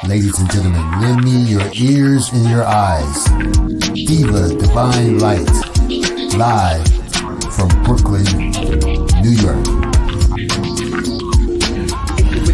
Ladies and gentlemen, lend me your ears and your eyes. Diva Divine Light, live from Brooklyn, New York.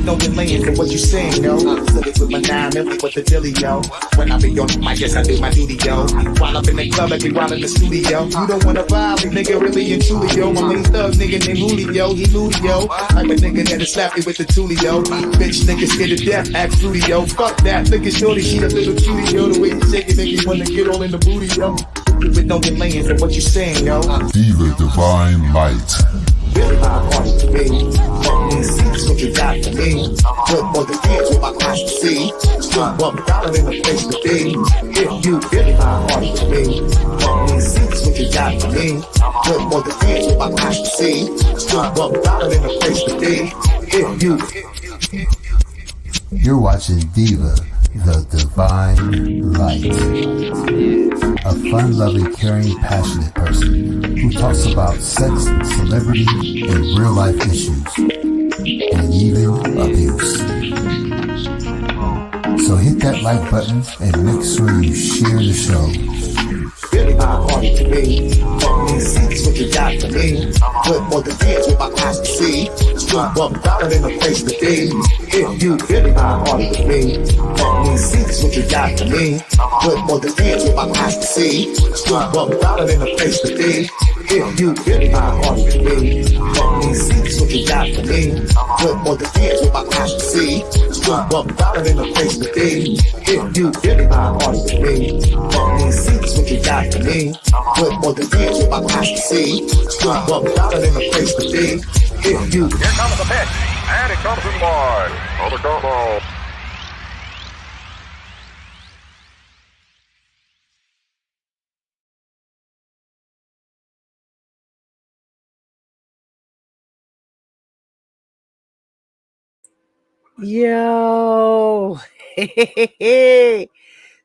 Know your lane for what you saying, yo. Silly with my 9 milli with the dilly, yo. When I be on the mic, yes, I do my duty, yo. While up in the club, every while in the studio. You don't wanna vibe, nigga, really and truly, yo. My main thug nigga named Julio, he moody, yo. Like a nigga that'll slap me with the tulio. Bitch, nigga scared to death, act fruity, yo. Fuck that, nigga, shorty, she a little cutie, yo. The way you shake it, make me wanna get all in the booty, yo. You know your lane for what you saying, yo. Diva Divine Light. Really my heart to me. See what you got for me. Put more than hands with my eyes to see. $1 in the place to be. If you really my heart to me. See what you got for me. Put more than hands with my eyes to see. $1 in the place to be. If you. You're watching Diva, the Divine Light. A fun-loving, caring, passionate person who talks about sex, celebrity, and real-life issues, and even abuse. So hit that like button and make sure you share the show. Really my heart to me. See what you got for me. Put more than hands with my eyes to see. $1 in the place to be. If you really my heart to me. See what you got for me. Put more than hands with my eyes to see. $1 in the place to be. If you really my heart to me. See what you got for me. Put more than hands with my eyes to see. $1 in the place to be. If you really my heart to me. See what you got for me. Put more than hands with my eyes to see. $1 in the place to be. If you. Here comes the pitch, and it comes in wide. On the go ball. Yo,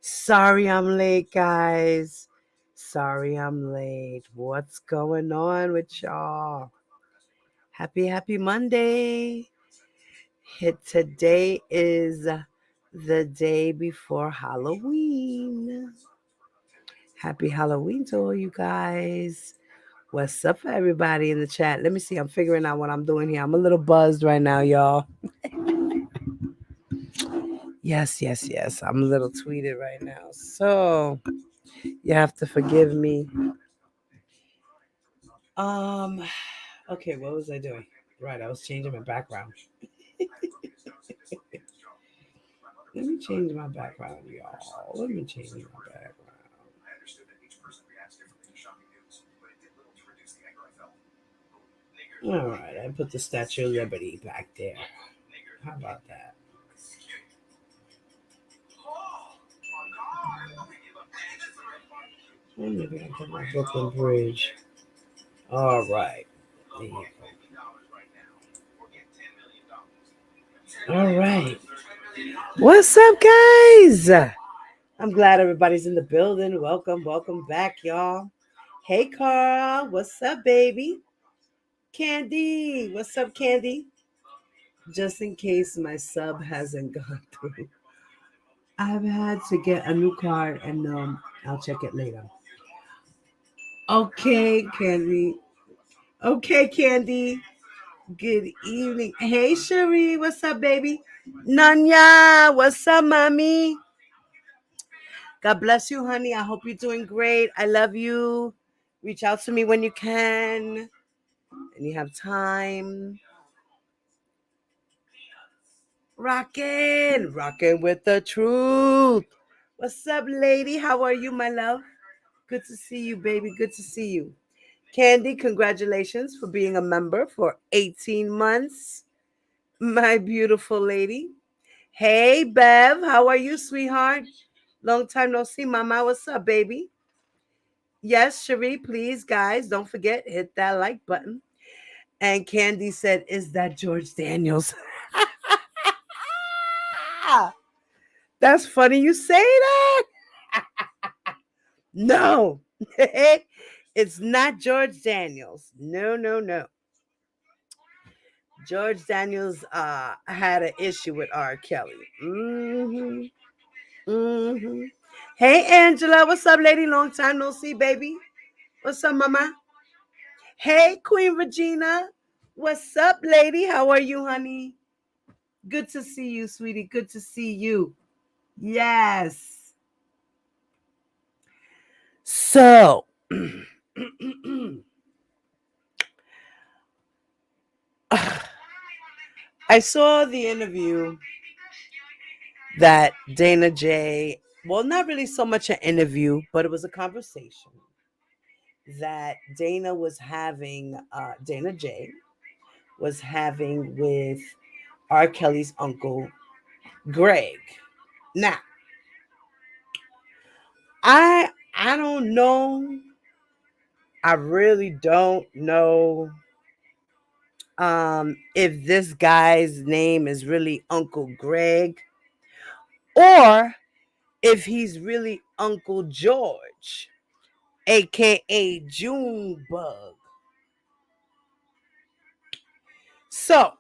sorry I'm late, guys. Sorry I'm late. What's going on with y'all? Happy Monday. Today is the day before Halloween. Happy Halloween to all you guys. What's up for everybody in the chat? Let me see. I'm figuring out what I'm doing here. I'm a little buzzed right now, y'all. Yes. I'm a little tweeted right now. So you have to forgive me. Okay, what was I doing? Right, I was changing my background. Let me change my background, y'all. Let me change my background. All right, I put the Statue of Liberty back there. How about that? Maybe I put my Brooklyn Bridge. All right. All right. What's up, guys? I'm glad everybody's in the building. Welcome back, y'all. Hey, Carl. What's up, baby? Candy. What's up, Candy? Just in case my sub hasn't gone through, I've had to get a new card, and I'll check it later. Okay, Candy. Okay, Candy. Good evening. Hey, Cherie. What's up, baby? Nanya. What's up, mommy? God bless you, honey. I hope you're doing great. I love you. Reach out to me when you can and you have time. Rockin' with the truth. What's up, lady? How are you, my love? Good to see you, baby. Good to see you. Candy, congratulations for being a member for 18 months. My beautiful lady. Hey, Bev. How are you, sweetheart? Long time no see, mama. What's up, baby? Yes, Cherie, please, guys, don't forget, hit that like button. And Candy said, is that George Daniels? That's funny you say that. No, it's not George Daniels. No. George Daniels had an issue with R. Kelly. Mm-hmm. Mm-hmm. Hey Angela, what's up, lady? Long time no see, baby. What's up, mama? Hey Queen Regina, what's up, lady? How are you, honey? Good to see you, sweetie. Good to see you. Yes. So, I saw the interview that Dana J, well, not really so much an interview, but it was a conversation that Dana J was having with R. Kelly's uncle, Greg. Now, I don't know. I really don't know if this guy's name is really Uncle Greg or if he's really Uncle George, aka Junebug. So,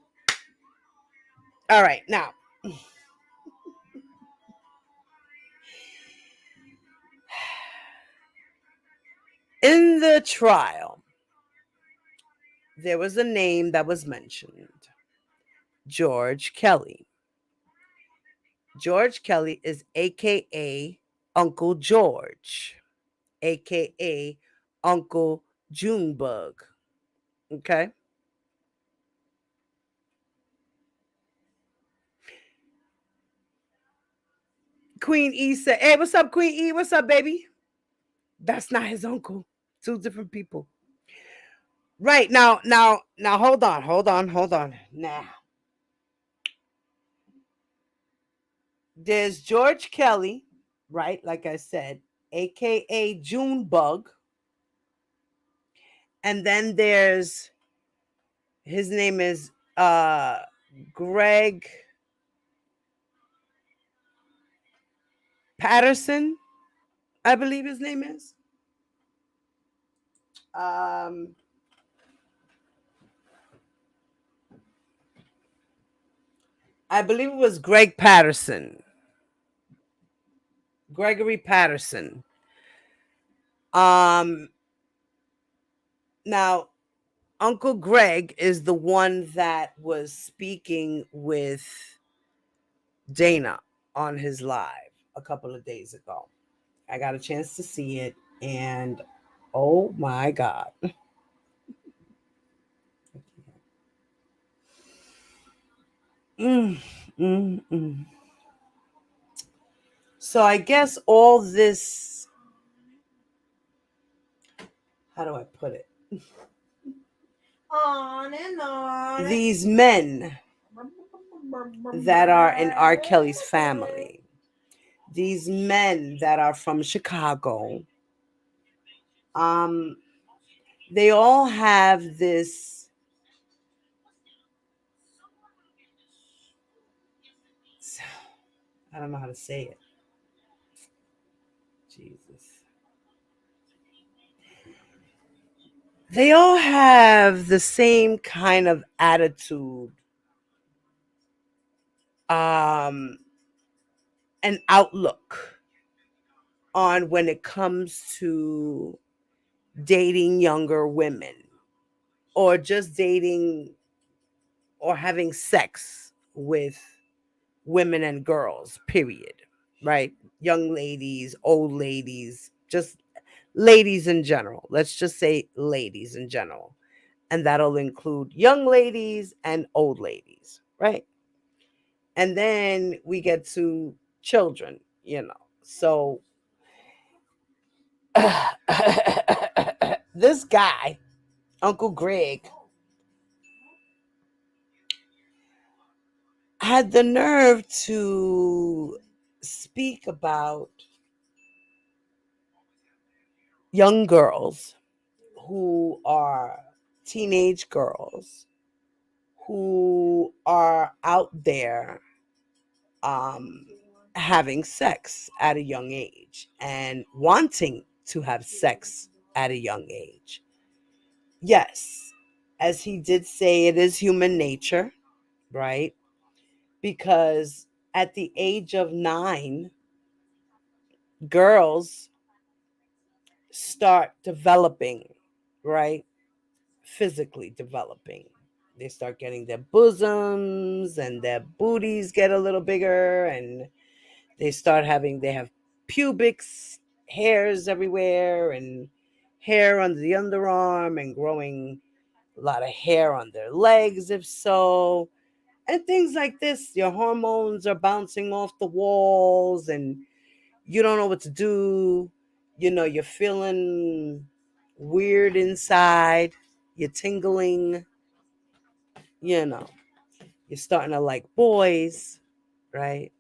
all right, now in the trial, there was a name that was mentioned, George Kelly. George Kelly is aka Uncle George, aka Uncle Junebug. Okay. Queen E said, "Hey, what's up, Queen E? What's up, baby?" That's not his uncle. Two different people. Right now, hold on. Now, there's George Kelly, right? Like I said, aka Junebug, and then there's his name is Greg Patterson, I believe his name is. Um, I believe it was Greg Patterson. Gregory Patterson. Um, Now, Uncle Greg is the one that was speaking with Dana on his live a couple of days ago. I got a chance to see it, and oh my God. Mm, mm, mm. So I guess all this, how do I put it? On and on. These men that are in R. Kelly's family, these men that are from Chicago, they all have this I don't know how to say it. Jesus. They all have the same kind of attitude, um, and outlook on when it comes to dating younger women or just dating or having sex with women and girls, period. Right? Young ladies, old ladies, just ladies in general. Let's just say ladies in general. And that'll include young ladies and old ladies, right? And then we get to children, you know. So this guy, Uncle Greg, had the nerve to speak about young girls who are teenage girls who are out there um, having sex at a young age and wanting to have sex at a young age. Yes, as he did say, it is human nature, right? Because at the age of 9, girls start developing, right? Physically developing. They start getting their bosoms and their booties get a little bigger, and they have pubic hairs everywhere, and hair under the underarm, and growing a lot of hair on their legs, if so, and things like this. Your hormones are bouncing off the walls, and you don't know what to do. You're feeling weird inside. You're tingling. You know, you're starting to like boys, right?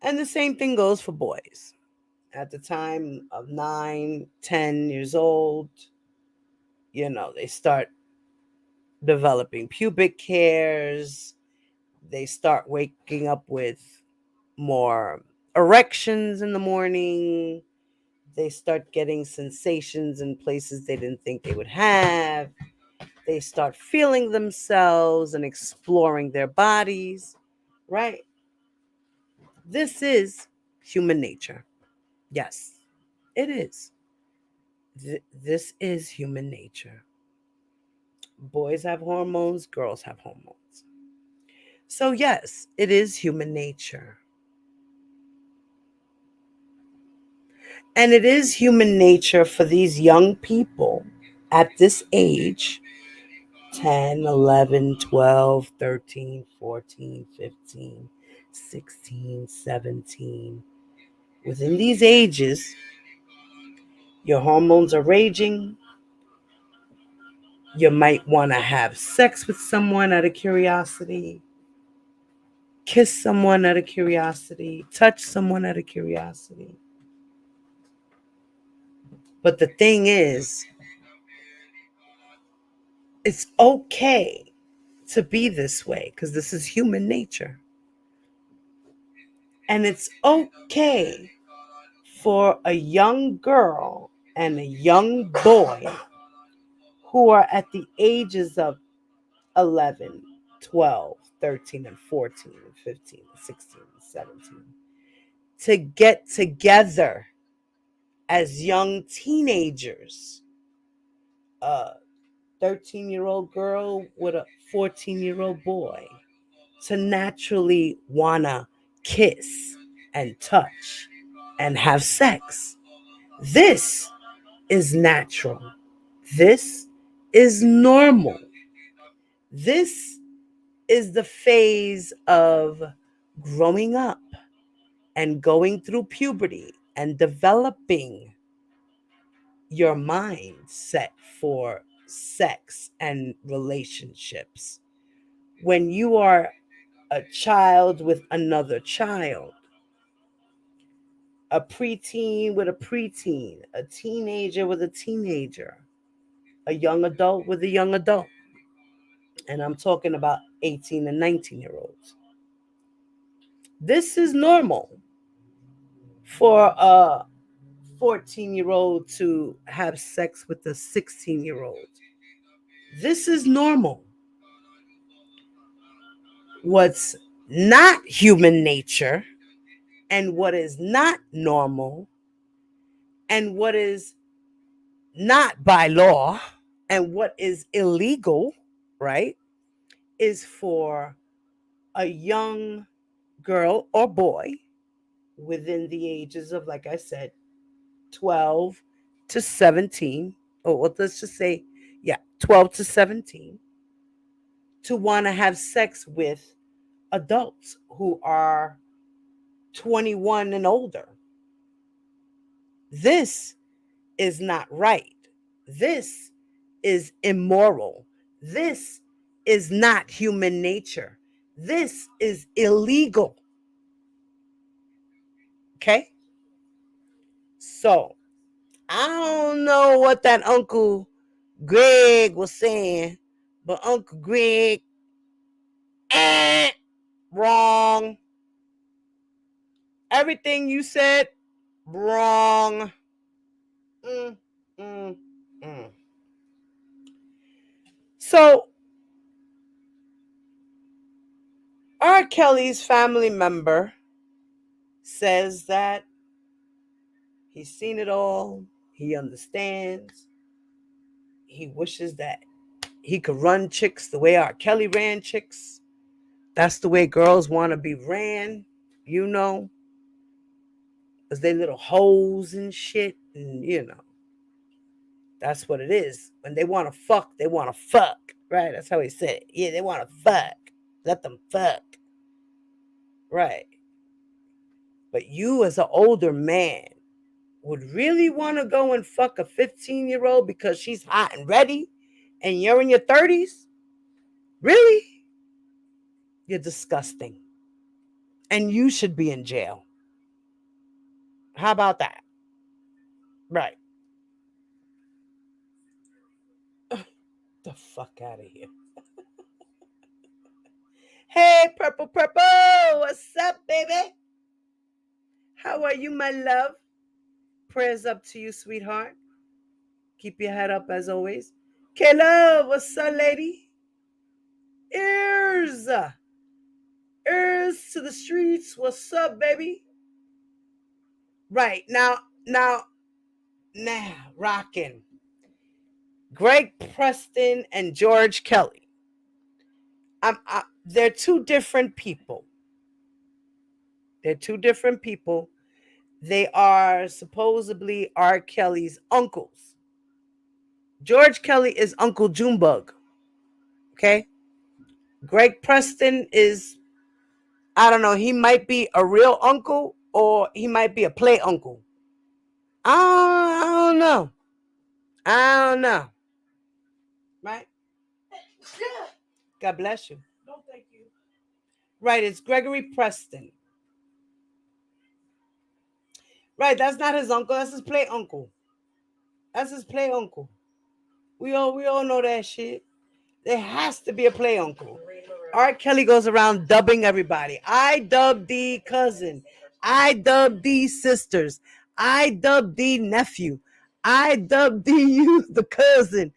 And the same thing goes for boys. At the time of 9, 10 years old, they start developing pubic hairs. They start waking up with more erections in the morning. They start getting sensations in places they didn't think they would have. They start feeling themselves and exploring their bodies, right? This is human nature. Yes, it is. This is human nature. Boys have hormones, girls have hormones. So, yes, it is human nature. And it is human nature for these young people at this age, 10, 11, 12, 13, 14, 15, 16, 17. Within these ages, your hormones are raging. You might want to have sex with someone out of curiosity, kiss someone out of curiosity, touch someone out of curiosity. But the thing is, it's okay to be this way because this is human nature. And it's okay for a young girl and a young boy who are at the ages of 11, 12, 13, and 14, and 15, and 16, and 17 to get together as young teenagers. A 13-year-old girl with a 14-year-old boy to naturally wanna kiss and touch and have sex. This is natural. This is normal. This is the phase of growing up and going through puberty and developing your mindset for sex and relationships. When you are a child with another child, a preteen with a preteen, a teenager with a teenager, a young adult with a young adult. And I'm talking about 18 and 19-year-olds. This is normal for a 14-year-old to have sex with a 16-year-old. This is normal. What's not human nature and what is not normal and what is not by law and what is illegal, right, is for a young girl or boy within the ages of, like I said, 12 to 17, or let's just say, 12 to 17, to want to have sex with adults who are 21 and older. This is not right. This is immoral. This is not human nature. This is illegal. Okay? So, I don't know what that Uncle Greg was saying, but Uncle Greg, wrong. Everything you said, wrong. Mm, mm, mm. So R. Kelly's family member says that he's seen it all. He understands. He wishes that he could run chicks the way R. Kelly ran chicks. That's the way girls want to be ran, you know, because they little hoes and shit. And, you know, that's what it is. When they want to fuck, they want to fuck. Right? That's how he said it. Yeah, they want to fuck. Let them fuck. Right. But you, as an older man, would really want to go and fuck a 15-year-old because she's hot and ready and you're in your 30s? Really? You're disgusting. And you should be in jail. How about that? Right. The fuck out of here. Hey, Purple Purple. What's up, baby? How are you, my love? Prayers up to you, sweetheart. Keep your head up as always. Kayla, what's up, lady? Ears. Ears to the streets. What's up, baby? Right. Now, rocking. Greg Preston and George Kelly. They're two different people. They're two different people. They are supposedly R. Kelly's uncles. George Kelly is Uncle Junebug. Okay? Greg Preston is, I don't know, he might be a real uncle or he might be a play uncle. I don't know. I don't know. Right? God bless you. No, thank you. Right, it's Gregory Preston. Right, that's not his uncle. That's his play uncle. That's his play uncle. We all know that shit. There has to be a play uncle. R. Kelly goes around dubbing everybody. I dub thee cousin. I dub thee sisters. I dub thee nephew. I dub thee you the cousin.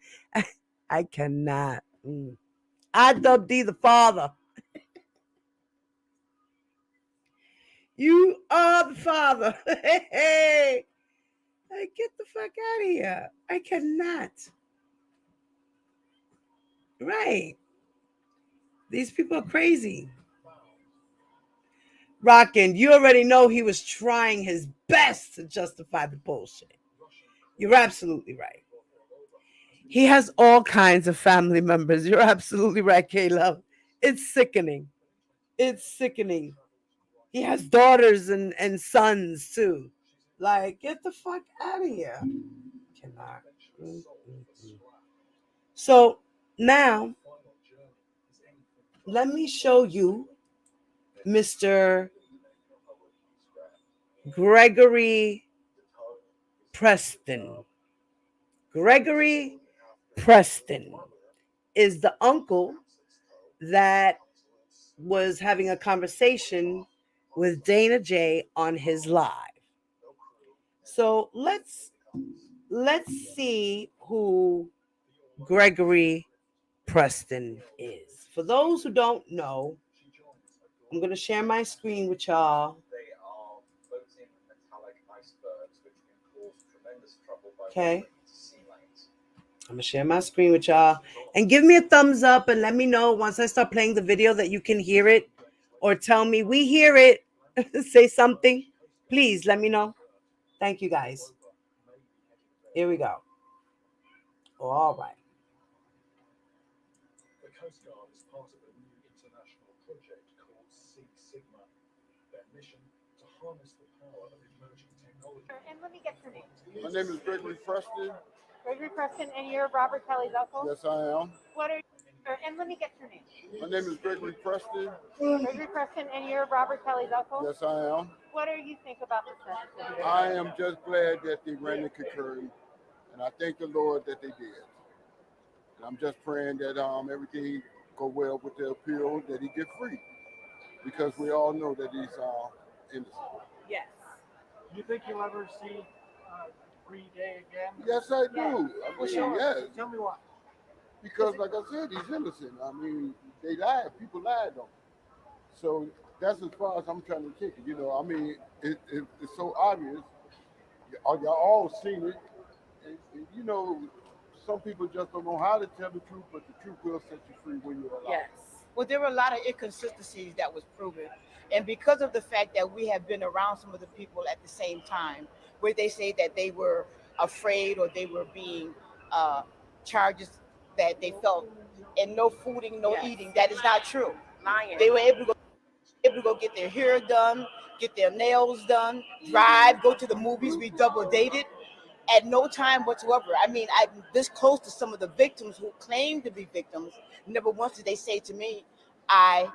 I cannot. I dub thee the father. You are the father. Hey, get the fuck out of here. I cannot. Right. These people are crazy. Rockin', you already know he was trying his best to justify the bullshit. You're absolutely right. He has all kinds of family members. You're absolutely right, Caleb. It's sickening. It's sickening. He has daughters and sons too. Like, get the fuck out of here. Cannot. So now, let me show you Mr. Gregory Preston. Gregory Preston is the uncle that was having a conversation with Dana J on his live. So let's see who Gregory Preston is. For those who don't know, I'm going to share my screen with y'all. Okay. I'm going to share my screen with y'all. And give me a thumbs up and let me know once I start playing the video that you can hear it. Or tell me, we hear it. Say something. Please let me know. Thank you, guys. Here we go. All right. The Coast Guard is part of a new international project called Sea Sigma. Their mission to harness the power of emerging technology. And let me get your name. My name is Gregory Preston. Gregory Preston, and you're Robert Kelly's uncle? Yes, I am. What are and let me get your name. My name is Gregory Preston. Gregory Preston, and you're Robert Kelly's uncle? Yes, I am. What do you think about the sentence? I am just glad that they ran the concurrent, and I thank the Lord that they did. And I'm just praying that everything go well with the appeal, that he get free, because we all know that he's innocent. Yes. You think you'll ever see Free Day again? Yes, I do. I Well, mean, sure. yes. Tell me why. because, like I said, he's innocent. I mean, they lied. People lied on him. So that's as far as I'm trying to take it. I mean, it's so obvious. Y'all all seen it. And some people just don't know how to tell the truth, but the truth will set you free when you're alive. Yes. Well, there were a lot of inconsistencies that was proven, and because of the fact that we have been around some of the people at the same time, where they say that they were afraid or they were being uh, charges that they felt, and no fooding, no Yes. eating. That is not true. Lying. They were able to go get their hair done, get their nails done, drive, go to the movies. We double dated at no time whatsoever. I mean, I'm this close to some of the victims who claim to be victims. Never once did they say to me, I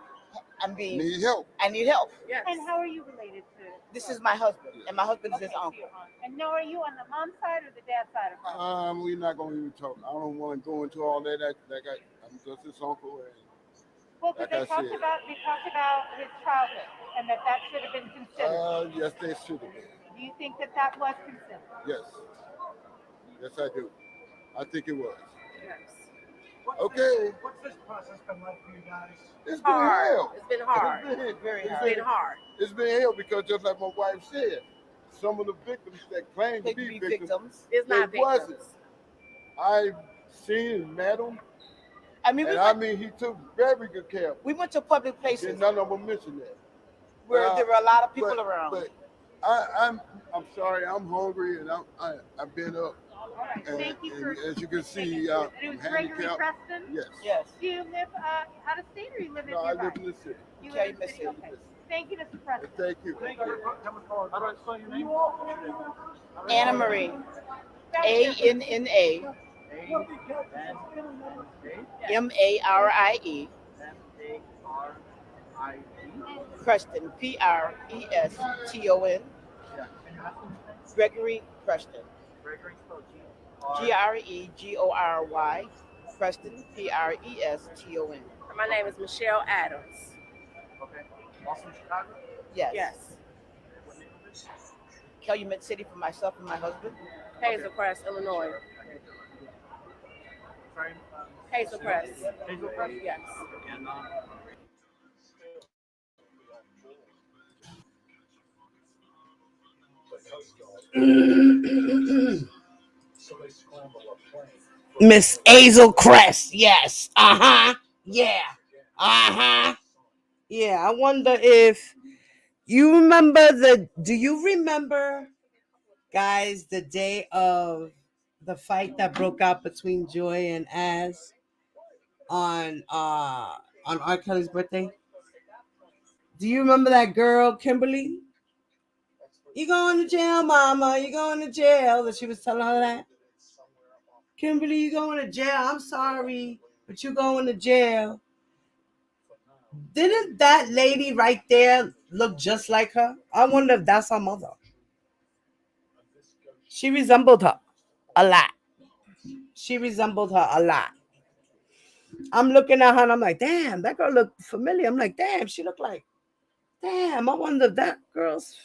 am being, Need help. I need help. Yes. And how are you related to? This is my husband, and my husband is his uncle. And no, are you on the mom's side or the dad's side of her? We're not gonna even talk. I don't want to go into all that. I'm just his uncle, and Well, because like I said. they talked about his childhood and that should have been considered. yes, they should have been. Do you think that was considered? Yes, yes, I do. I think it was. Yes. Okay, What's this process been like for you guys? it's been Hard. hell. It's been hard. Very It's hard. been hard. It's been hell because just like my wife said, some of the victims that claim They to could be be victims, victims. It's not It wasn't. victims. I've seen and met him, I mean, and I mean he took very good care of me. we went to public And places none of them mentioned that. where there were a lot of people but, around. But I'm sorry, I'm hungry and I've been up. All right. And, Thank you for. and as you can see, It I'm was Gregory handicapped. Preston. Yes. Yes. Do you live out of state or you live in No, I nearby? live in the city. You Yeah, live in the you city. missed it. Okay. Thank you, Mr. Preston. Thank you. How do I spell your name? Anna Marie, ANNA MARIE, Preston, PRESTON, Gregory Preston, GREGORY, Preston, PRESTON. My name is Michelle Adams. Okay. Also in Chicago? Yes. Yes. Calumet City for myself and my husband. Hazelcrest, Illinois. Sorry. Hazelcrest. Hazelcrest? Yes. And so they scramble a plane. Miss Hazel Crest. Yes. Uh-huh. Yeah. Uh-huh. Yeah. I wonder if you remember do you remember, guys, the day of the fight that broke out between Joy and Az on R. Kelly's birthday? Do you remember that girl, Kimberly? You going to jail, mama. You going to jail. That she was telling her that. Kimberly, you going to jail. I'm sorry, but you going to jail. Didn't that lady right there look just like her? I wonder if that's her mother. She resembled her a lot. She resembled her a lot. I'm looking at her and I'm like, damn, that girl looked familiar. I'm like, damn, she looked like, damn, I wonder if that girl's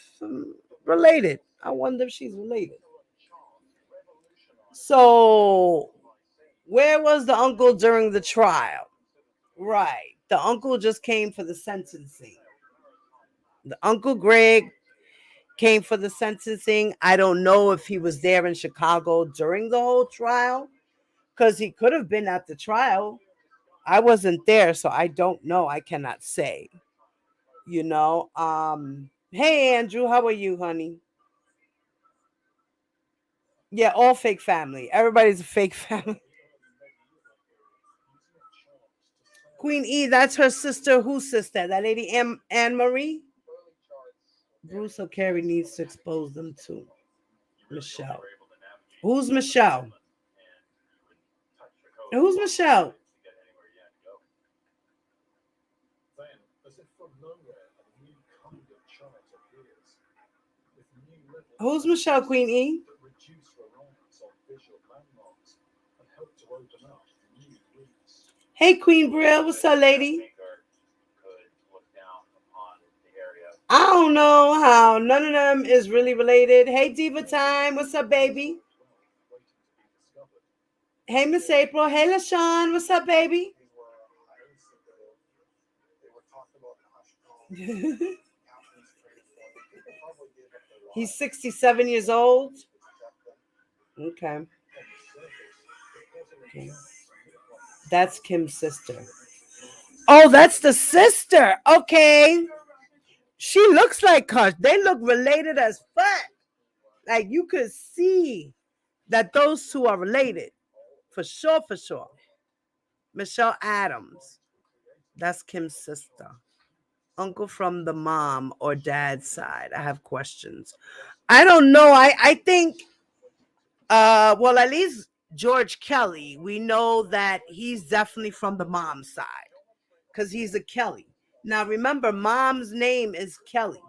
related. I wonder if she's related. So, where was the uncle during the trial? Right. The uncle just came for the sentencing. The Uncle Greg came for the sentencing. I don't know if he was there in Chicago during the whole trial, because he could have been at the trial. I wasn't there, so I don't know. I cannot say. Hey Andrew, how are you, honey? Yeah, all fake family. Everybody's a fake family. Queen E, that's her sister. Whose sister? That lady Anne Marie? Bruce O'Carey needs to expose them too. Michelle. Who's Michelle? Who's Michelle? Then, as if from nowhere, a new kind of chart appears, with new levels Who's Michelle, Queen E? that reduce reliance on visual landmarks and help to open up new routes. Hey, Queen Brielle. What's up, lady? I don't know how none of them is really related. Hey, Diva Time. What's up, baby? Waiting to be discovered. Hey, Miss April. Hey, LaShawn. What's up, baby? He's 67 years old. Okay. That's Kim's sister. Oh, that's the sister. Okay. She looks like her. They look related as fuck. Like you could see that those two are related. For sure, for sure. Michelle Adams. That's Kim's sister. Uncle from the mom or dad's side. I have questions. I don't know. I think well, at least George Kelly, we know that he's definitely from the mom's side because he's a Kelly. Now remember, mom's name is Kelly.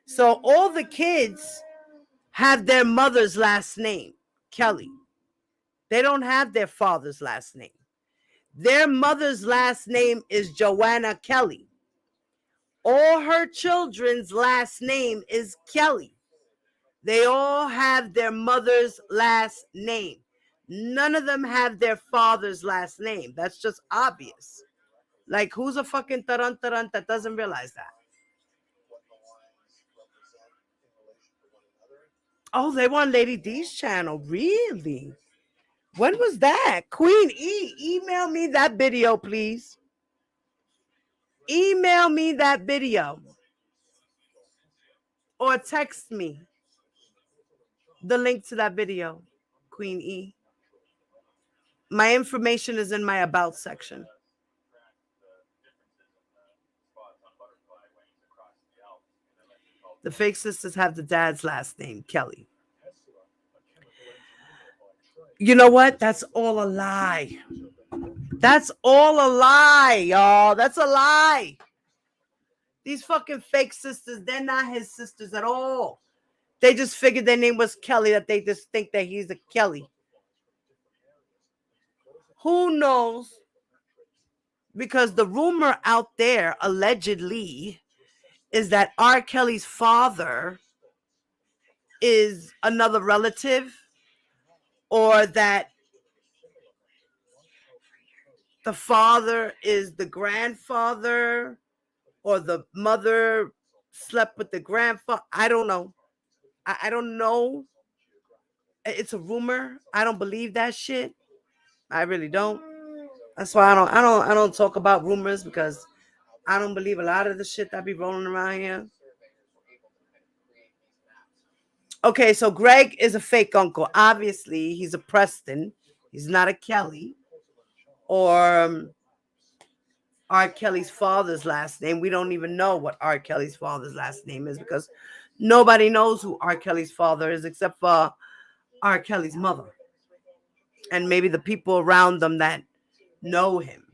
So all the kids have their mother's last name, Kelly. They don't have their father's last name. Their mother's last name is Joanna Kelly. All her children's last name is Kelly. They all have their mother's last name. None of them have their father's last name. That's just obvious. Like, who's a fucking tarant that doesn't realize that? Oh, they were on Lady D's channel. Really? When was that? Queen E, email me that video, please. Email me that video. Or text me the link to that video, Queen E. My information is in my about section. The fake sisters have the dad's last name, Kelly. You know what? That's all a lie. That's all a lie, y'all. That's a lie. These fucking fake sisters, they're not his sisters at all. They just figured their name was Kelly, that they just think that he's a Kelly. Who knows? Because the rumor out there, allegedly, is that R. Kelly's father is another relative, or that the father is the grandfather, or the mother slept with the grandfather. I don't know. I don't know. It's a rumor. I don't believe that shit. I really don't. That's why I don't talk about rumors, because I don't believe a lot of the shit that be rolling around here. Okay, so Greg is a fake uncle. Obviously, he's a Preston. He's not a Kelly. Or R. Kelly's father's last name. We don't even know what R. Kelly's father's last name is, because nobody knows who R. Kelly's father is except for R. Kelly's mother. And maybe the people around them that know him.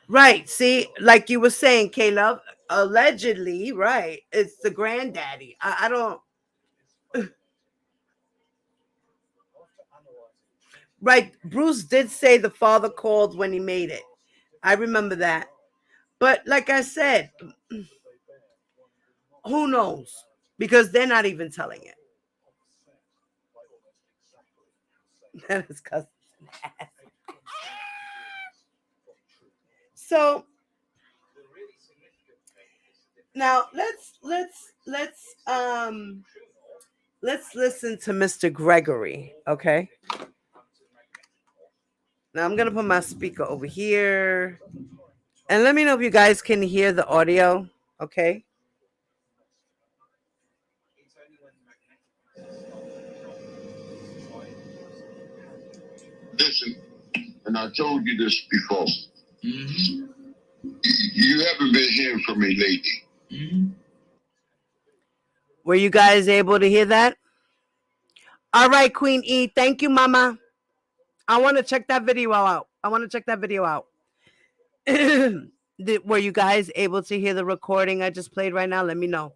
Right. See, like you were saying, Caleb, allegedly, right, it's the granddaddy. I don't. Right. Bruce did say the father called when he made it. I remember that. But like I said, who knows? Because they're not even telling it. That is cousin. So now let's listen to Mr. Gregory, okay? Now I'm gonna put my speaker over here, and let me know if you guys can hear the audio, okay? Listen, and I told you this before. Mm-hmm. You haven't been hearing from me lately. Mm-hmm. Were you guys able to hear that? All right, Queen E. Thank you, Mama. I want to check that video out. Were you guys able to hear the recording I just played right now? Let me know.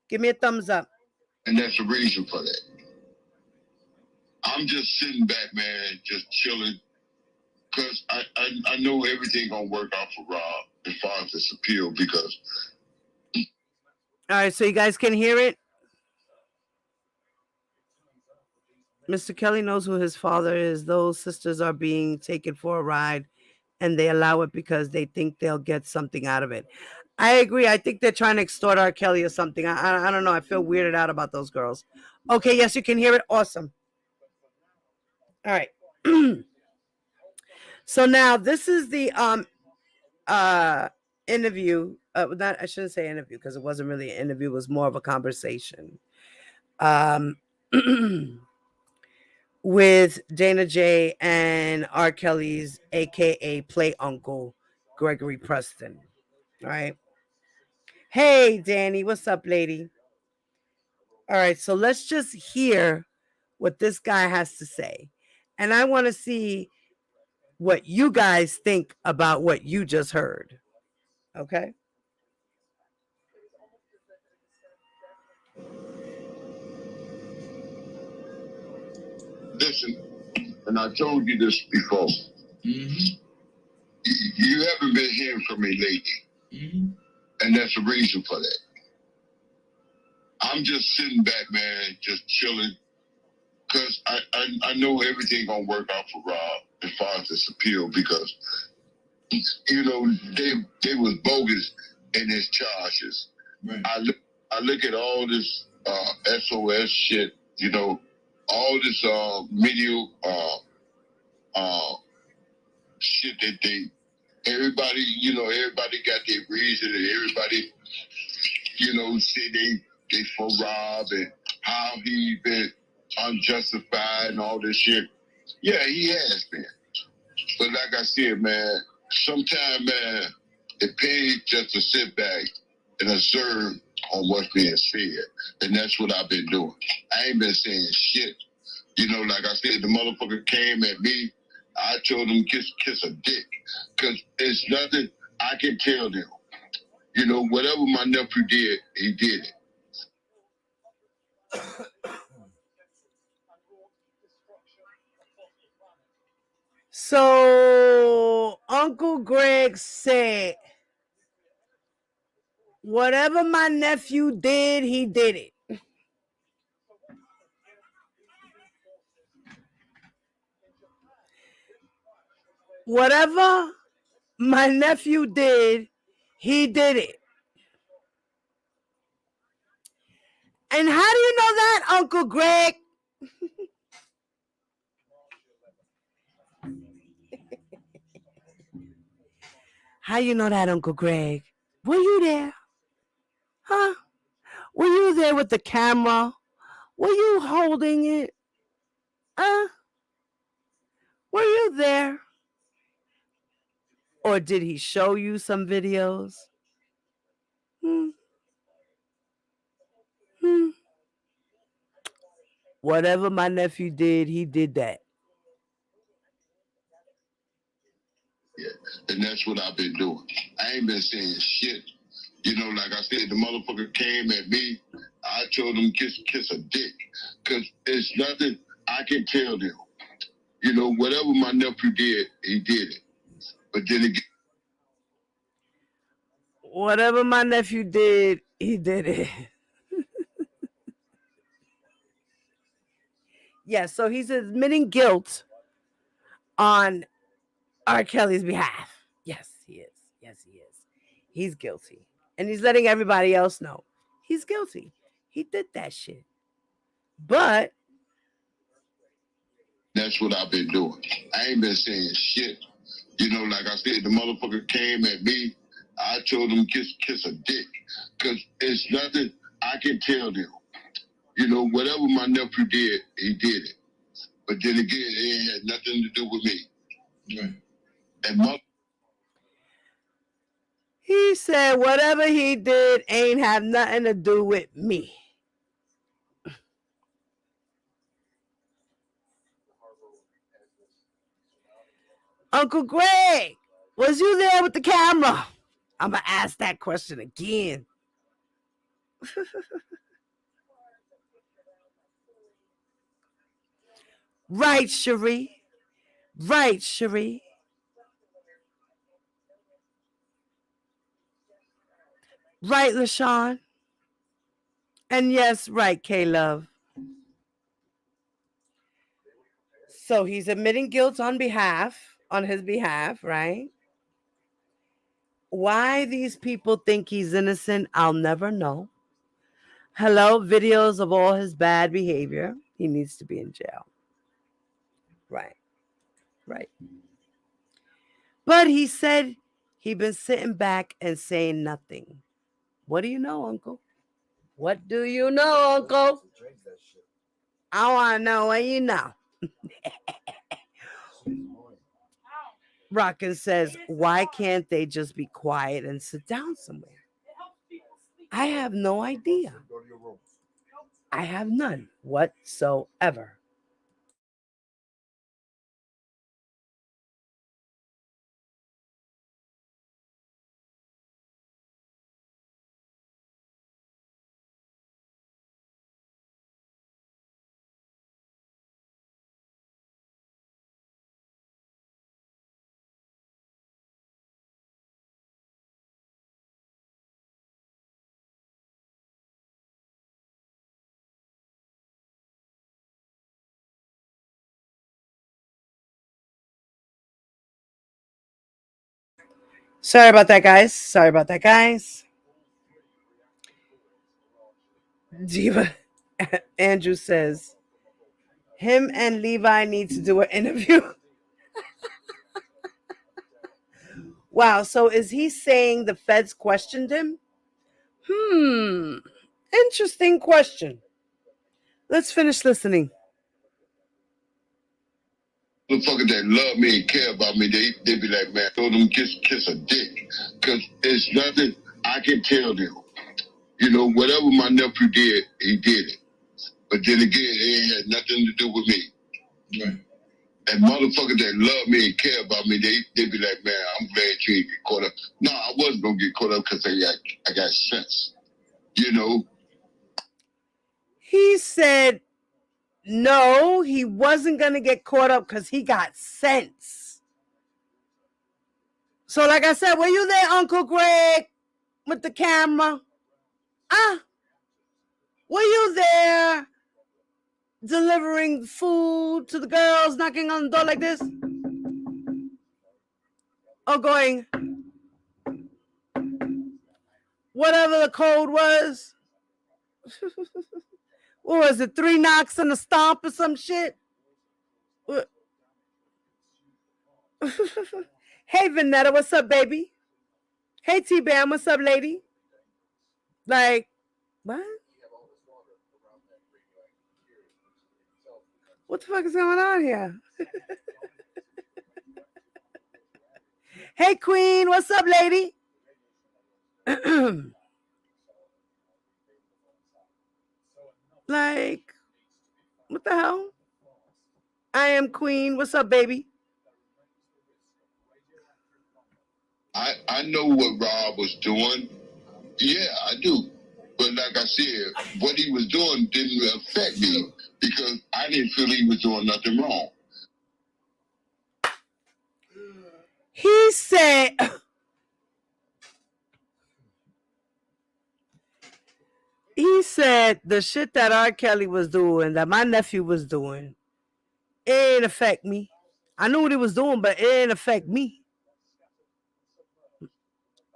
Give me a thumbs up. And that's the reason for that. I'm just sitting back, man, just chilling. Because I know everything gonna work out for Rob as far as this appeal because. All right, so you guys can hear it. Mr. Kelly knows who his father is. Those sisters are being taken for a ride, and they allow it because they think they'll get something out of it. I agree. I think they're trying to extort R. Kelly or something. I don't know. I feel weirded out about those girls. Okay, yes, you can hear it. Awesome. All right. So now this is the interview. Not, I shouldn't say interview because it wasn't really an interview. It was more of a conversation. With Dana J and R. Kelly's aka play uncle Gregory Preston. All right. Hey Danny, what's up, lady? All right, so let's just hear what this guy has to say. And I want to see what you guys think about what you just heard. Okay? Listen, and I told you this before. You haven't been hearing from me lately. And that's the reason for that. I'm just sitting back, man, just chilling. Because I know everything going to work out for Rob as far as this appeal because, you know, they was bogus in his charges. Right. I look at all this SOS shit, you know, all this media shit that everybody, you know, everybody got their reason and everybody, you know, say they for Rob and how he been unjustified and all this shit. Yeah, he has been. But like I said, man, sometimes, man, it pays just to sit back and observe on what's being said. And that's what I've been doing. I ain't been saying shit. You know, like I said, the motherfucker came at me. I told him kiss a dick. Because it's nothing I can tell them. You know, whatever my nephew did, he did it. So Uncle Greg said, whatever my nephew did, he did it. Whatever my nephew did, he did it. And how do you know that, Uncle Greg? How you know that, Uncle Greg? Were you there? Huh? Were you there with the camera? Were you holding it? Were you there? Or did he show you some videos? Whatever my nephew did, he did that. Yeah, and that's what I've been doing. I ain't been saying shit. You know, like I said, the motherfucker came at me. I told him kiss a dick. Because it's nothing I can tell them. You know, whatever my nephew did, he did it. But then again, whatever my nephew did, he did it. Yeah, so he's admitting guilt on R. Kelly's behalf. Yes, he is. Yes, he is. He's guilty. And he's letting everybody else know he's guilty. He did that shit. But that's what I've been doing. I ain't been saying shit. You know, like I said, the motherfucker came at me. I told him kiss a dick. Because it's nothing I can tell them. You know, whatever my nephew did, he did it. But then again, it had nothing to do with me. Right. And he said, whatever he did ain't have nothing to do with me. Uncle Greg, was you there with the camera? I'm going to ask that question again. Right, Cherie. Right, Cherie. Right, LaShawn? And yes, right, K-Love. So he's admitting guilt on his behalf, right? Why these people think he's innocent, I'll never know. Hello, videos of all his bad behavior. He needs to be in jail. Right. But he said he'd been sitting back and saying nothing. What do you know, Uncle? What do you know, Uncle? I want to know what you know. Rockin says, why can't they just be quiet and sit down somewhere? I have no idea. I have none whatsoever. Sorry about that, guys. Diva Andrew says, him and Levi need to do an interview. Wow, so is he saying the feds questioned him? Interesting question. Let's finish listening. Motherfuckers that love me and care about me, they be like, man, told them kiss a dick. Because it's nothing I can tell them. You know, whatever my nephew did, he did it. But then again, it ain't had nothing to do with me. Right. And motherfuckers that love me and care about me, they be like, man, I'm glad you didn't get caught up. No, I wasn't going to get caught up because I got sense. You know? He said no, he wasn't going to get caught up because he got sense. So like I said, were you there, Uncle Greg, with the camera? Were you there delivering food to the girls, knocking on the door like this? Or going, whatever the code was? What was it, 3 knocks and a stomp or some shit? Hey, Vanetta, what's up, baby? Hey, T-Bam, what's up, lady? Like, what? What the fuck is going on here? Hey, Queen, what's up, lady? Like, what the hell? I am Queen. What's up, baby? I know what Rob was doing. Yeah, I do. But like I said, what he was doing didn't affect me because I didn't feel he was doing nothing wrong. He said, the shit that R. Kelly was doing, that my nephew was doing, it didn't affect me. I knew what he was doing, but it didn't affect me.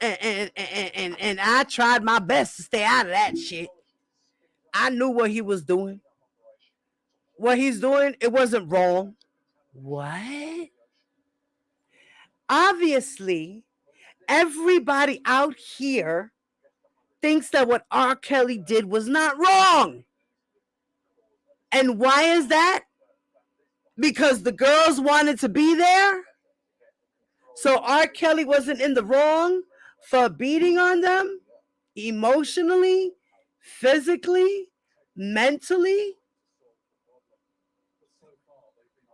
And I tried my best to stay out of that shit. I knew what he was doing. What he's doing, it wasn't wrong. What? Obviously, everybody out here thinks that what R. Kelly did was not wrong. And why is that? Because the girls wanted to be there. So R. Kelly wasn't in the wrong for beating on them emotionally, physically, mentally.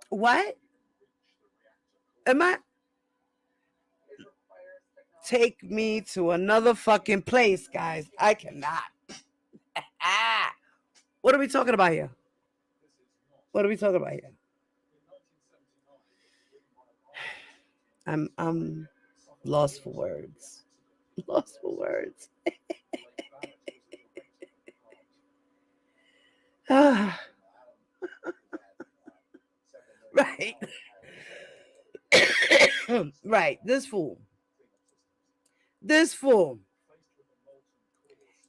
What? Am I? Take me to another fucking place, guys. I cannot. What are we talking about here? I'm lost for words. Right. Right. This fool.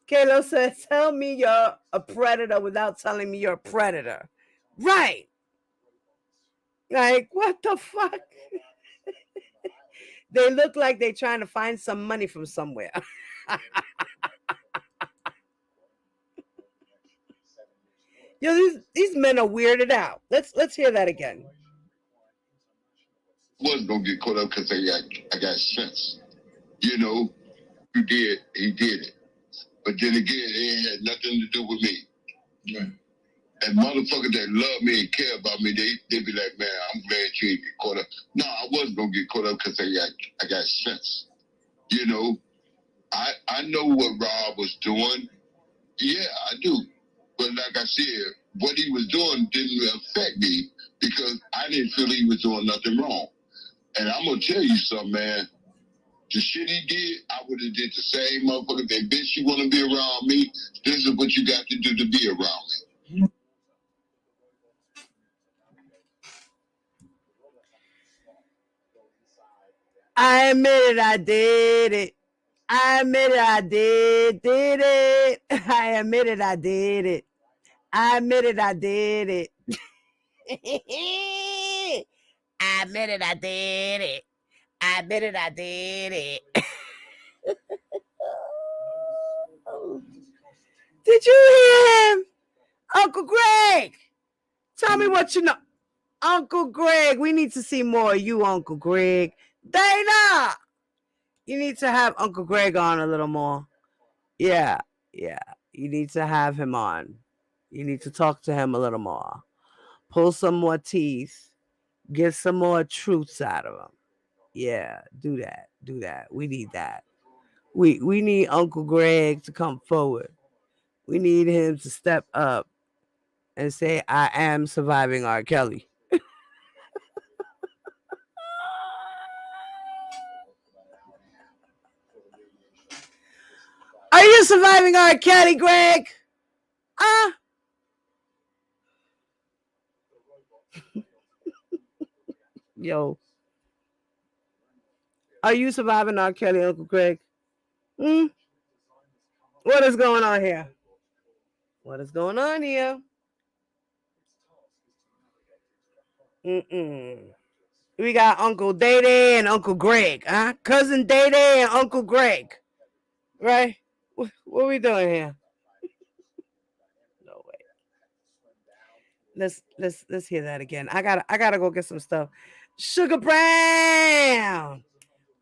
Kalo said, tell me you're a predator without telling me you're a predator. Right. Like, what the fuck? They look like they're trying to find some money from somewhere. Yo, these men are weirded out. Let's hear that again. Wasn't gonna get caught up because I got sense. You know, he did it. But then again, it had nothing to do with me. Right. And motherfuckers that love me and care about me, they be like, man, I'm glad you didn't get caught up. No, I wasn't gonna get caught up because I got sense. You know, I know what Rob was doing. Yeah, I do. But like I said, what he was doing didn't affect me because I didn't feel he was doing nothing wrong. And I'm gonna tell you something, man. The shit he did, I would have did the same, motherfucker. That bitch, you want to be around me? This is what you got to do to be around me. I admit it, I did it. I admit it, I did it. I admit it, I did it. I admit it, I did it. I admit it, I did it. I admit it, I did it. Did you hear him? Uncle Greg, tell me what you know. Uncle Greg, we need to see more of you, Uncle Greg. Dana, you need to have Uncle Greg on a little more. Yeah. You need to have him on. You need to talk to him a little more. Pull some more teeth. Get some more truths out of him. Yeah, do that. We need that. We need Uncle Greg to come forward. We need him to step up and say, I am surviving R. Kelly. Are you surviving R. Kelly, Greg? Yo. Are you surviving R. Kelly, Uncle Greg? What is going on here? What is going on here? We got Uncle Day Day and Uncle Greg, huh? Cousin Day Day and Uncle Greg, right? What are we doing here? No way. Let's hear that again. I gotta go get some stuff. Sugar Brown,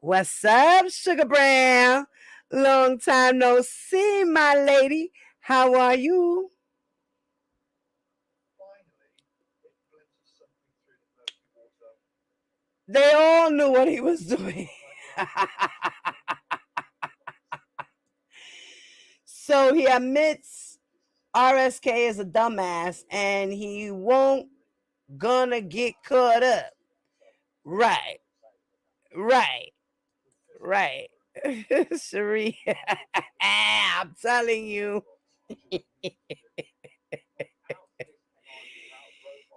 what's up, Sugar Brown? Long time no see, my lady. How are you? They all knew what he was doing. So he admits RSK is a dumbass and he won't gonna get caught up. Right. Cherie, I'm telling you.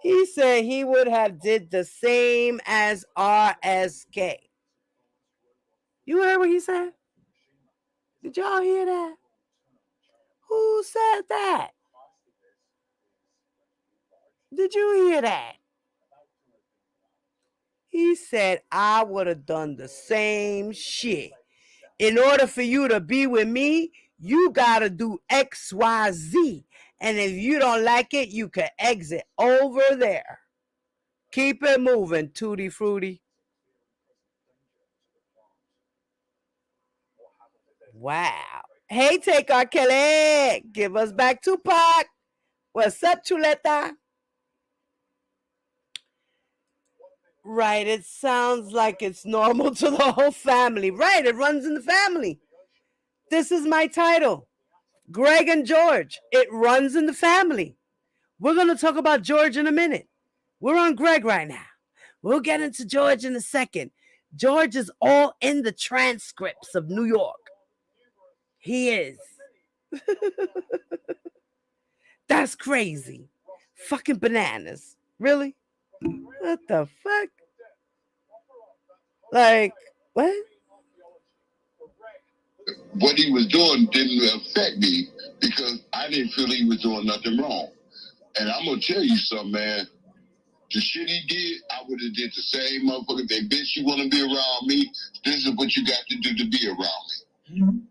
He said he would have did the same as RSK. You heard what he said? Did y'all hear that? Who said that? Did you hear that? He said, I would have done the same shit. In order for you to be with me, you got to do X, Y, Z. And if you don't like it, you can exit over there. Keep it moving, Tutti Frutti. Wow. Hey, Take R. Kelly. Give us back Tupac. What's up, Chuleta? Right, it sounds like it's normal to the whole family. Right, it runs in the family. This is my title. Greg and George. It runs in the family. We're going to talk about George in a minute. We're on Greg right now. We'll get into George in a second. George is all in the transcripts of New York. He is. That's crazy. Fucking bananas. Really? What the fuck? Like, what? What he was doing didn't affect me because I didn't feel he was doing nothing wrong. And I'm gonna tell you something, man. The shit he did, I would have did the same motherfucker. They bitch, you want to be around me? This is what you got to do to be around me.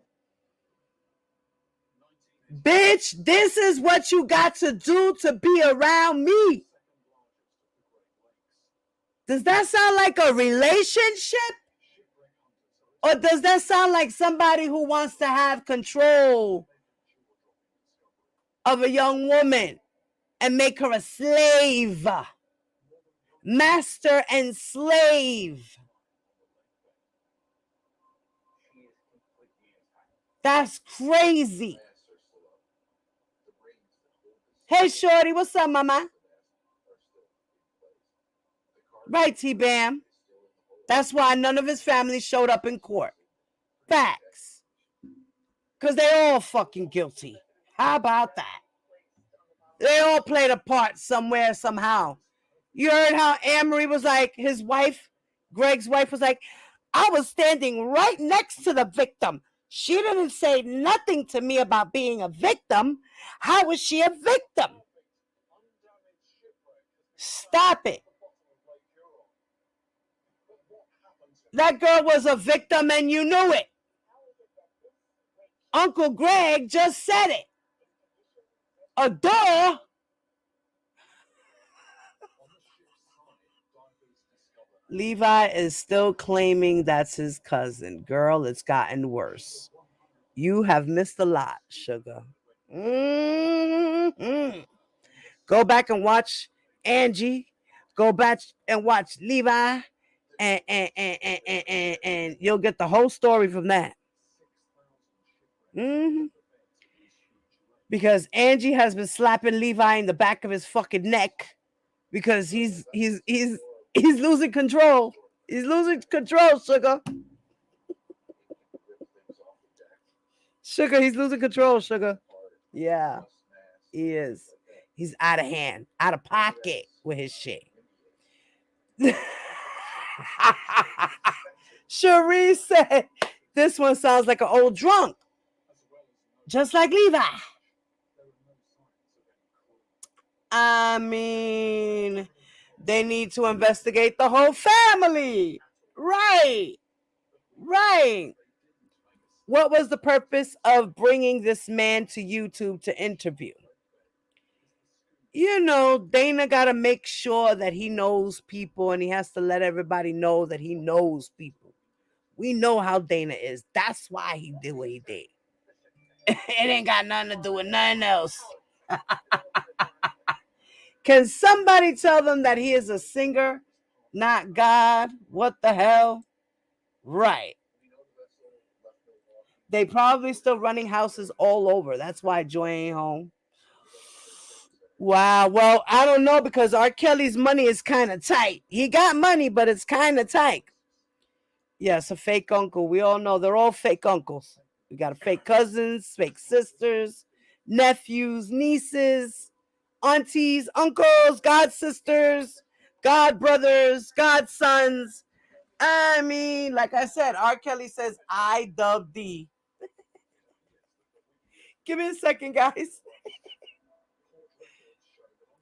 Bitch, this is what you got to do to be around me. Does that sound like a relationship? Or does that sound like somebody who wants to have control of a young woman and make her a slave? Master and slave. That's crazy. Hey, shorty, what's up, mama? Right, T-Bam. That's why none of his family showed up in court. Facts. Because they're all fucking guilty. How about that? They all played a part somewhere, somehow. You heard how Anne-Marie was like, his wife, Greg's wife was like, I was standing right next to the victim. She didn't say nothing to me about being a victim. How was she a victim? Stop it. That girl was a victim and you knew it. Uncle Greg just said it. Duh. Levi is still claiming that's his cousin. Girl, it's gotten worse. You have missed a lot, sugar. Mm-hmm. Go back and watch Angie. Go back and watch Levi. And you'll get the whole story from that. Mm-hmm. Because Angie has been slapping Levi in the back of his fucking neck because he's losing control. He's losing control, sugar. Sugar, he's losing control, sugar. Yeah, he is. He's out of hand, out of pocket with his shit. Cherie said, this one sounds like an old drunk. Just like Levi. I mean, they need to investigate the whole family. Right. Right. What was the purpose of bringing this man to YouTube to interview? You know, Dana got to make sure that he knows people and he has to let everybody know that he knows people. We know how Dana is. That's why he did what he did. It ain't got nothing to do with nothing else. Can somebody tell them that he is a singer, not God? What the hell? Right. They probably still running houses all over. That's why Joy ain't home. Wow. Well, I don't know because R. Kelly's money is kind of tight. He got money, but it's kind of tight. Yes, a fake uncle. We all know they're all fake uncles. We got fake cousins, fake sisters, nephews, nieces, aunties, uncles, god sisters, god brothers, god sons. I mean, like I said, R. Kelly says, I dub thee. Give me a second, guys.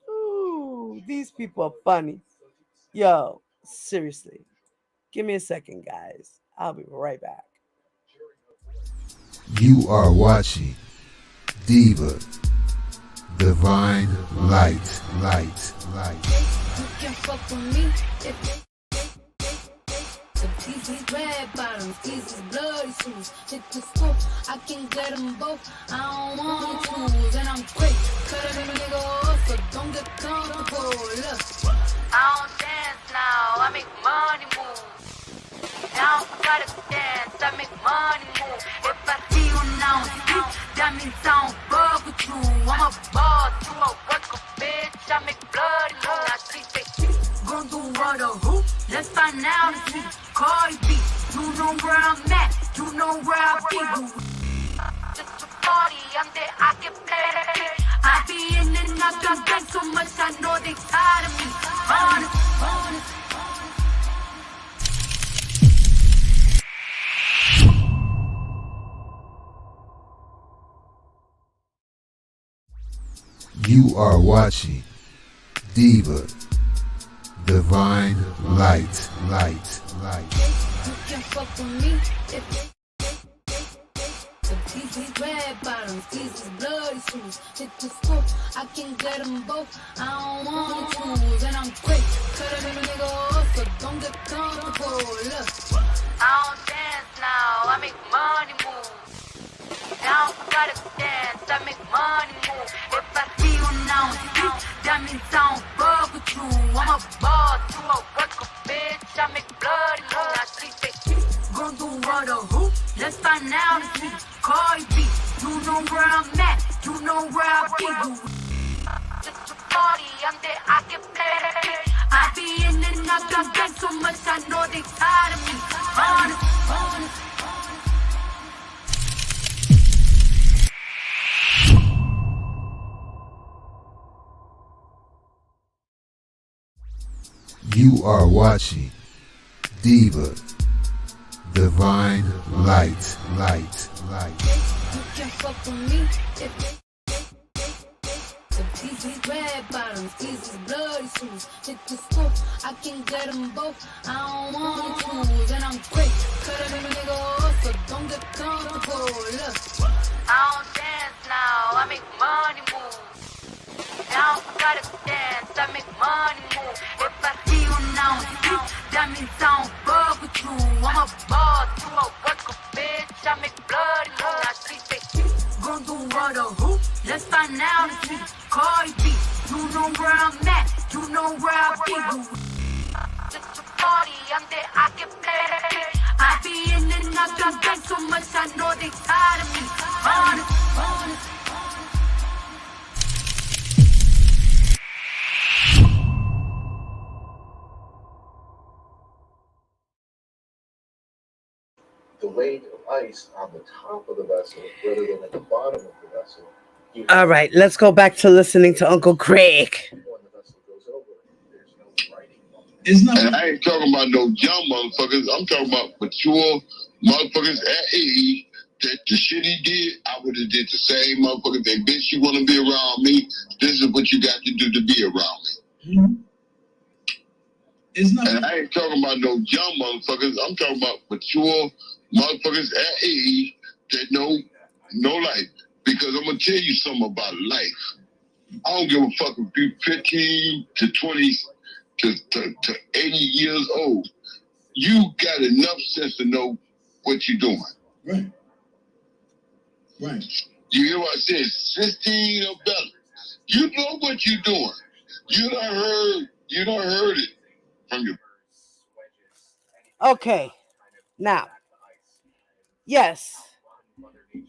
Ooh, these people are funny. Yo, seriously. Give me a second, guys. I'll be right back. You are watching Diva Divine Light. You can fuck with me if these is red bottoms, these is bloody shoes. Hit the scoop, I can get them both. I don't want tools, and I'm quick. Cut every nigga off, so don't get comfortable. Look, I don't dance now, I make money move. Now I gotta dance, I make money move. If I see you now, that means I don't fuck with you. I'm a boss, you a worker, bitch. I make bloody move. Now she say, gon' do what a hoop. Let's find out and see. Cardi B, you know where I'm at, you know where I be. Just a party, I'm there, I can play. I be in knock out gang so much, I know they tired of me. Honest. You are watching Diva Divine Light. You can fuck with me if these red bottoms, these bloody shoes. Hit the scoop, I can get them both. I don't want to choose, and I'm quick. Cut a little nigga off, so don't get comfortable. Look, I don't dance now, I make money move. Now I gotta dance, I make money move. If I see you now, that means I don't fuck with you. I'm a boss, you a worker, bitch. I make bloody move. Now she say, gon' do what or who? Let's find out if me. Cardi B, you know where I'm at, you know where I be. Just a party, I'm there, I can play. I be in and out the gang so much, I know they tired of me. Honest. You are watching Diva Divine Light. You can fuck with me if these red bottoms, these bloody shoes. Hit the scoop, I can get them both. I don't want to choose, and I'm quick. Cut a little nigga off, so don't get comfortable. Look, I don't dance now, I make money move. Now I gotta dance, I make money move. If I see you now, that means I don't fuck with you. I'm a boss, you a worker, bitch. I make bloody move. Now she say, gon' do what or who? Let's find out if me. Cardi B, you know where I'm at, you know where I be. Just a party, I'm there, I can play. I be in and out the gang so much, I know they tired of me. Honest. The weight of ice on the top of the vessel rather than at the bottom of the vessel. All right, let's go back to listening to Uncle Craig. And I ain't talking about no young motherfuckers. I'm talking about mature motherfuckers at age that the shit he did, I would have did the same motherfuckers. They bitch, you want to be around me? This is what you got to do to be around me. Mm-hmm. And I ain't talking about no young motherfuckers. I'm talking about mature motherfuckers at age that know life. Because I'm gonna tell you something about life. I don't give a fuck if you 15 to 20 to 80 years old. You got enough sense to know what you're doing. Right. You hear what I said? 16 or better. You know what you're doing. You done heard it from your. Okay, now, yes,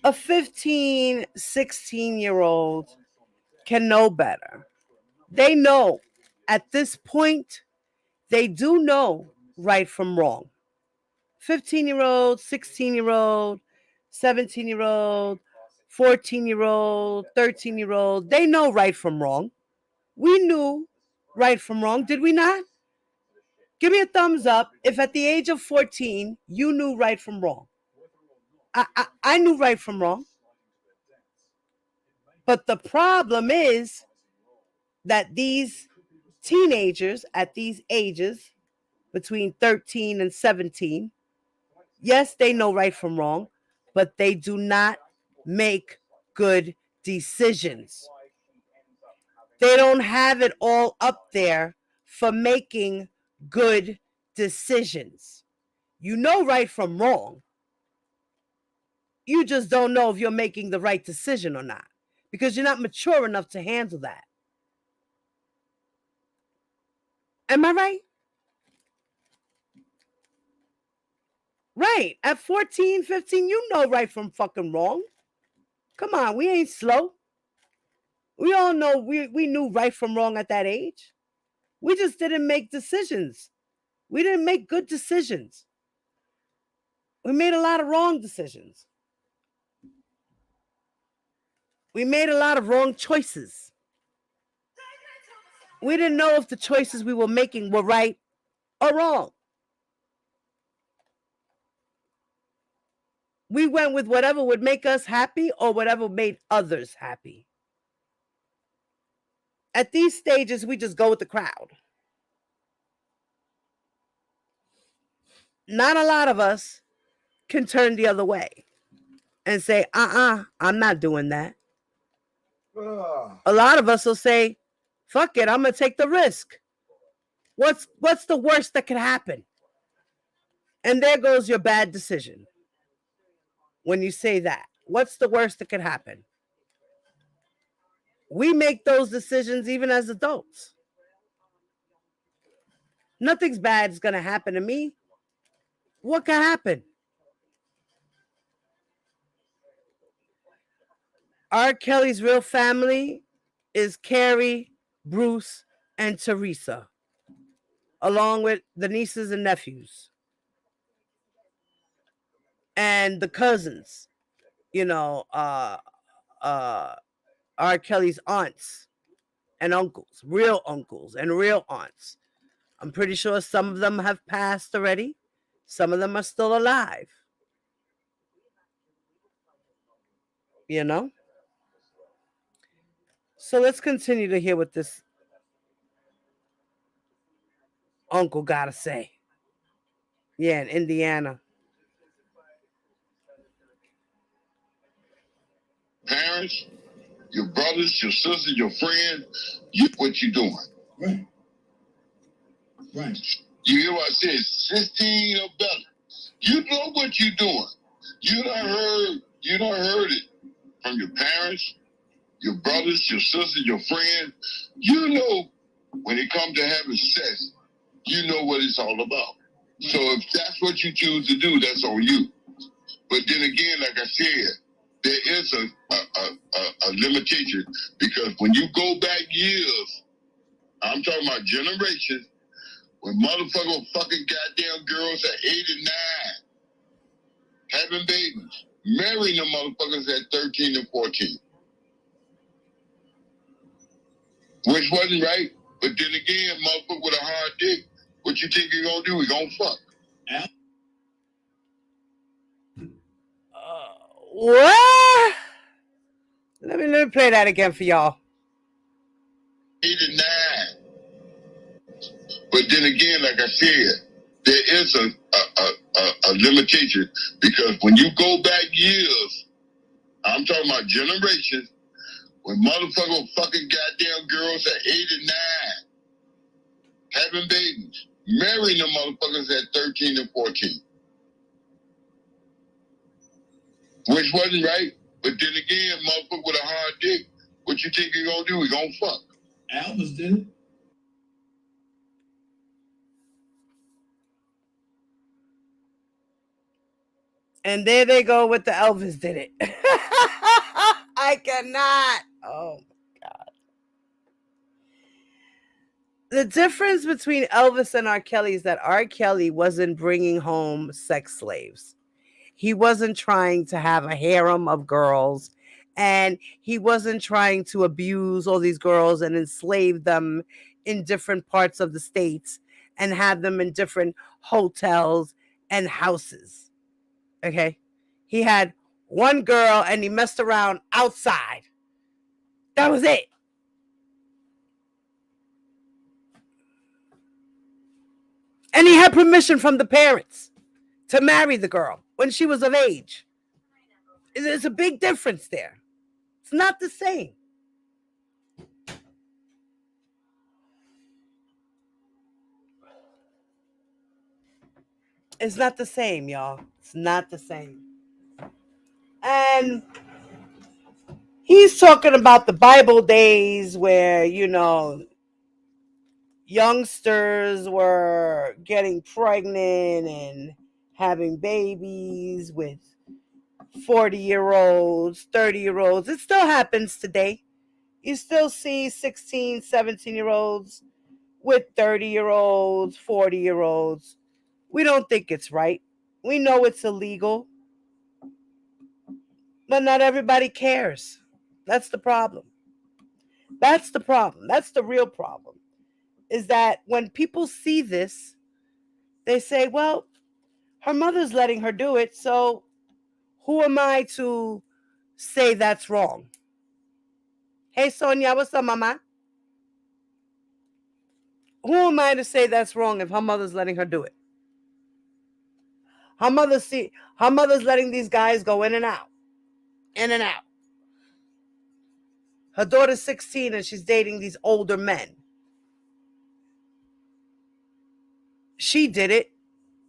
a 15, 16-year-old can know better. They know at this point, they do know right from wrong. 15-year-old, 16-year-old, 17-year-old, 14-year-old, 13-year-old, they know right from wrong. We knew right from wrong, did we not? Give me a thumbs up if at the age of 14, you knew right from wrong. I knew right from wrong. But the problem is that these teenagers at these ages, between 13 and 17, yes, they know right from wrong, but they do not make good decisions. They don't have it all up there for making good decisions. You know right from wrong. You just don't know if you're making the right decision or not because you're not mature enough to handle that. Am I right? Right. At 14, 15, you know right from fucking wrong. Come on, we ain't slow. We all know we knew right from wrong at that age. We just didn't make decisions. We didn't make good decisions. We made a lot of wrong decisions. We made a lot of wrong choices. We didn't know if the choices we were making were right or wrong. We went with whatever would make us happy or whatever made others happy. At these stages, we just go with the crowd. Not a lot of us can turn the other way and say, I'm not doing that. A lot of us will say, fuck it, I'm going to take the risk. What's the worst that could happen? And there goes your bad decision. When you say that, what's the worst that could happen? We make those decisions even as adults. Nothing's bad is going to happen to me. What could happen? R. Kelly's real family is Carrie, Bruce, and Teresa, along with the nieces and nephews. And the cousins, R. Kelly's aunts and uncles, real uncles and real aunts. I'm pretty sure some of them have passed already. Some of them are still alive. So let's continue to hear what this uncle got to say. Yeah, in Indiana. Parents, your brothers, your sisters, your friends, what you doing? Right. Right. You hear what I said? 16 or better. You know what you doing. You done heard it from your parents, your brothers, your sisters, your friends. You know when it comes to having sex, you know what it's all about. So if that's what you choose to do, that's on you. But then again, like I said, there is a limitation, because when you go back years, I'm talking about generations, when motherfucking fucking goddamn girls at 8 and 9 having babies, marrying them motherfuckers at 13 and 14. Which wasn't right, but then again, motherfucker with a hard dick, what you think you're gonna do? He gonna fuck. What? Let me play that again for y'all. 8 and 9. But then again, like I said, there is a limitation, because when you go back years, I'm talking about generations, when motherfucking fucking goddamn girls at 8 and 9 having babies, marrying them motherfuckers at 13 and 14. Which wasn't right, but then again, motherfucker with a hard dick, what you think he gonna do? He gonna fuck. Elvis did it. And there they go with the Elvis did it. I cannot. Oh, my God. The difference between Elvis and R. Kelly is that R. Kelly wasn't bringing home sex slaves. He wasn't trying to have a harem of girls, and he wasn't trying to abuse all these girls and enslave them in different parts of the states and have them in different hotels and houses. Okay? He had one girl and he messed around outside. That was it. And he had permission from the parents to marry the girl when she was of age. There's a big difference there. It's not the same. It's not the same, y'all. It's not the same. And he's talking about the Bible days where, youngsters were getting pregnant and having babies with 40-year-olds, 30-year-olds. It still happens today. You still see 16, 17-year-olds with 30-year-olds, 40-year-olds. We don't think it's right. We know it's illegal. But not everybody cares. That's the problem. That's the problem. That's the real problem. is that when people see this, they say, well, her mother's letting her do it, so who am I to say that's wrong? Hey, Sonia, what's up, mama? Who am I to say that's wrong if her mother's letting her do it? Her mother's letting these guys go in and out. In and out. Her daughter's 16 and she's dating these older men. She did it.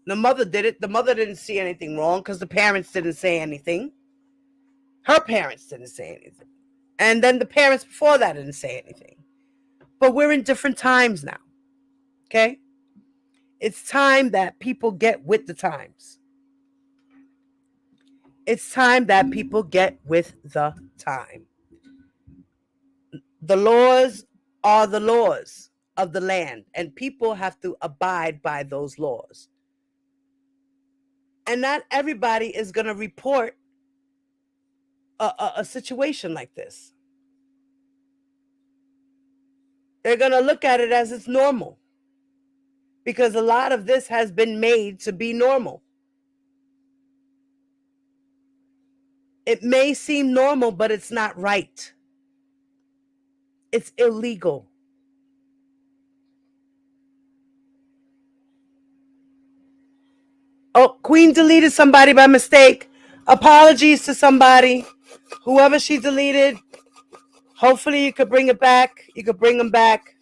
The mother did it. The mother didn't see anything wrong because the parents didn't say anything. Her parents didn't say anything. And then the parents before that didn't say anything. But we're in different times now. Okay? It's time that people get with the times. It's time that people get with the time. The laws are the laws of the land, and people have to abide by those laws. And not everybody is going to report a situation like this. They're going to look at it as it's normal, because a lot of this has been made to be normal. It may seem normal, but it's not right. It's illegal. Oh, Queen deleted somebody by mistake. Apologies to somebody. Whoever she deleted. Hopefully you could bring it back. You could bring him back.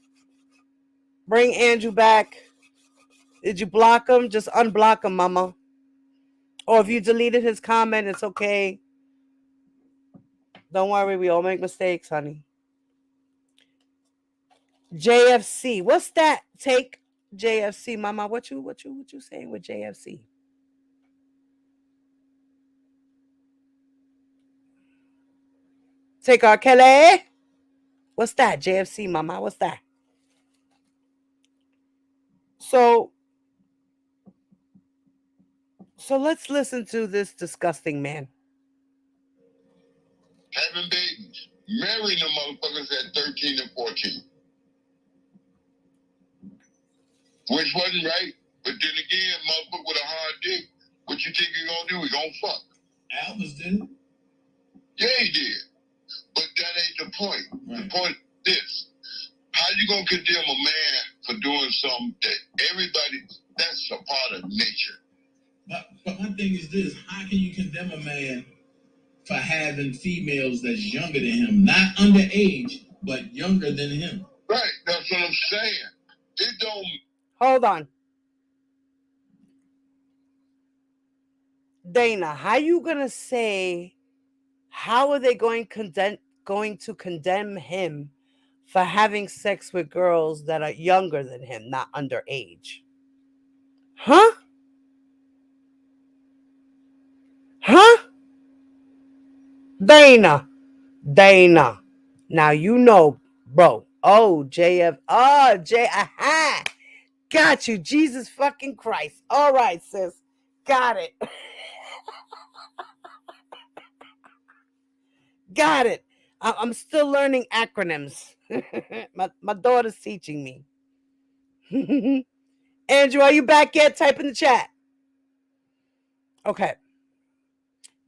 Bring Andrew back. Did you block him? Just unblock him, mama. Or if you deleted his comment, it's okay. Don't worry, we all make mistakes, honey. JFC. What's that? Take JFC, mama. What you saying with JFC? Take R. Kelly. What's that? JFC, mama. What's that? So let's listen to this disgusting man. Having babies. Marrying the motherfuckers at 13 and 14. Which wasn't right. But then again, motherfucker with a hard dick, what you think he gonna do? He gonna fuck. Albus didn't. Yeah, he did. But that ain't the point. Right. The point is this. How you gonna condemn a man for doing something that everybody, that's a part of nature. But my thing is this, how can you condemn a man for having females that's younger than him? Not underage, but younger than him. Right, that's what I'm saying. It don't... Hold on. Dana, how you gonna say, how are they going to condemn him for having sex with girls that are younger than him, not underage? Huh? Huh? Dana. Now you know, bro. Oh, JF. Oh, aha. Got you. Jesus fucking Christ. All right, sis. Got it. Got it. I'm still learning acronyms. my daughter's teaching me. Andrew, are you back yet? Type in the chat. Okay.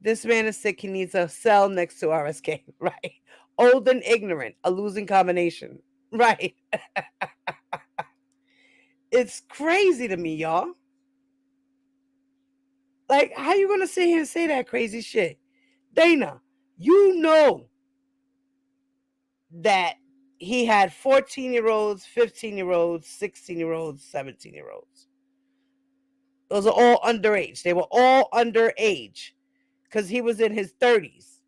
This man is sick. He needs a cell next to RSK. Right. Old and ignorant. A losing combination. Right. It's crazy to me, y'all. Like, how you going to sit here and say that crazy shit? Dana, you know that he had 14-year-olds, 15-year-olds, 16-year-olds, 17-year-olds. Those are all underage. They were all underage because he was in his 30s,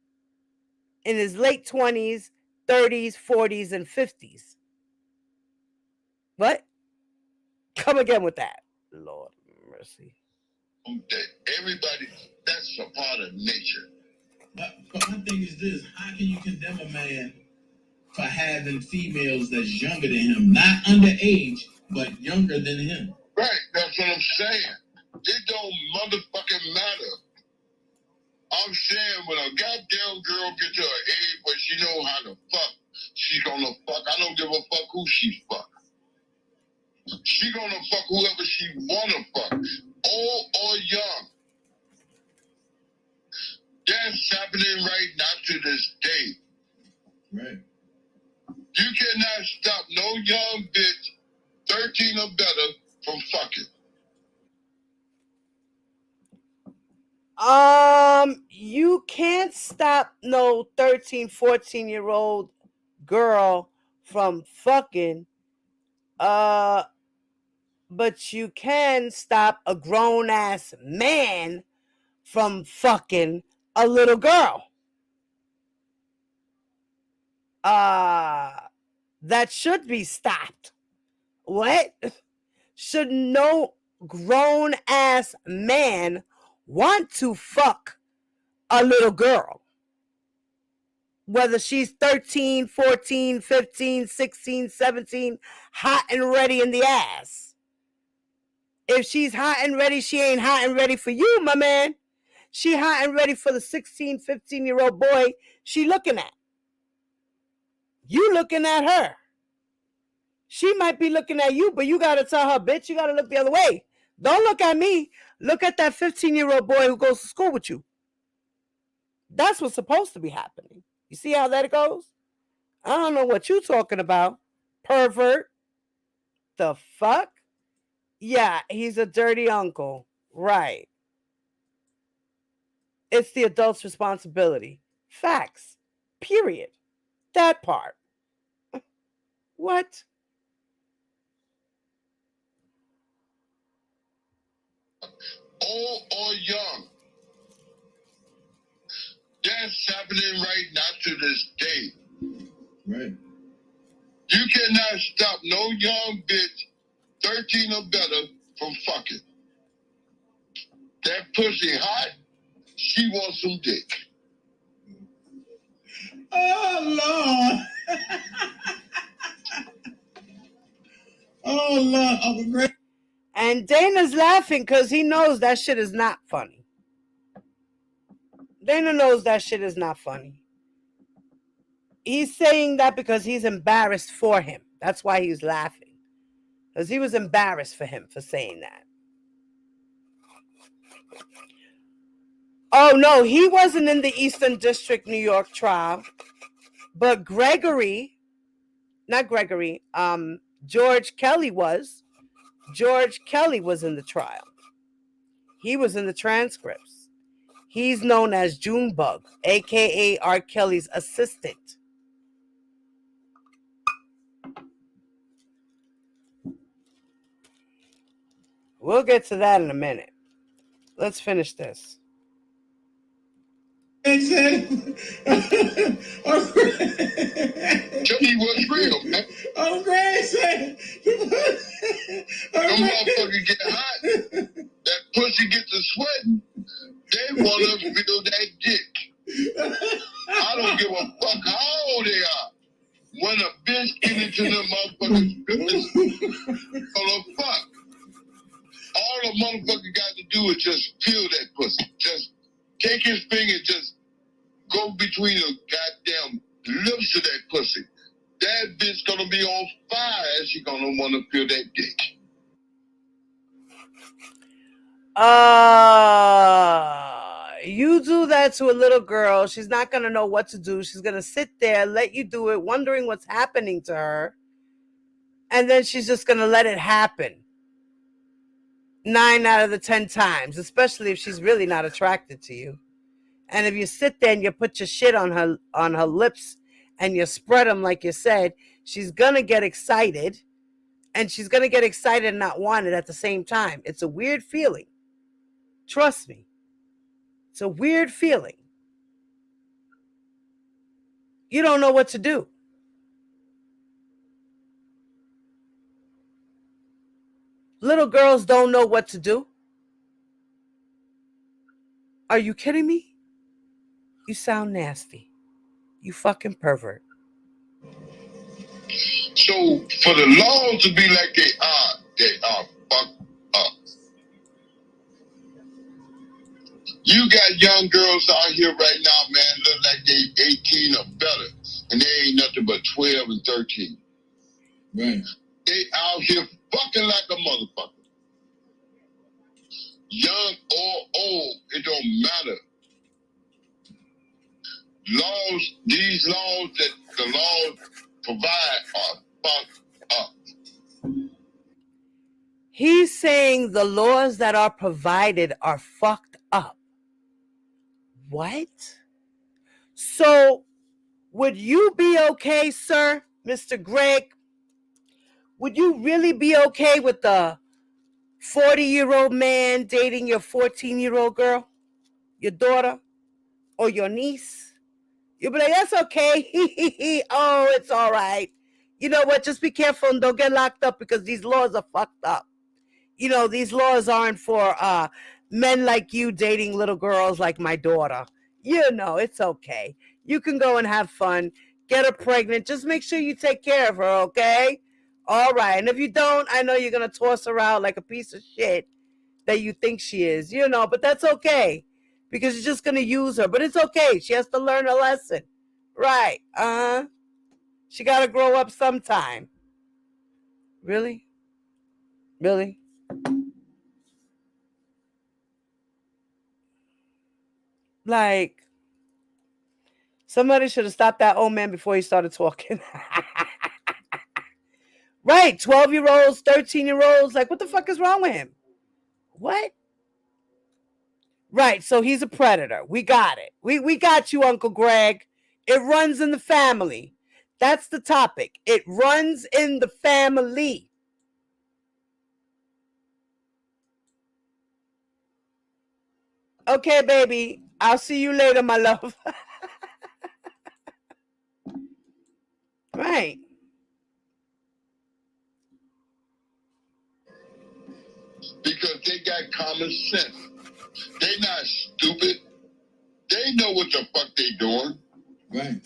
in his late 20s, 30s, 40s, and 50s. What? Come again with that. Lord mercy. Everybody, that's a part of nature. But my thing is this, how can you condemn a man for having females that's younger than him? Not underage, but younger than him. Right, that's what I'm saying. It don't motherfucking matter. I'm saying when a goddamn girl gets to her age where she know how to fuck, she's gonna fuck. I don't give a fuck who she fuck. She gonna fuck whoever she wanna fuck, old or young. That's happening right now to this day. Right. You cannot stop no young bitch, 13 or better, from fucking. You can't stop no 13, 14-year-old girl from fucking. But you can stop a grown-ass man from fucking a little girl. That should be stopped. What? Should no grown-ass man want to fuck a little girl? Whether she's 13, 14, 15, 16, 17, hot and ready in the ass. If she's hot and ready, she ain't hot and ready for you, my man. She hot and ready for the 16, 15-year-old boy she looking at. You looking at her. She might be looking at you, but you got to tell her, bitch, you got to look the other way. Don't look at me. Look at that 15-year-old boy who goes to school with you. That's what's supposed to be happening. You see how that goes? I don't know what you talking about, pervert. The fuck? Yeah, he's a dirty uncle. Right. It's the adult's responsibility. Facts. Period. That part. What? Old or young. That's happening right now to this day. Right. You cannot stop no young bitch, 13 or better, from fucking. That pussy hot, she wants some dick. Oh, Lord. Oh, Lord. Uncle Greg. And Dana's laughing because he knows that shit is not funny. Dana knows that shit is not funny. He's saying that because he's embarrassed for him. That's why he's laughing. Because he was embarrassed for him for saying that. Oh, no, he wasn't in the Eastern District, New York trial. But George Kelly was. George Kelly was in the trial. He was in the transcripts. He's known as Junebug, a.k.a. R. Kelly's assistant. We'll get to that in a minute. Let's finish this. Tell me what's real, man. Oh, Greg said. Them motherfuckers get hot. That pussy gets to sweating. They want to feel that dick. I don't give a fuck how old they are. When a bitch get into them motherfuckers, gonna fuck. All the motherfucker got to do is just feel that pussy. Just take his finger, just go between the goddamn lips of that pussy. That bitch gonna be on fire. She gonna want to feel that dick. You do that to a little girl, she's not going to know what to do. She's going to sit there, let you do it, wondering what's happening to her. And then she's just going to let it happen 9 out of the 10 times, especially if she's really not attracted to you. And if you sit there and you put your shit on her lips and you spread them like you said, she's going to get excited. And she's going to get excited and not want it at the same time. It's a weird feeling. Trust me. It's a weird feeling. You don't know what to do. Little girls don't know what to do. Are you kidding me? You sound nasty. You fucking pervert. So for the laws to be like they are fucked up. You got young girls out here right now, man, look like they 18 or better, and they ain't nothing but 12 and 13. Right. They out here fucking like a motherfucker. Young or old, it don't matter. Laws, these laws that the laws provide are fucked up. He's saying the laws that are provided are fucked up. What? So, would you be okay, sir, Mr. Greg? Would you really be okay with the 40-year-old man dating your 14-year-old girl, your daughter, or your niece? You'll be like, that's okay. Oh, it's all right. You know what? Just be careful and don't get locked up because these laws are fucked up. You know, these laws aren't for men like you dating little girls like my daughter. You know, it's okay. You can go and have fun. Get her pregnant. Just make sure you take care of her, okay? All right. And if you don't, I know you're going to toss her out like a piece of shit that you think she is, you know, but that's okay because you're just going to use her. But it's okay. She has to learn a lesson. Right. She got to grow up sometime. Really? Really? Like, somebody should have stopped that old man before he started talking. Right, 12-year-olds, 13-year-olds, like, what the fuck is wrong with him? What? Right, so he's a predator. We got it. We got you, Uncle Greg. It runs in the family. That's the topic. It runs in the family. Okay, baby. I'll see you later, my love. Right. Because they got common sense. They not stupid. They know what the fuck they doing. Right.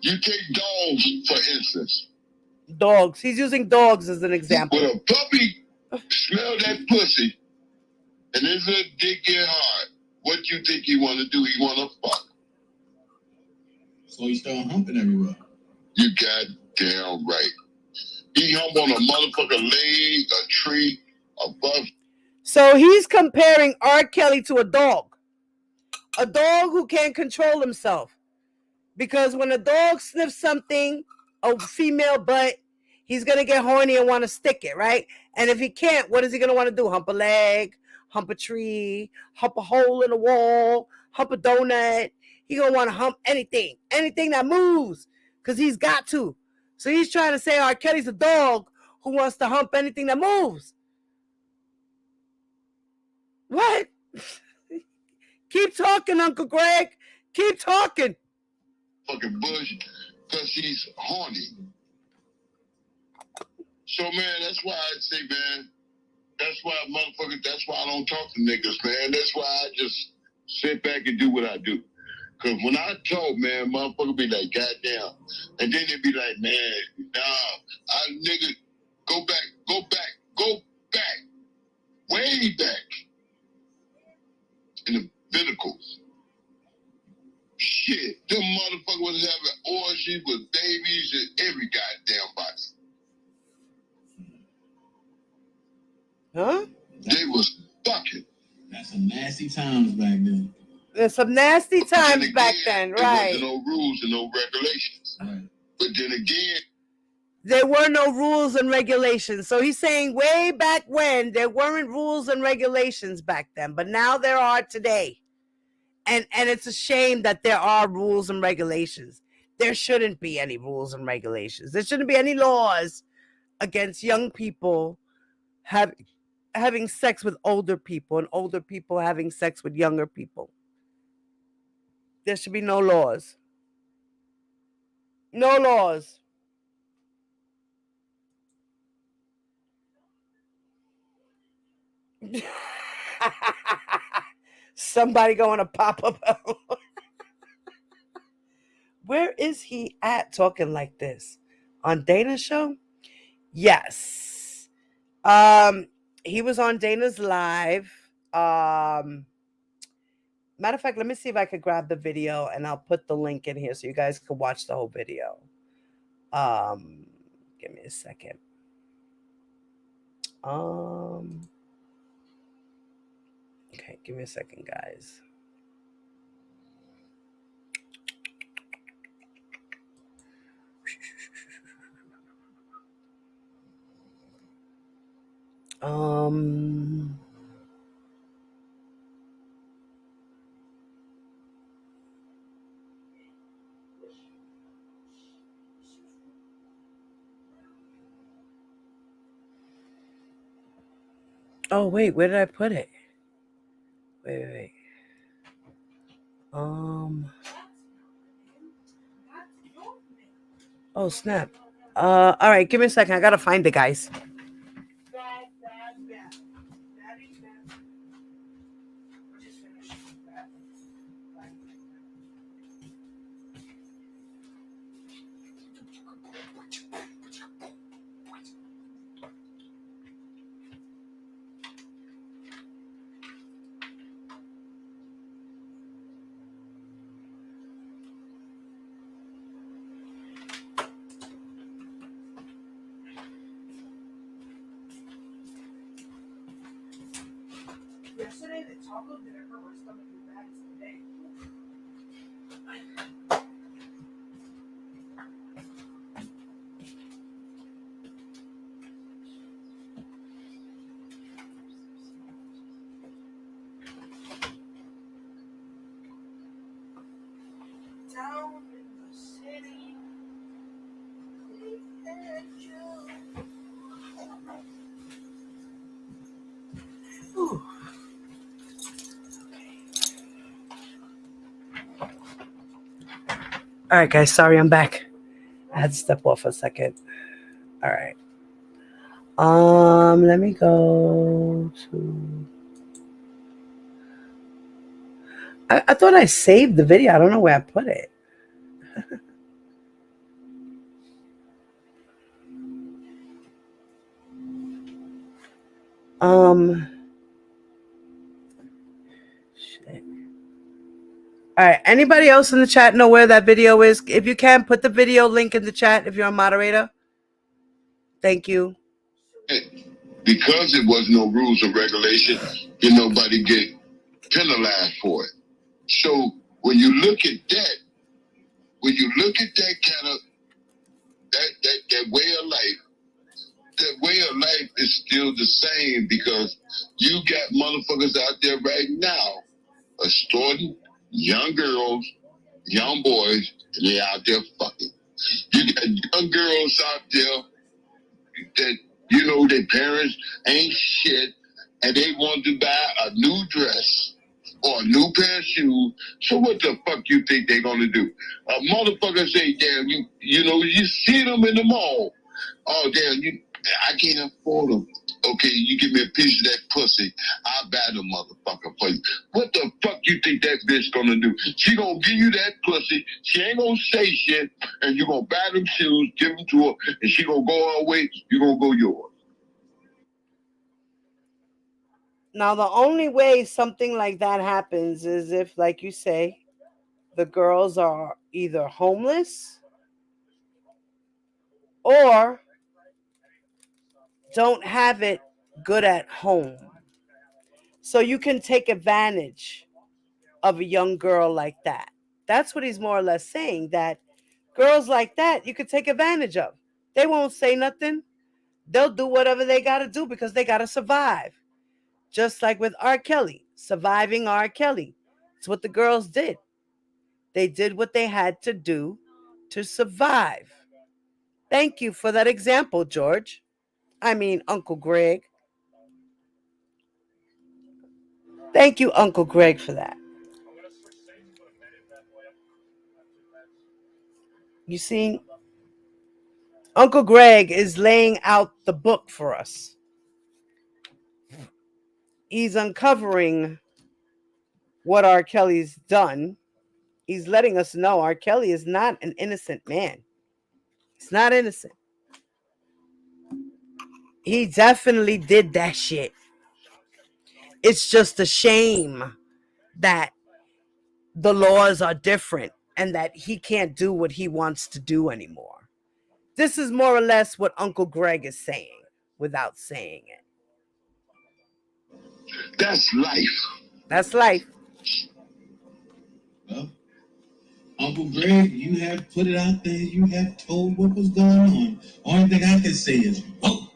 You take dogs, for instance. Dogs. He's using dogs as an example. When a puppy smell that pussy and his little dick get hard, what you think he want to do? He want to fuck. So he start humping everywhere. You goddamn right. He hump on a motherfucker leg, a tree, above. So he's comparing R. Kelly to a dog. A dog who can't control himself. Because when a dog sniffs something, a female butt, he's going to get horny and want to stick it, right? And if he can't, what is he going to want to do? Hump a leg, hump a tree, hump a hole in a wall, hump a donut. He's going to want to hump anything that moves, because he's got to. So he's trying to say R. Kelly's a dog who wants to hump anything that moves. What? Keep talking, Uncle Greg. Keep talking. Fucking bush, because he's horny. So, man, that's why I say, man, that's why I don't talk to niggas, man. That's why I just sit back and do what I do. Because when I talk, man, motherfucker be like, goddamn. And then they be like, man, nah, nigga, go back, way back in the Pinnacles. Shit, them motherfuckers was having orgies with babies and every goddamn body. Huh? They was fucking. That's some nasty times back then. There's some nasty times back then, right? There wasn't no rules and no regulations. Right. But then again, there were no rules and regulations. So he's saying way back when there weren't rules and regulations back then, but now there are today. And it's a shame that there are rules and regulations. There shouldn't be any rules and regulations. There shouldn't be any laws against young people having sex with older people and older people having sex with younger people. There should be no laws. No laws. Somebody going to pop up. Where is he at talking like this? On Dana's show? Yes. He was on Dana's live. Matter of fact, let me see if I could grab the video and I'll put the link in here so you guys can watch the whole video. Give me a second. Okay, give me a second, guys. Oh wait, where did I put it? Wait. Oh snap. All right, give me a second. I gotta find it, guys. Yesterday the taco didn't hurt my stomach as bad as today. Down in the city, we had you. Ooh. All right, guys. Sorry, I'm back. I had to step off a second. All right. Let me go to. I thought I saved the video. I don't know where I put it. Shit. All right. Anybody else in the chat know where that video is? If you can, put the video link in the chat if you're a moderator. Thank you. Because it was no rules or regulation, did nobody get penalized for it. So when you look at that, kind of that way of life, that way of life is still the same because you got motherfuckers out there right now extorting young girls, young boys, and they out there fucking. You got young girls out there that, you know, their parents ain't shit and they want to buy a new dress or a new pair of shoes. So what the fuck you think they gonna do? A motherfucker say, damn, you know, you see them in the mall. Oh, damn, I can't afford them. Okay, you give me a piece of that pussy, I'll buy the motherfucker for you. What the fuck you think that bitch gonna do? She gonna give you that pussy, she ain't gonna say shit, and you gonna buy them shoes, give them to her, and she gonna go her way, you gonna go yours. Now, the only way something like that happens is if, like you say, the girls are either homeless or don't have it good at home. So you can take advantage of a young girl like that. That's what he's more or less saying, that girls like that you could take advantage of. They won't say nothing. They'll do whatever they got to do because they got to survive. Just like with R. Kelly, surviving R. Kelly. It's what the girls did. They did what they had to do to survive. Thank you for that example, George. I mean, Uncle Greg. Thank you, Uncle Greg, for that. You see, Uncle Greg is laying out the book for us. He's uncovering what R. Kelly's done. He's letting us know R. Kelly is not an innocent man. He's not innocent. He definitely did that shit. It's just a shame that the laws are different and that he can't do what he wants to do anymore. This is more or less what Uncle Greg is saying without saying it. That's life. That's life. Well, Uncle Greg, you have put it out there. You have told what was going on. Only thing I can say is, whoa,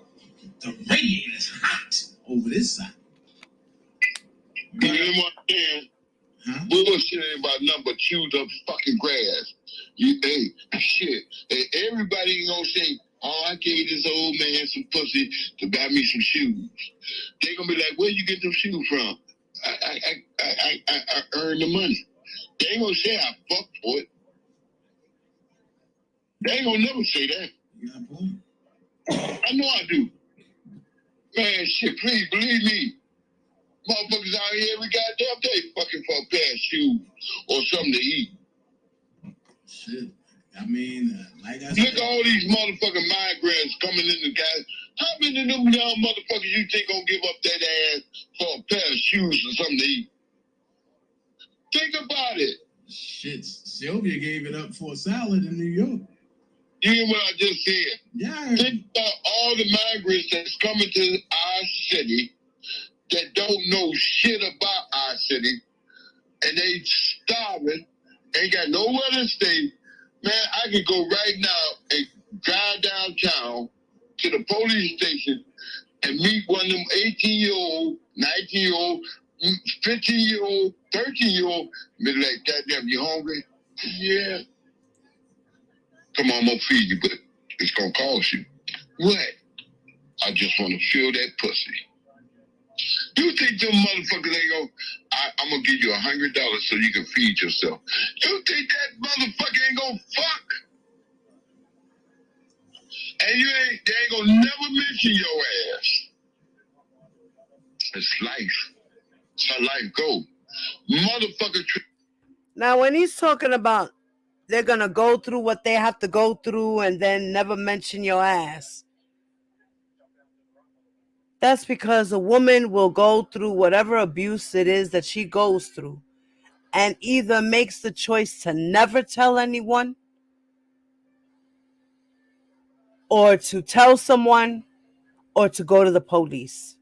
the radiator's hot over this side. You know what I'm saying? Bullshit ain't about nothing but chewed up fucking grass. Hey, shit. Hey, everybody ain't gonna say, oh, I gave this old man some pussy to buy me some shoes. They gonna be like, where you get them shoes from? I earned the money. They ain't gonna say I fucked for it. They ain't gonna never say that. I know I do. Man, shit, please believe me. Motherfuckers out here every goddamn day fucking for a pair of shoes or something to eat. Shit. I mean, like I said. Look at all these motherfucking migrants coming in the guys. How many of them young motherfuckers you think gonna give up that ass for a pair of shoes or something to eat? Think about it. Shit, Sylvia gave it up for a salad in New York. You hear what I just said? Yeah. Think about all the migrants that's coming to our city that don't know shit about our city, and they starving, ain't got nowhere to stay. Man, I could go right now and drive downtown to the police station and meet one of them 18-year-old, 19-year-old, 15-year-old, 13-year-old, be like, goddamn, you hungry? Yeah. Come on, I'm gonna feed you, but it's gonna cost you. What? I just want to feel that pussy. You think them motherfuckers ain't gonna, I'm gonna give you $100 so you can feed yourself. You think that motherfucker ain't gonna fuck? And they ain't gonna never mention your ass. It's life. It's how life go. Motherfucker. Now, when he's talking about they're gonna go through what they have to go through and then never mention your ass, that's because a woman will go through whatever abuse it is that she goes through and either makes the choice to never tell anyone or to tell someone or to go to the police.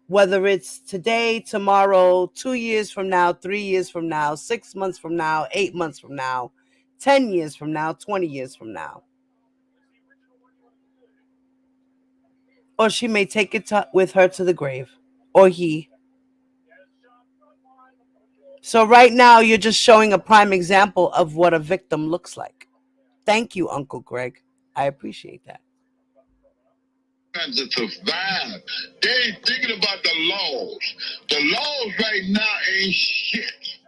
Whether it's today, tomorrow, 2 years from now, 3 years from now, 6 months from now, 8 months from now, 10 years from now, 20 years from now. Or she may take it with her to the grave, or he. So right now, you're just showing a prime example of what a victim looks like. Thank you, Uncle Greg. I appreciate that. Trying to survive. They ain't thinking about the laws. The laws right now ain't shit.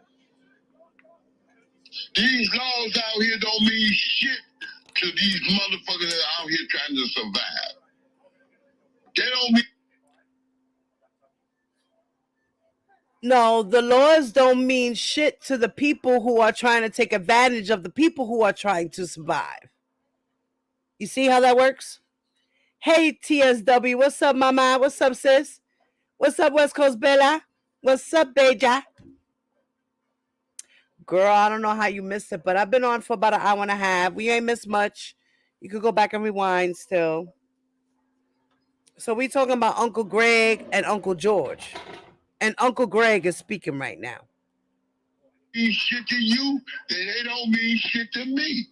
These laws out here don't mean shit to these motherfuckers that are out here trying to survive. They don't mean. No, the laws don't mean shit to the people who are trying to take advantage of the people who are trying to survive. You see how that works? Hey, TSW, what's up, mama? What's up, sis? What's up, West Coast Bella? What's up, Beja? Girl, I don't know how you missed it, but I've been on for about an hour and a half. We ain't missed much. You could go back and rewind still. So we talking about Uncle Greg and Uncle George. And Uncle Greg is speaking right now. Mean shit to you, then they don't mean shit to me.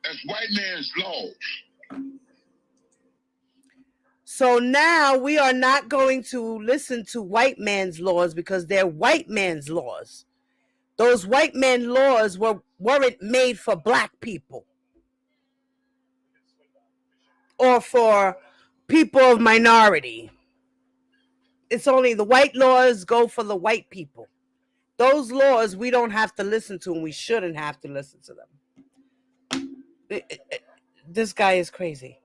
That's white man's laws. So now we are not going to listen to white man's laws because they're white man's laws. Those white man laws weren't made for black people or for people of minority. It's only the white laws go for the white people. Those laws we don't have to listen to, and we shouldn't have to listen to them. This guy is crazy.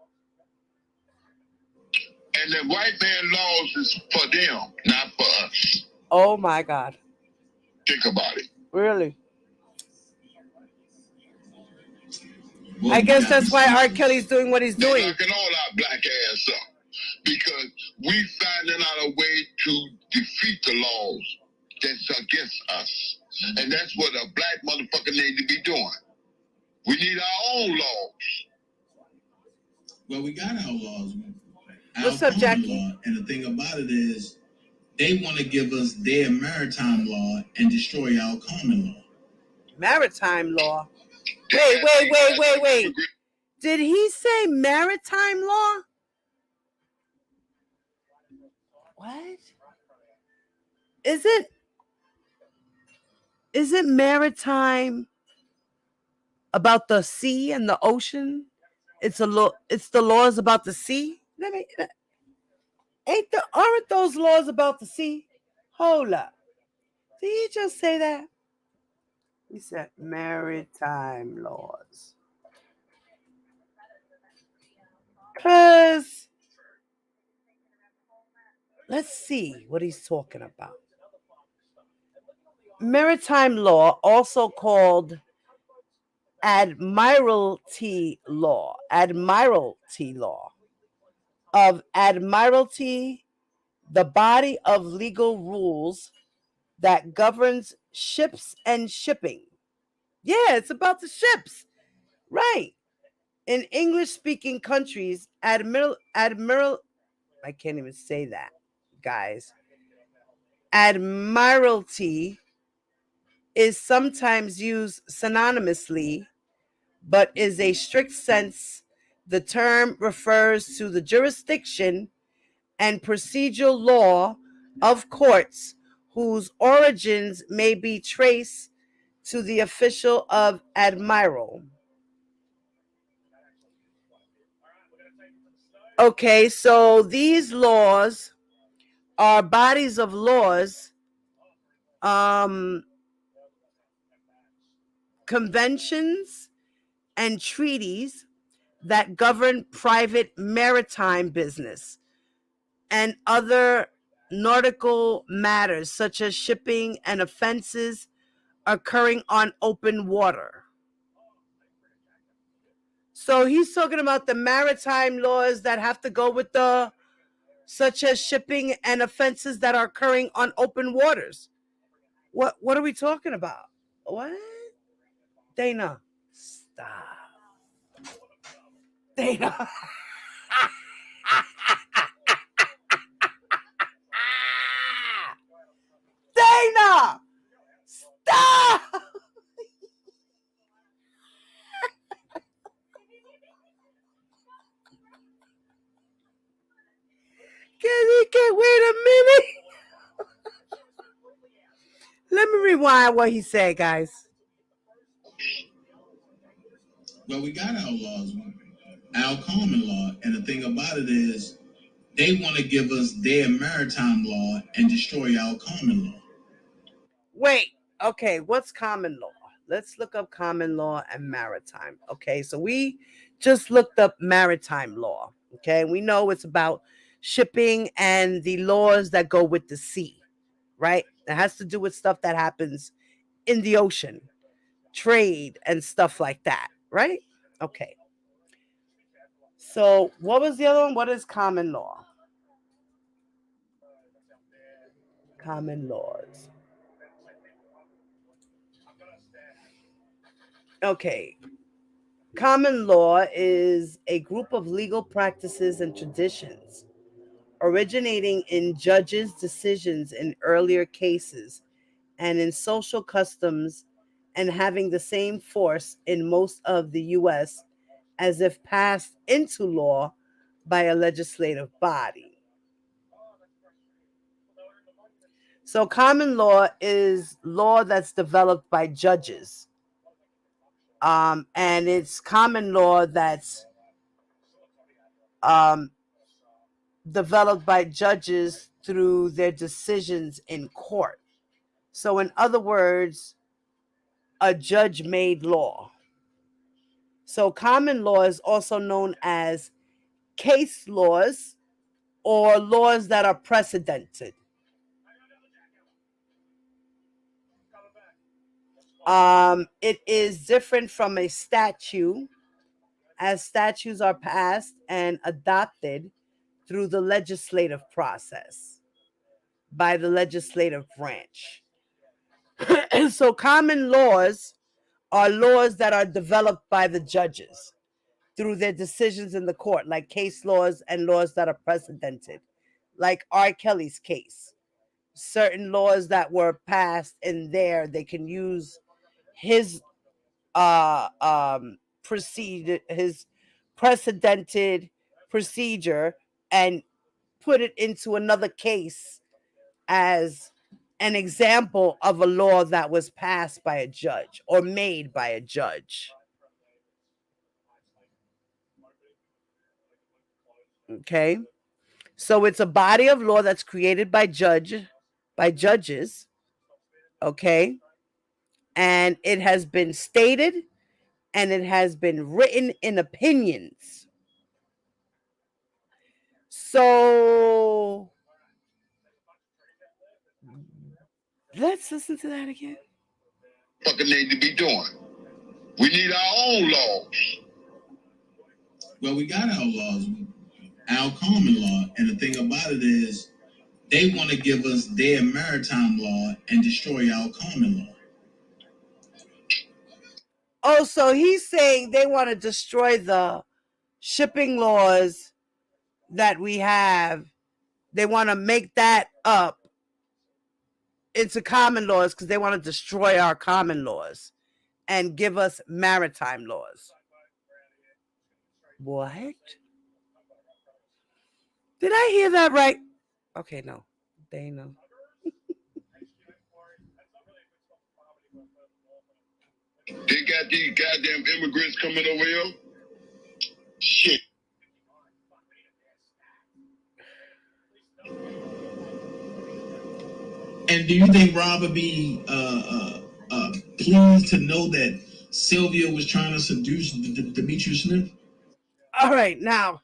And the white man laws is for them, not for us. Oh my God. Think about it. Really? I guess that's why R. Kelly's doing what he's doing. They're locking all our black ass up because we finding out a way to defeat the laws that's against us. And that's what a black motherfucker need to be doing. We need our own laws. Well, we got our laws. What's our up, common Jackie? Law. And the thing about it is, they want to give us their maritime law and destroy our common law. Maritime law. Wait. Did he say maritime law? What? Is it maritime about the sea and the ocean? It's the laws about the sea. Aren't those laws about the sea? Hold up. Did he just say that? He said maritime laws. Because let's see what he's talking about. Maritime law, also called admiralty law. Of admiralty, the body of legal rules that governs ships and shipping. Yeah, it's about the ships. Right. In English-speaking countries, admiral I can't even say that, guys. Admiralty is sometimes used synonymously, but is a strict sense. The term refers to the jurisdiction and procedural law of courts whose origins may be traced to the official of admiral. Okay, so these laws are bodies of laws, conventions, and treaties that govern private maritime business and other nautical matters such as shipping and offenses occurring on open water. So he's talking about the maritime laws that have to go with the, such as shipping and offenses that are occurring on open waters. What are we talking about? What? Dana, stop. Dana. Dana, stop. Can wait a minute. Let me rewind what he said, guys. Well, we got our laws, our common law, and the thing about it is, they want to give us their maritime law and destroy our common law. Wait, okay, what's common law? Let's look up common law and maritime. Okay, so we just looked up maritime law. Okay, we know it's about shipping and the laws that go with the sea, right? It has to do with stuff that happens in the ocean, trade and stuff like that, right? Okay. So what was the other one? What is common law? Common laws. Okay. Common law is a group of legal practices and traditions originating in judges' decisions in earlier cases and in social customs, and having the same force in most of the U.S. as if passed into law by a legislative body. So common law is law that's developed by judges. And it's common law that's developed by judges through their decisions in court. So in other words, a judge-made law. So common law is also known as case laws or laws that are precedented. It is different from a statute, as statutes are passed and adopted through the legislative process by the legislative branch. So common laws are laws that are developed by the judges through their decisions in the court, like case laws and laws that are precedented, like R. Kelly's case. Certain laws that were passed in there, they can use his his precedented procedure and put it into another case as an example of a law that was passed by a judge or made by a judge. Okay, so it's a body of law that's created by judges, okay, and it has been stated and it has been written in opinions. So let's listen to that again. Fucking need to be doing. We need our own laws. Well, we got our laws, our common law, and the thing about it is they want to give us their maritime law and destroy our common law. Oh, so he's saying they want to destroy the shipping laws that we have. They want to make that up into common laws because they want to destroy our common laws and give us maritime laws. What? Did I hear that right? Okay, no. They know. They got these goddamn immigrants coming over here. Shit. And do you think Rob would be pleased to know that Sylvia was trying to seduce Demetrius Smith? All right, now.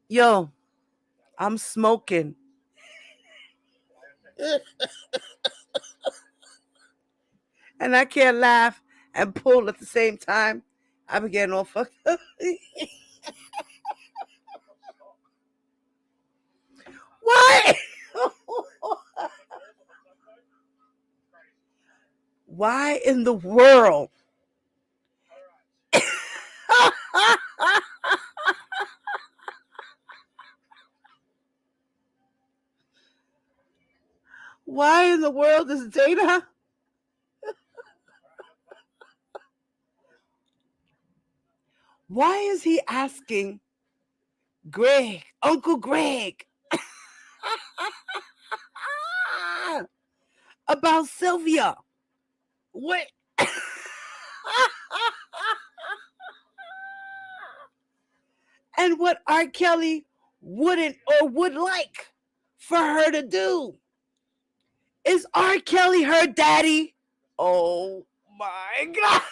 Yo, I'm smoking. And I can't laugh and pull at the same time. I be getting all fucked up. Why? Why in the world? Why in the world is Dana? Why is he asking Greg, Uncle Greg, about Sylvia? What? And what R. Kelly wouldn't or would like for her to do? Is R. Kelly her daddy? Oh my God.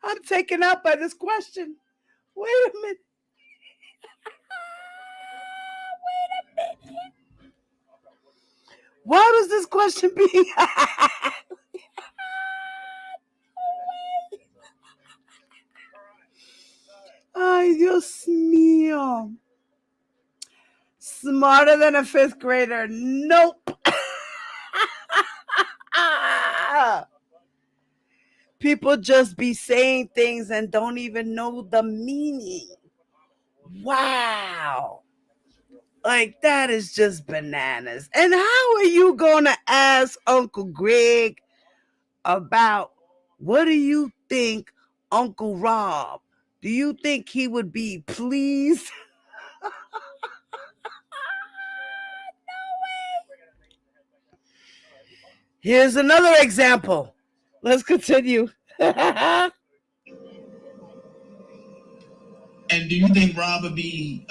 I'm taken out by this question. Wait a minute. Wait a minute. Why was this question being asked? Ay, Dios mío. Smarter than a fifth grader. Nope. People just be saying things and don't even know the meaning. Wow. Like, that is just bananas. And how are you going to ask Uncle Greg about, what do you think, Uncle Rob? Do you think he would be pleased? Here's another example. Let's continue. And do you think Rob would be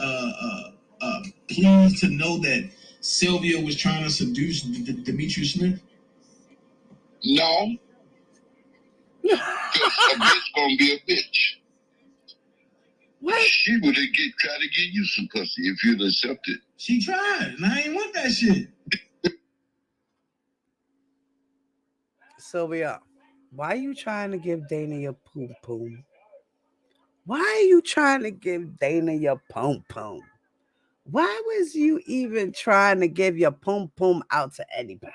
pleased to know that Sylvia was trying to seduce Demetrius Smith? No. A bitch gonna be a bitch. What? She would have tried to get you some pussy if you'd accept it. She tried, and I ain't want that shit. Sylvia, why are you trying to give Dana your poom poom? Why are you trying to give Dana your poom poom? Why was you even trying to give your poom poom out to anybody?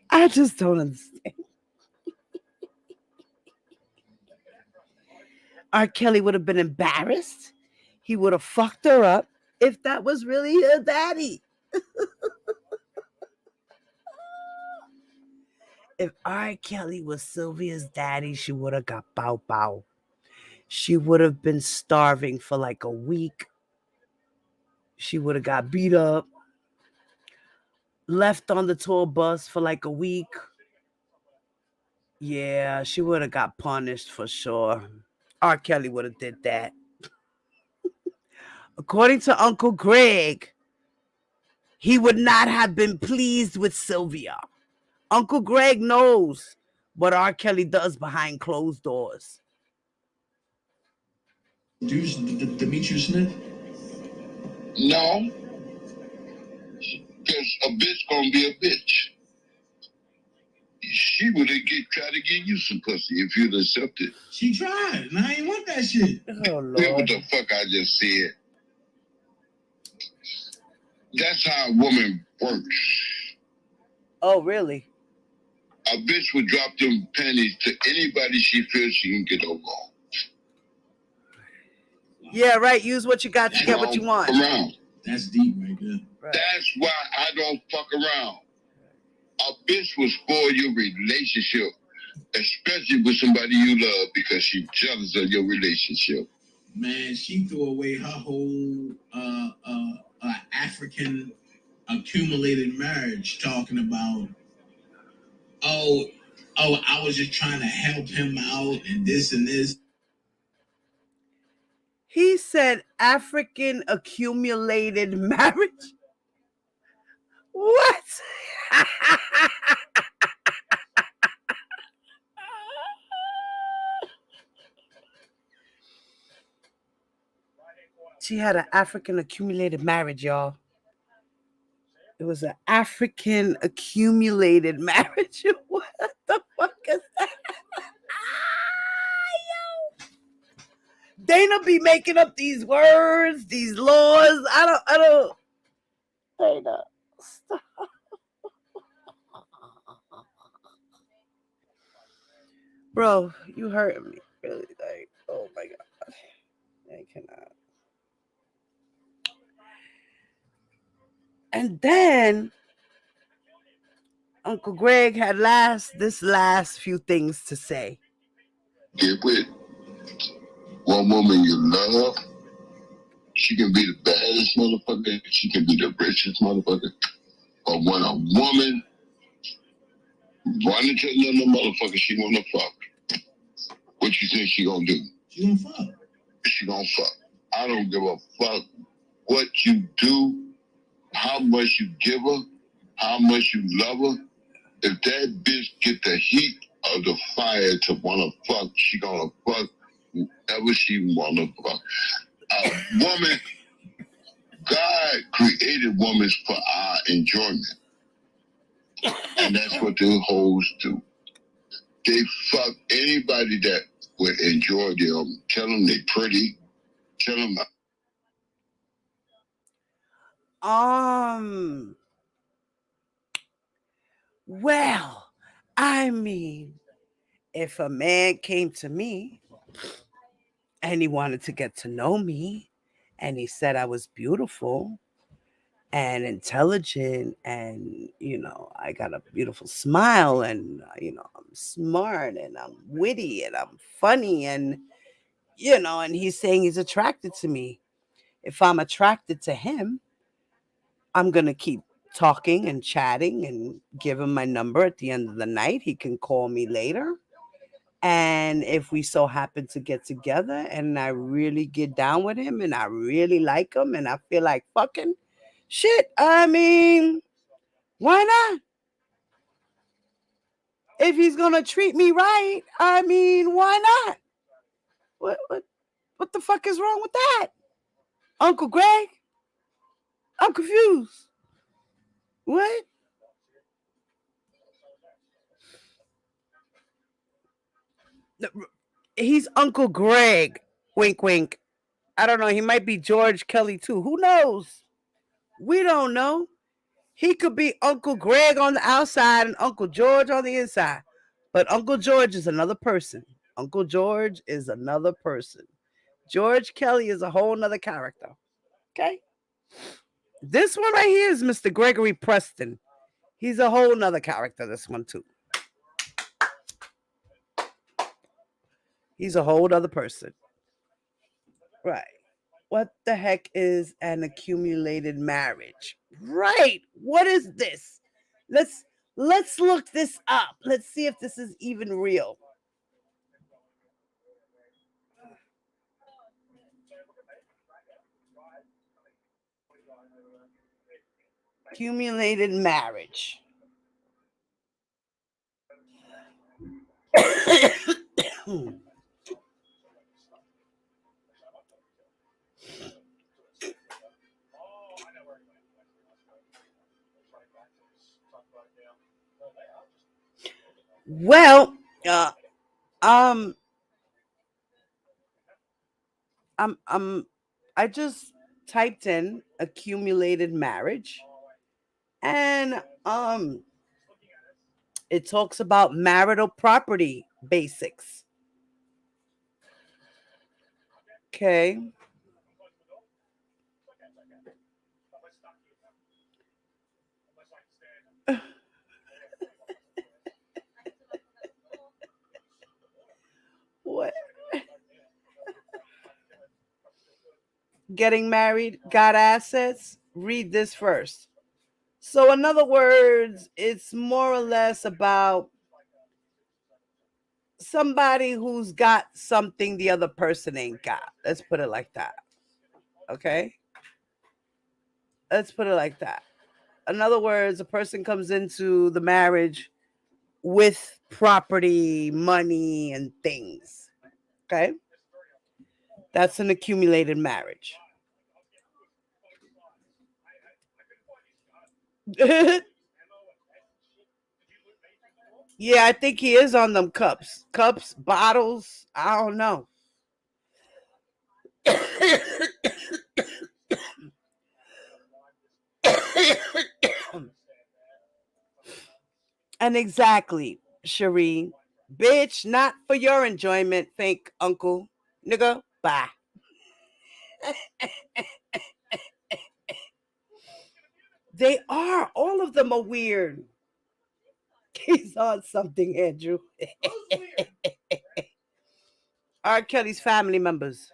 I just don't understand. R. Kelly would have been embarrassed. He would have fucked her up if that was really her daddy. If R. Kelly was Sylvia's daddy, she would have got bow bow. She would have been starving for like a week. She would have got beat up, left on the tour bus for like a week. Yeah, she would have got punished for sure. R. Kelly would have did that. According to Uncle Greg, he would not have been pleased with Sylvia. Uncle Greg knows what R. Kelly does behind closed doors. Demetrius Smith? No. Because a bitch gonna be a bitch. She would have tried to get you some pussy if you'd accept it. She tried, and I ain't want that shit. Oh, Lord. What the fuck I just said? That's how a woman works. Oh, really? A bitch would drop them panties to anybody she feels she can get over on. Yeah, right. Use what you got to get what you want. Around. That's deep right there. Right. That's why I don't fuck around. A bitch will spoil your relationship, especially with somebody you love, because she's jealous of your relationship. Man, she threw away her whole African accumulated marriage talking about, oh, I was just trying to help him out and this and this. He said African accumulated marriage. What? She had an African accumulated marriage, y'all. It was an African accumulated marriage. What the fuck is that? Dana be making up these words, these laws. I don't. Dana, stop. Bro, you hurt me. Really, like, oh my God. I cannot. And then Uncle Greg had this last few things to say. Get with one woman you love. She can be the baddest motherfucker. She can be the richest motherfucker. But when a woman run into another motherfucker she wanna fuck, what you think she gonna do? She gonna fuck. She gonna fuck. I don't give a fuck what you do, how much you give her, how much you love her. If that bitch get the heat of the fire to wanna fuck, she gonna fuck whoever she wanna fuck. A woman, God created women for our enjoyment. And that's what the hoes do. They fuck anybody that would enjoy them. Tell them they pretty. Tell them. Well, I mean, if a man came to me and he wanted to get to know me and he said I was beautiful and intelligent and, I got a beautiful smile and, I'm smart and I'm witty and I'm funny and, and he's saying he's attracted to me. If I'm attracted to him, I'm going to keep talking and chatting and give him my number at the end of the night. He can call me later. And if we so happen to get together and I really get down with him and I really like him and I feel like fucking shit, I mean, why not? If he's going to treat me right, I mean, why not? What? What the fuck is wrong with that? Uncle Greg? I'm confused. What? He's Uncle Greg. Wink, wink. I don't know. He might be George Kelly too. Who knows? We don't know. He could be Uncle Greg on the outside and Uncle George on the inside. But Uncle George is another person. Uncle George is another person. George Kelly is a whole nother character. Okay? This one right here is Mr. Gregory Preston. He's a whole nother character, this one too. He's a whole other person. Right. What the heck is an accumulated marriage? Right. What is this? Let's look this up. Let's see if this is even real. Accumulated marriage. Well, I just typed in accumulated marriage, and it talks about marital property basics. Okay. What? Getting married, got assets? Read this first. So, in other words, it's more or less about somebody who's got something the other person ain't got. Let's put it like that. Okay? Let's put it like that. In other words, a person comes into the marriage with property, money, and things. Okay? That's an accumulated marriage. Yeah, I think he is on them cups. Cups, bottles, I don't know. And exactly, Cherie. Bitch, not for your enjoyment. Think, uncle. Nigga, bye. They are. All of them are weird. He's on something, Andrew. R. Kelly's family members.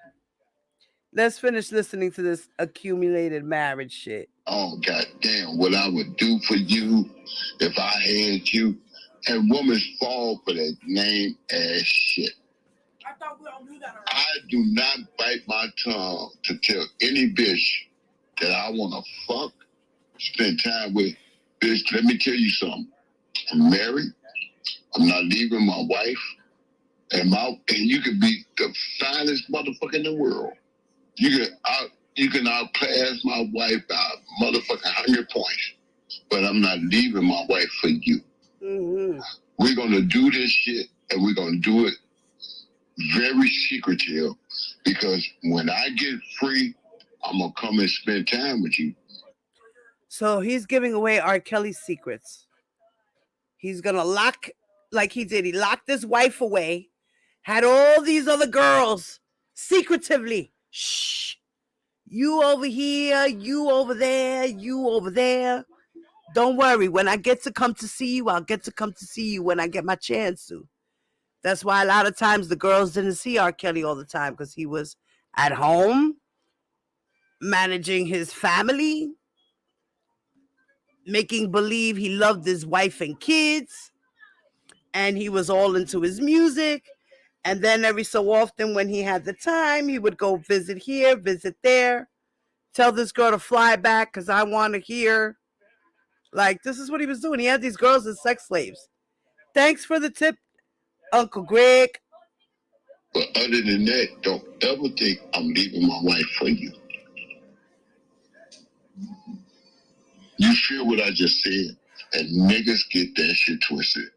Let's finish listening to this accumulated marriage shit. Oh, goddamn, what I would do for you if I had you. And women fall for that name ass shit. I do not bite my tongue to tell any bitch that I want to fuck, spend time with. Bitch, let me tell you something. I'm married. I'm not leaving my wife. And you can be the finest motherfucker in the world. You can outclass my wife by motherfucking 100 points. But I'm not leaving my wife for you. Mm-hmm. We're going to do this shit, and we're going to do it very secretive, because when I get free, I'm going to come and spend time with you. So he's giving away R. Kelly's secrets. He's going to lock, like he did. He locked his wife away, had all these other girls secretively. Shh. You over here, you over there, you over there. Don't worry. When I get to come to see you, I'll get to come to see you when I get my chance to. That's why a lot of times the girls didn't see R. Kelly all the time, because he was at home managing his family, making believe he loved his wife and kids, and he was all into his music. And then every so often when he had the time, he would go visit here, visit there, tell this girl to fly back because I want to hear. Like, this is what he was doing. He had these girls as sex slaves. Thanks for the tip, Uncle Greg. But other than that, don't ever think I'm leaving my wife for you. You feel what I just said? And niggas get that shit twisted.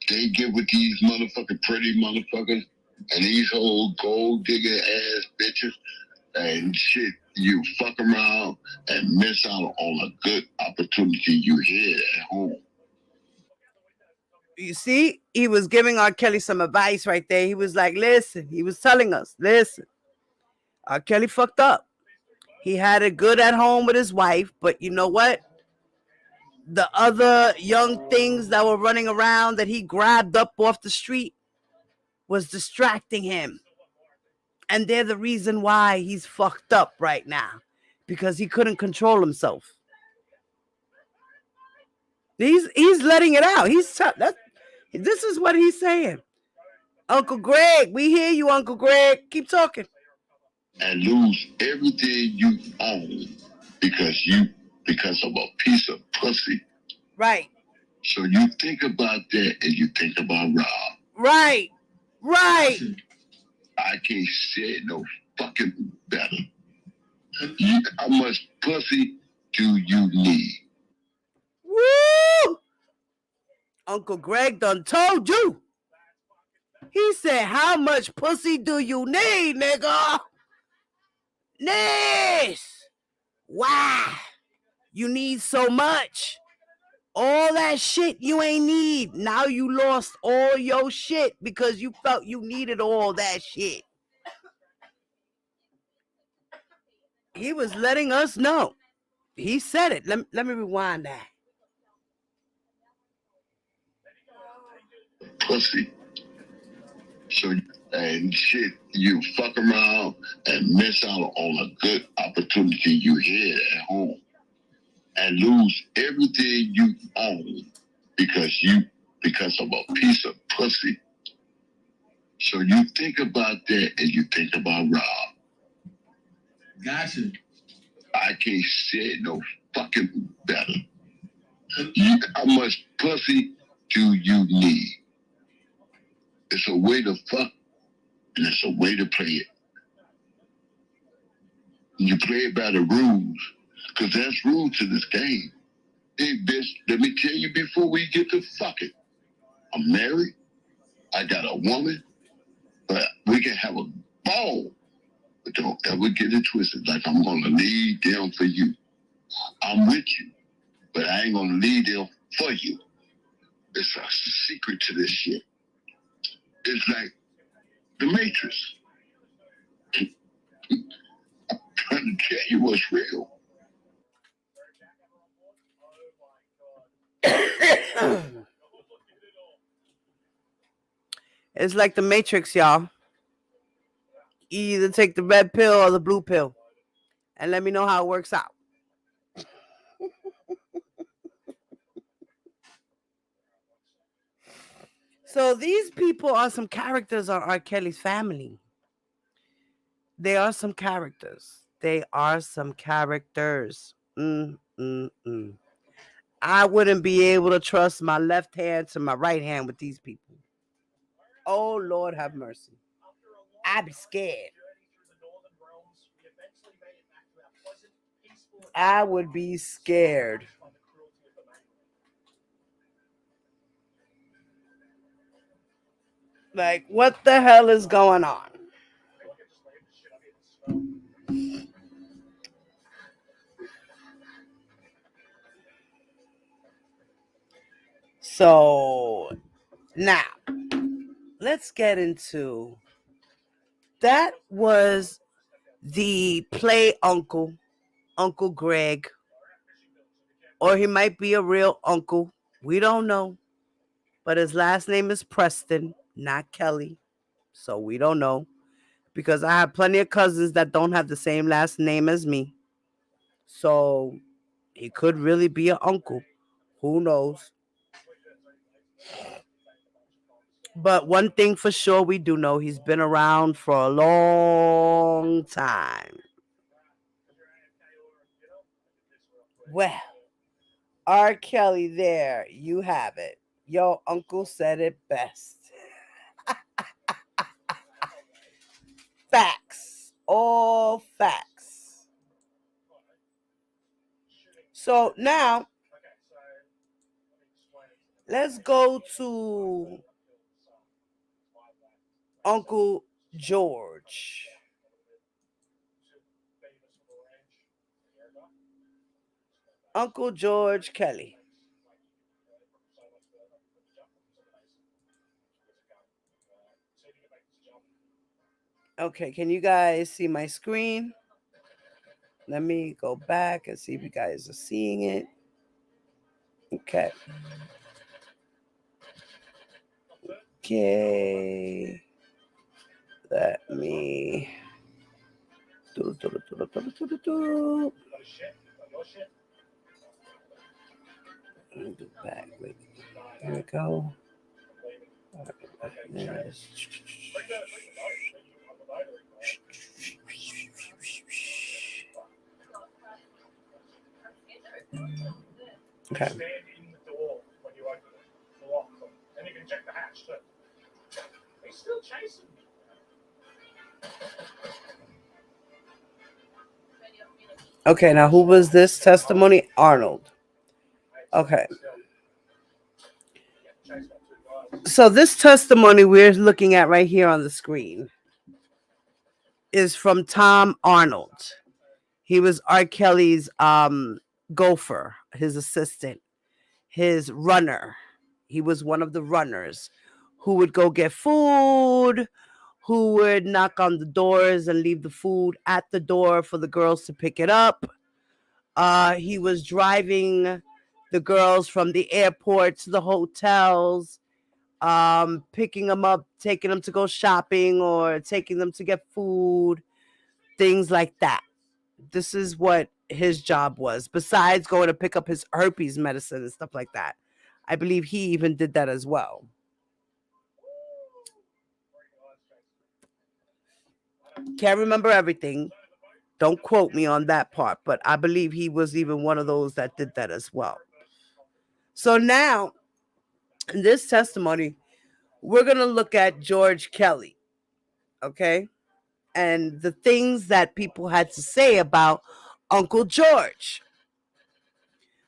They get with these motherfucking pretty motherfuckers and these old gold digger ass bitches and shit. You fuck around and miss out on a good opportunity you had at home. You see, he was giving R. Kelly some advice right there. He was like, listen, he was telling us, listen, R. Kelly fucked up. He had it good at home with his wife, but you know what? The other young things that were running around that he grabbed up off the street was distracting him. And they're the reason why he's fucked up right now, because he couldn't control himself. He's letting it out. This is what he's saying. Uncle Greg, we hear you, Uncle Greg. Keep talking. And lose everything you own because of a piece of pussy. Right. So you think about that and you think about Rob. Right. Right. I can't say it no fucking better. How much pussy do you need? Woo! Uncle Greg done told you. He said, how much pussy do you need, nigga? Nice. Why? You need so much. All that shit you ain't need. Now you lost all your shit because you felt you needed all that shit. He was letting us know. He said it. Let me rewind that. Pussy. So, and shit, you fuck around and miss out on a good opportunity you had at home and lose everything you own because of a piece of pussy. So you think about that and you think about Rob. Gotcha. I can't say it no fucking better. How much pussy do you need? It's a way to fuck, and it's a way to play it. You play it by the rules, because there's rules to this game. Hey, bitch, let me tell you before we get to fucking. I'm married. I got a woman, but we can have a ball. But don't ever get it twisted like I'm going to lead them for you. I'm with you, but I ain't going to lead them for you. It's a secret to this shit. It's like the Matrix. I'm trying to tell you what's real. It's like the Matrix, y'all. You either take the red pill or the blue pill. And let me know how it works out. So these people are some characters on R. Kelly's family. They are some characters. They are some characters. I wouldn't be able to trust my left hand to my right hand with these people. Oh, Lord have mercy. I'd be scared. I would be scared. Like, what the hell is going on? So, now, let's get into that. Was the play uncle, Uncle Greg, or he might be a real uncle. We don't know. But his last name is Preston, not Kelly. So we don't know. Because I have plenty of cousins that don't have the same last name as me. So he could really be an uncle. Who knows? But one thing for sure we do know, he's been around for a long time. Well, R. Kelly, there you have it. Your uncle said it best. facts. All facts. So now, let's go to Uncle George. Uncle George Kelly. Okay, can you guys see my screen? Let me go back and see if you guys are seeing it. Okay. Okay. Let me do. Let me do back. Wait. There we go. Yes. Okay. Stand in the door when you open it. The lock them. And you can check the hatch too. He's still chasing me. Okay, now who was this testimony? Arnold. Okay. So this testimony we're looking at right here on the screen is from Tom Arnold. He was R. Kelly's gopher, his assistant, his runner. He was one of the runners who would go get food, who would knock on the doors and leave the food at the door for the girls to pick it up. He was driving the girls from the airport to the hotels, picking them up, taking them to go shopping or taking them to get food, things like that. This is what his job was, besides going to pick up his herpes medicine and stuff like that. I believe he even did that as well. Can't remember everything. Don't quote me on that part, but I believe he was even one of those that did that as well. So now, in this testimony, we're going to look at George Kelly, okay? And the things that people had to say about Uncle George.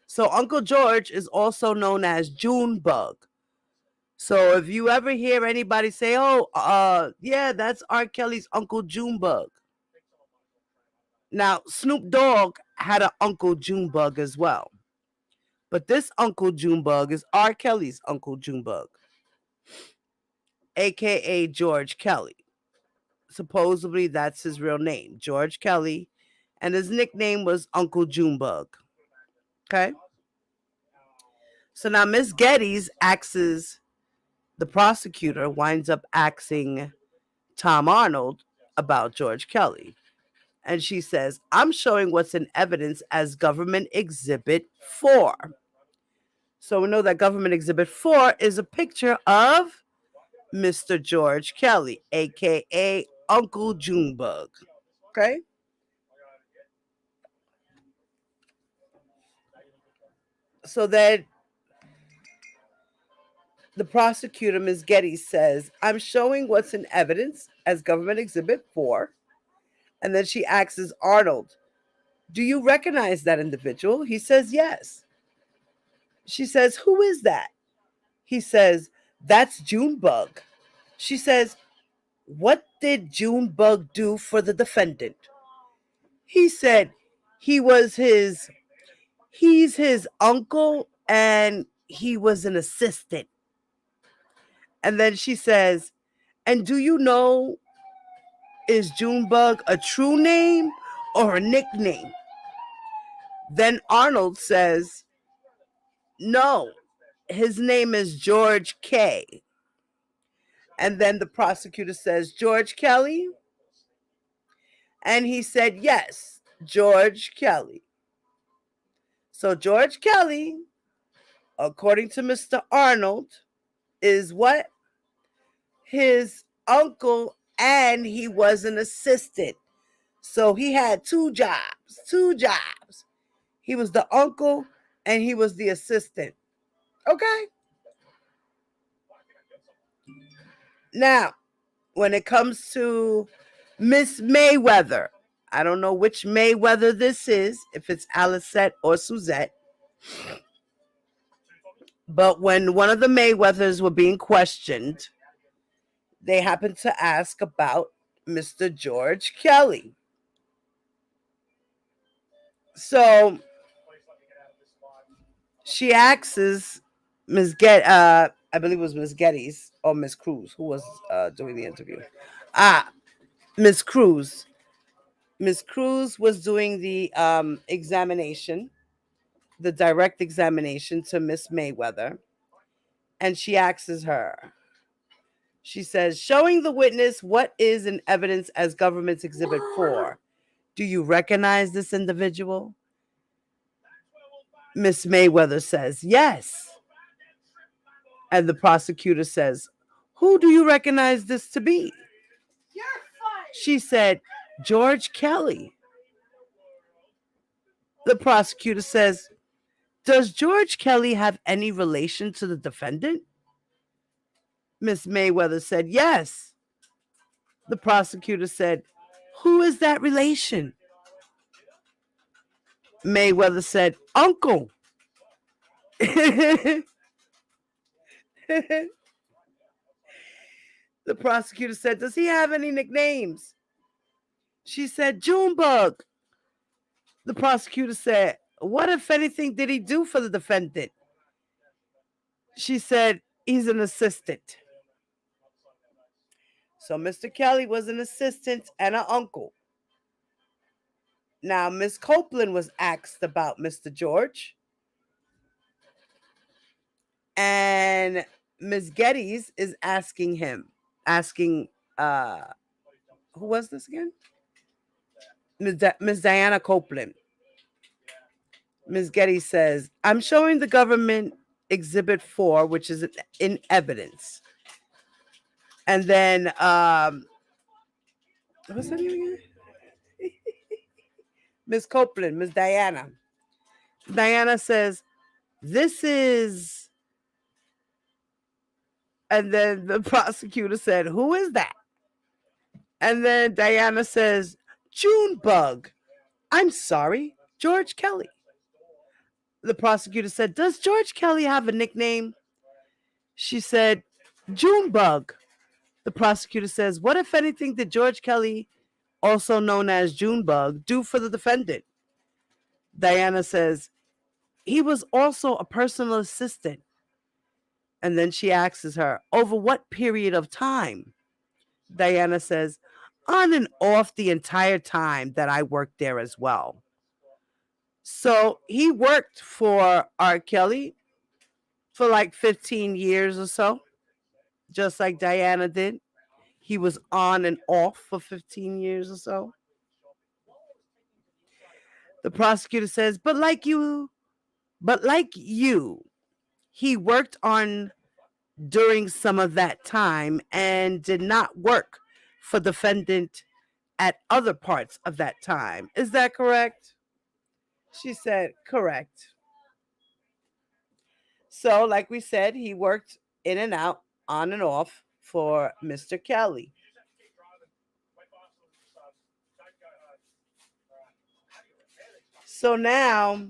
So Uncle George is also known as Junebug. So if you ever hear anybody say, oh, yeah, that's R. Kelly's Uncle Junebug. Now, Snoop Dogg had an Uncle Junebug as well. But this Uncle Junebug is R. Kelly's Uncle Junebug, a.k.a. George Kelly. Supposedly, that's his real name, George Kelly. And his nickname was Uncle Junebug. Okay? So now Miss Geddes asks, the prosecutor winds up asking Tom Arnold about George Kelly. And she says, I'm showing what's in evidence as Government Exhibit 4. So we know that Government Exhibit 4 is a picture of Mr. George Kelly, a.k.a. Uncle Junebug. Okay? So then the prosecutor, Ms. Geddes, says, I'm showing what's in evidence as Government Exhibit 4. And then she asks Arnold, do you recognize that individual? He says, yes. She says, who is that? He says, that's Junebug. She says, what did Junebug do for the defendant? He said he's his uncle and he was an assistant. And then she says, and do you know, is Junebug a true name or a nickname? Then Arnold says, no, his name is George K. And then the prosecutor says, George Kelly? And he said, yes, George Kelly. So George Kelly, according to Mr. Arnold, is what? His uncle, and he was an assistant. So he had two jobs. He was the uncle and he was the assistant. Okay? Now, when it comes to Miss Mayweather. I don't know which Mayweather this is, if it's Alicette or Suzette. But when one of the Mayweathers were being questioned, they happened to ask about Mr. George Kelly. So she asks Ms. I believe it was Ms. Geddes or Ms. Cruz, who was doing the interview. Ms. Cruz. Ms. Cruz was doing the examination, the direct examination to Miss Mayweather. And she asks her, she says, showing the witness what is in evidence as government's exhibit 4. Do you recognize this individual? Miss Mayweather says, yes. And the prosecutor says, who do you recognize this to be? She said, George Kelly. The prosecutor says, does George Kelly have any relation to the defendant? Miss Mayweather said, yes. The prosecutor said, who is that relation? Mayweather said, uncle. The prosecutor said, does he have any nicknames? She said, Junebug. The prosecutor said, what, if anything, did he do for the defendant? She said, he's an assistant. So Mr. Kelly was an assistant and an uncle. Now, Miss Copeland was asked about Mr. George. And Miss Geddes is asking, who was this again? Miss Diana Copeland. Ms. Geddes says, I'm showing the government exhibit 4, which is in evidence. And then, what's her name again? Miss Copeland, Miss Diana. Diana says, this is, and then the prosecutor said, who is that? And then Diana says, Junebug. I'm sorry, George Kelly. The prosecutor said, does George Kelly have a nickname? She said, Junebug. The prosecutor says, what, if anything, did George Kelly, also known as Junebug, do for the defendant? Diana says, he was also a personal assistant. And then she asks her, over what period of time? Diana says, on and off the entire time that I worked there as well. So he worked for R. Kelly for like 15 years or so, just like Diana did. He was on and off for 15 years or so. The prosecutor says, but like you, he worked on during some of that time and did not work for defendant at other parts of that time. Is that correct? She said, correct. So, like we said, he worked in and out, on and off for Mr. Kelly. So now,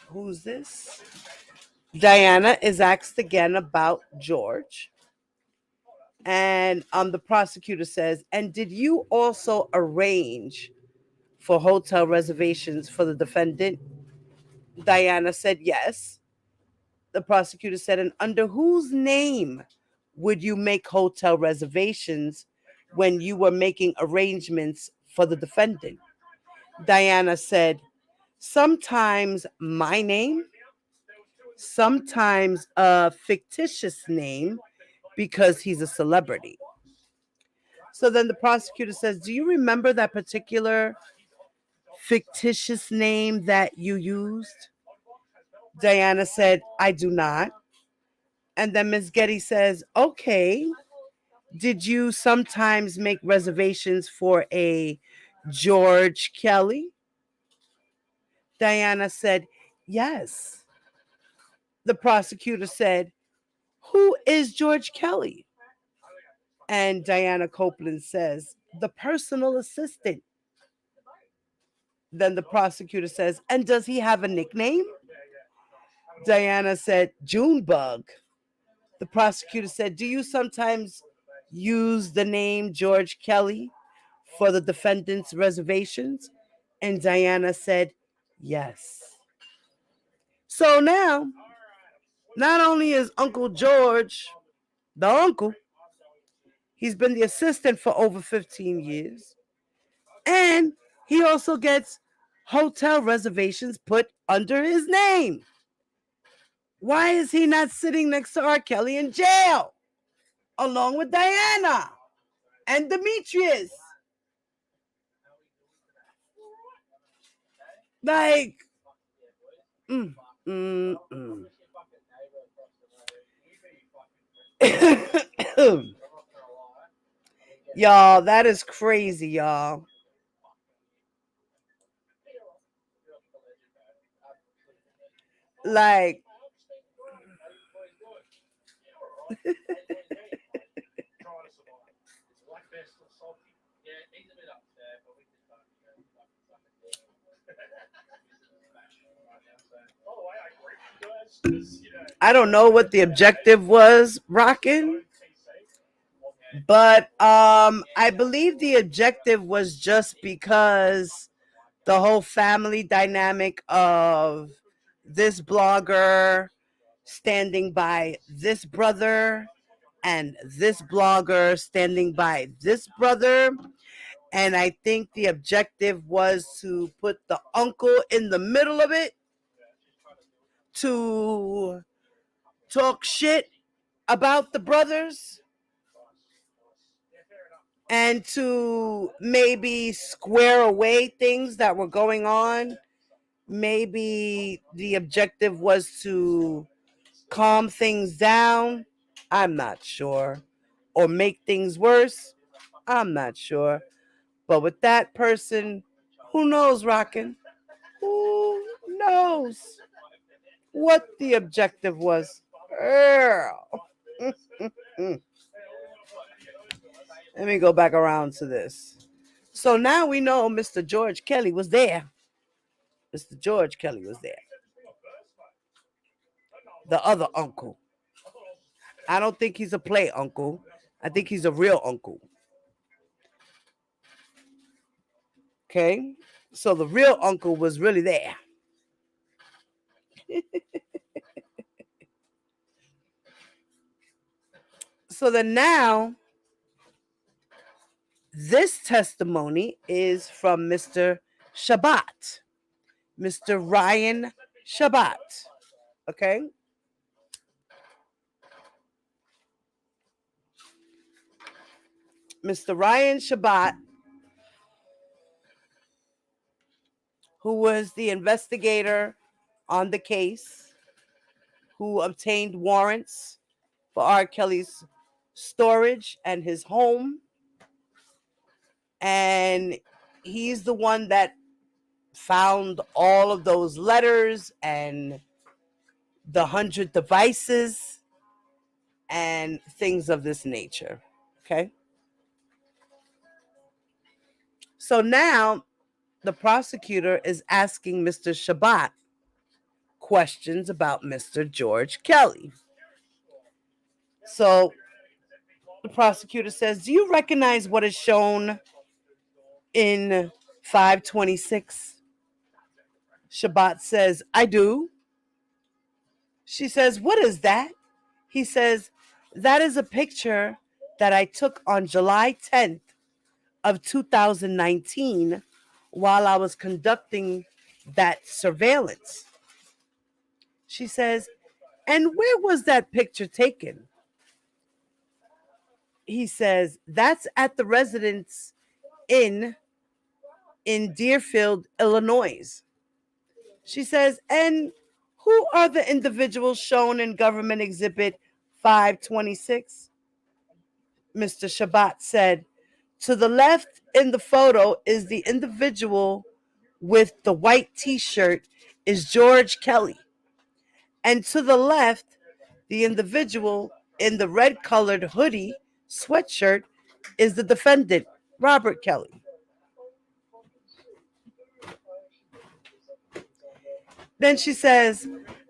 who's this? Diana is asked again about George. And the prosecutor says, and did you also arrange for hotel reservations for the defendant? Diana said yes. The prosecutor said, and under whose name would you make hotel reservations when you were making arrangements for the defendant? Diana said, sometimes my name, sometimes a fictitious name because he's a celebrity. So then the prosecutor says, do you remember that particular fictitious name that you used? Diana said, I do not. And then Ms. Geddes says, okay, did you sometimes make reservations for a George Kelly? Diana said, yes. The prosecutor said, who is George Kelly? And Diana Copeland says, the personal assistant. Then the prosecutor says, and does he have a nickname? Diana said, Junebug. The prosecutor said, do you sometimes use the name George Kelly for the defendant's reservations? And Diana said, yes. So now, not only is Uncle George the uncle, he's been the assistant for over 15 years, and he also gets hotel reservations put under his name. Why is he not sitting next to R. Kelly in jail, along with Diana and Demetrius? Like, y'all, that is crazy, y'all. Like, I don't know what the objective was, Rockin', but I believe the objective was just because the whole family dynamic of this blogger standing by this brother and this blogger standing by this brother. And I think the objective was to put the uncle in the middle of it, to talk shit about the brothers, and to maybe square away things that were going on. Maybe the objective was to calm things down. I'm not sure. Or make things worse. I'm not sure. But with that person, who knows, Rockin'? Who knows what the objective was? Girl. Let me go back around to this. So now we know Mr. George Kelly was there. Mr. George Kelly was there. The other uncle. I don't think he's a play uncle. I think he's a real uncle. Okay? So the real uncle was really there. So then now, this testimony is from Mr. Shabbat. Mr. Ryan Shabbat. Okay? Mr. Ryan Shabbat, who was the investigator on the case, who obtained warrants for R. Kelly's storage and his home. And he's the one that found all of those letters and the 100 devices and things of this nature. Okay? So now the prosecutor is asking Mr. Shabbat questions about Mr. George Kelly. So the prosecutor says, do you recognize what is shown in 526? Shabbat says, I do. She says, what is that? He says, that is a picture that I took on July 10th of 2019 while I was conducting that surveillance. She says, and where was that picture taken? He says, that's at the residence in Deerfield, Illinois. She says, and who are the individuals shown in Government Exhibit 526? Mr. Shabbat said, to the left in the photo is the individual with the white t-shirt is George Kelly. And to the left, the individual in the red colored hoodie sweatshirt is the defendant, Robert Kelly. Then she says,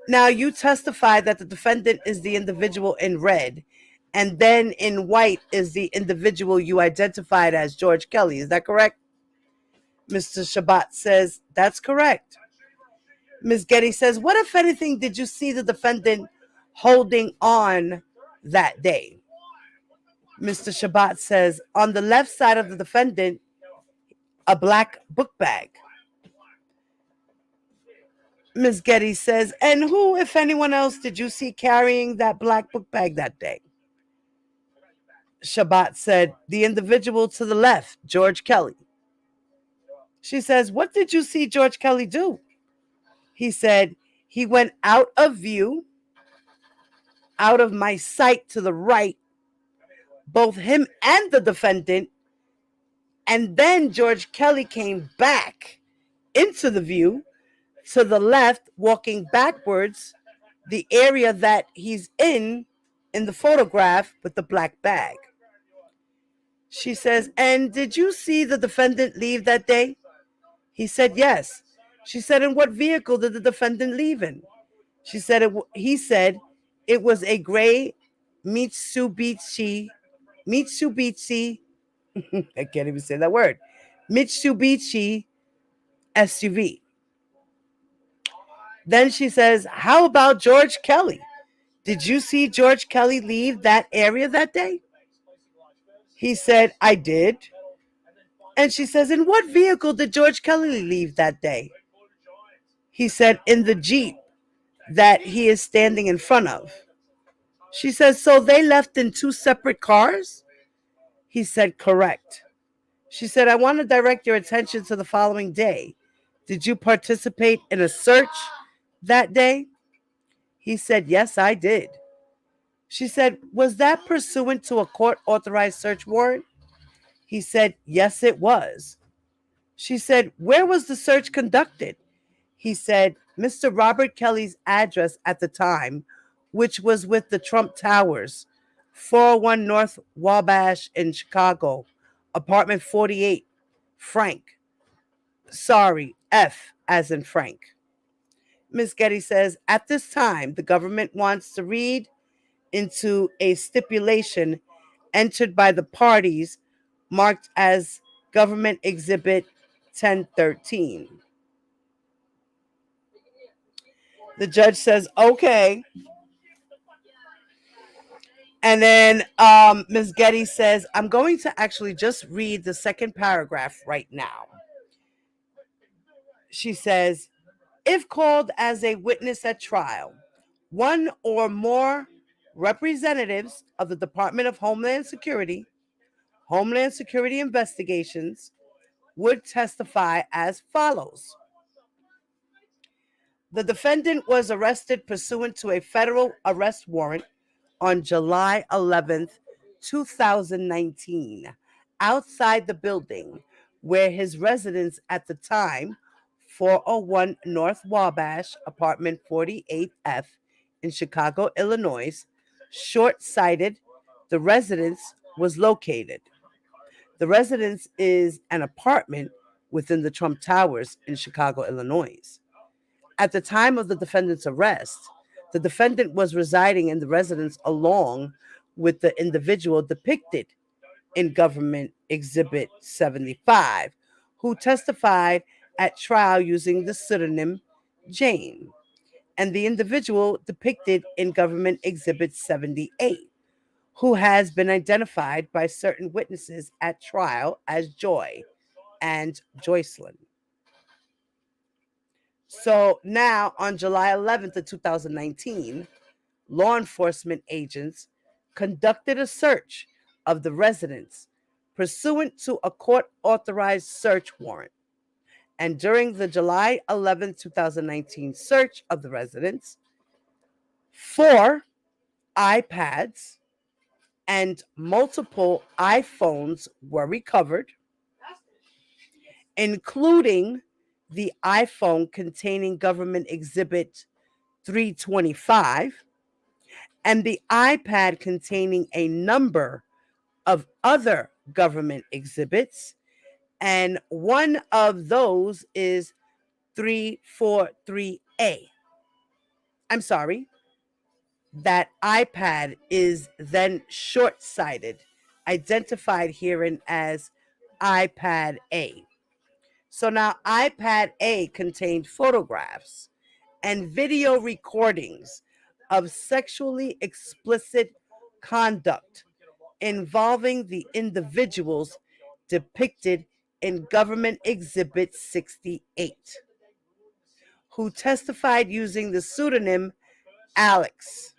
now you testify that the defendant is the individual in red, and then in white is the individual you identified as George Kelly. Is that correct? Mr. Shabbat says, that's correct. Ms. Getty says, what, if anything, did you see the defendant holding on that day? Mr. Shabbat says, on the left side of the defendant, a black book bag. Ms. Getty says, and who, if anyone else, did you see carrying that black book bag that day? Shabbat said, the individual to the left, George Kelly. She says, what did you see George Kelly do? He said, he went out of view, out of my sight to the right, both him and the defendant, and then George Kelly came back into the view to the left, walking backwards, the area that he's in the photograph with the black bag. She says, and did you see the defendant leave that day? He said, yes. She said, in what vehicle did the defendant leave in? She said, he said, it was a gray Mitsubishi, I can't even say that word, Mitsubishi SUV. Then she says, how about George Kelly? Did you see George Kelly leave that area that day? He said, I did. And she says, in what vehicle did George Kelly leave that day? He said, in the Jeep that he is standing in front of. She says, so they left in two separate cars? He said, correct. She said, I want to direct your attention to the following day. Did you participate in a search that day? He said, yes, I did. She said, was that pursuant to a court-authorized search warrant? He said, yes, it was. She said, where was the search conducted? He said, Mr. Robert Kelly's address at the time, which was with the Trump Towers, 401 North Wabash in Chicago, apartment 48, Frank. Sorry, F as in Frank. Ms. Getty says, at this time, the government wants to read into a stipulation entered by the parties marked as Government Exhibit 1013. The judge says, okay. And then Ms. Getty says, I'm going to actually just read the second paragraph right now. She says, if called as a witness at trial, one or more representatives of the Department of Homeland Security Investigations would testify as follows. The defendant was arrested pursuant to a federal arrest warrant on July 11th, 2019, outside the building where his residence at the time, 401 North Wabash, apartment 48F in Chicago, Illinois, short-sighted, the residence was located. The residence is an apartment within the Trump Towers in Chicago, Illinois. At the time of the defendant's arrest, the defendant was residing in the residence along with the individual depicted in Government Exhibit 75, who testified at trial using the pseudonym Jane, and the individual depicted in Government Exhibit 78, who has been identified by certain witnesses at trial as Joy and Joycelyn. So now, on July 11th of 2019, law enforcement agents conducted a search of the residence pursuant to a court-authorized search warrant. And during the July 11th, 2019 search of the residence, 4 iPads and multiple iPhones were recovered, including the iPhone containing Government Exhibit 325 and the iPad containing a number of other government exhibits, and one of those is 343A. I'm sorry, that iPad is then short sighted, identified herein as iPad A. So now iPad A contained photographs and video recordings of sexually explicit conduct involving the individuals depicted in Government Exhibit 68, who testified using the pseudonym Alex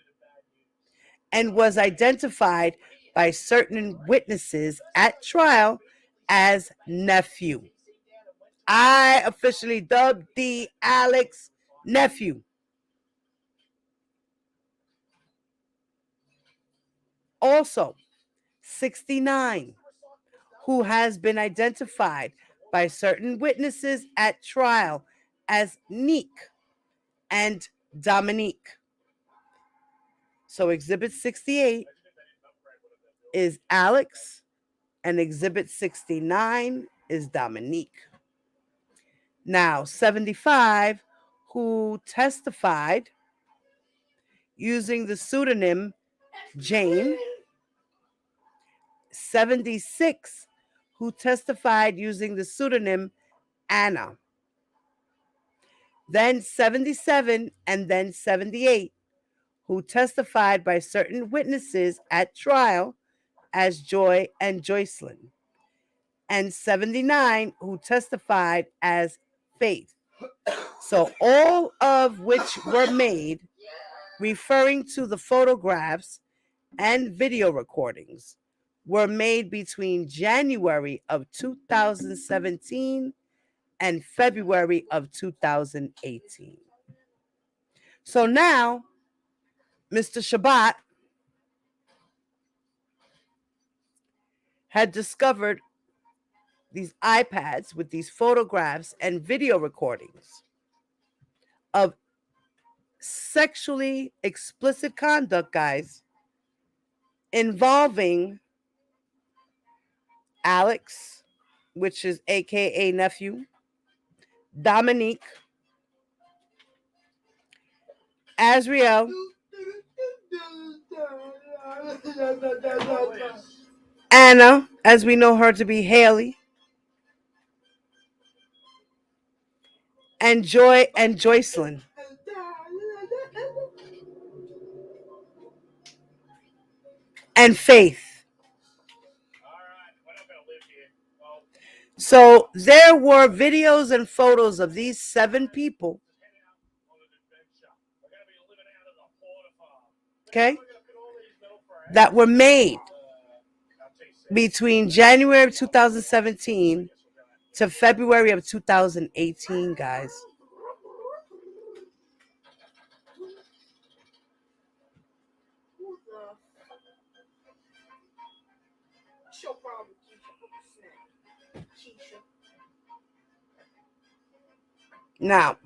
and was identified by certain witnesses at trial as nephew. I officially dubbed the Alex nephew. Also, 69, who has been identified by certain witnesses at trial as Neek and Dominique. So Exhibit 68 is Alex, and Exhibit 69 is Dominique. Now, 75, who testified using the pseudonym Jane. 76, who testified using the pseudonym Anna. Then 77 and then 78, who testified by certain witnesses at trial as Joy and Joycelyn. And 79, who testified as Faith. So all of which were made referring to the photographs and video recordings were made between January of 2017 and February of 2018. So now, Mr. Shabbat had discovered these iPads with these photographs and video recordings of sexually explicit conduct, guys, involving Alex, which is AKA nephew, Dominique, Azriel, Anna, as we know her to be Haley, and Joy and Joycelyn. And Faith. So there were videos and photos of these 7 people, okay, that were made between January of 2017 to February of 2018, guys. Now,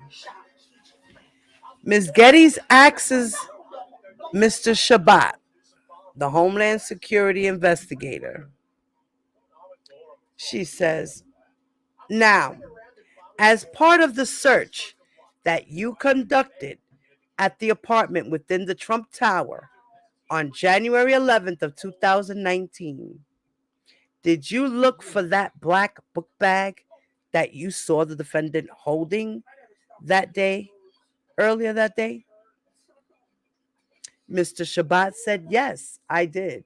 Ms. Geddes asks Mr. Shabbat, the Homeland Security investigator. She says, now, as part of the search that you conducted at the apartment within the Trump Tower on January 11th of 2019, did you look for that black book bag that you saw the defendant holding that day, earlier that day? Mr. Shabbat said, yes, I did.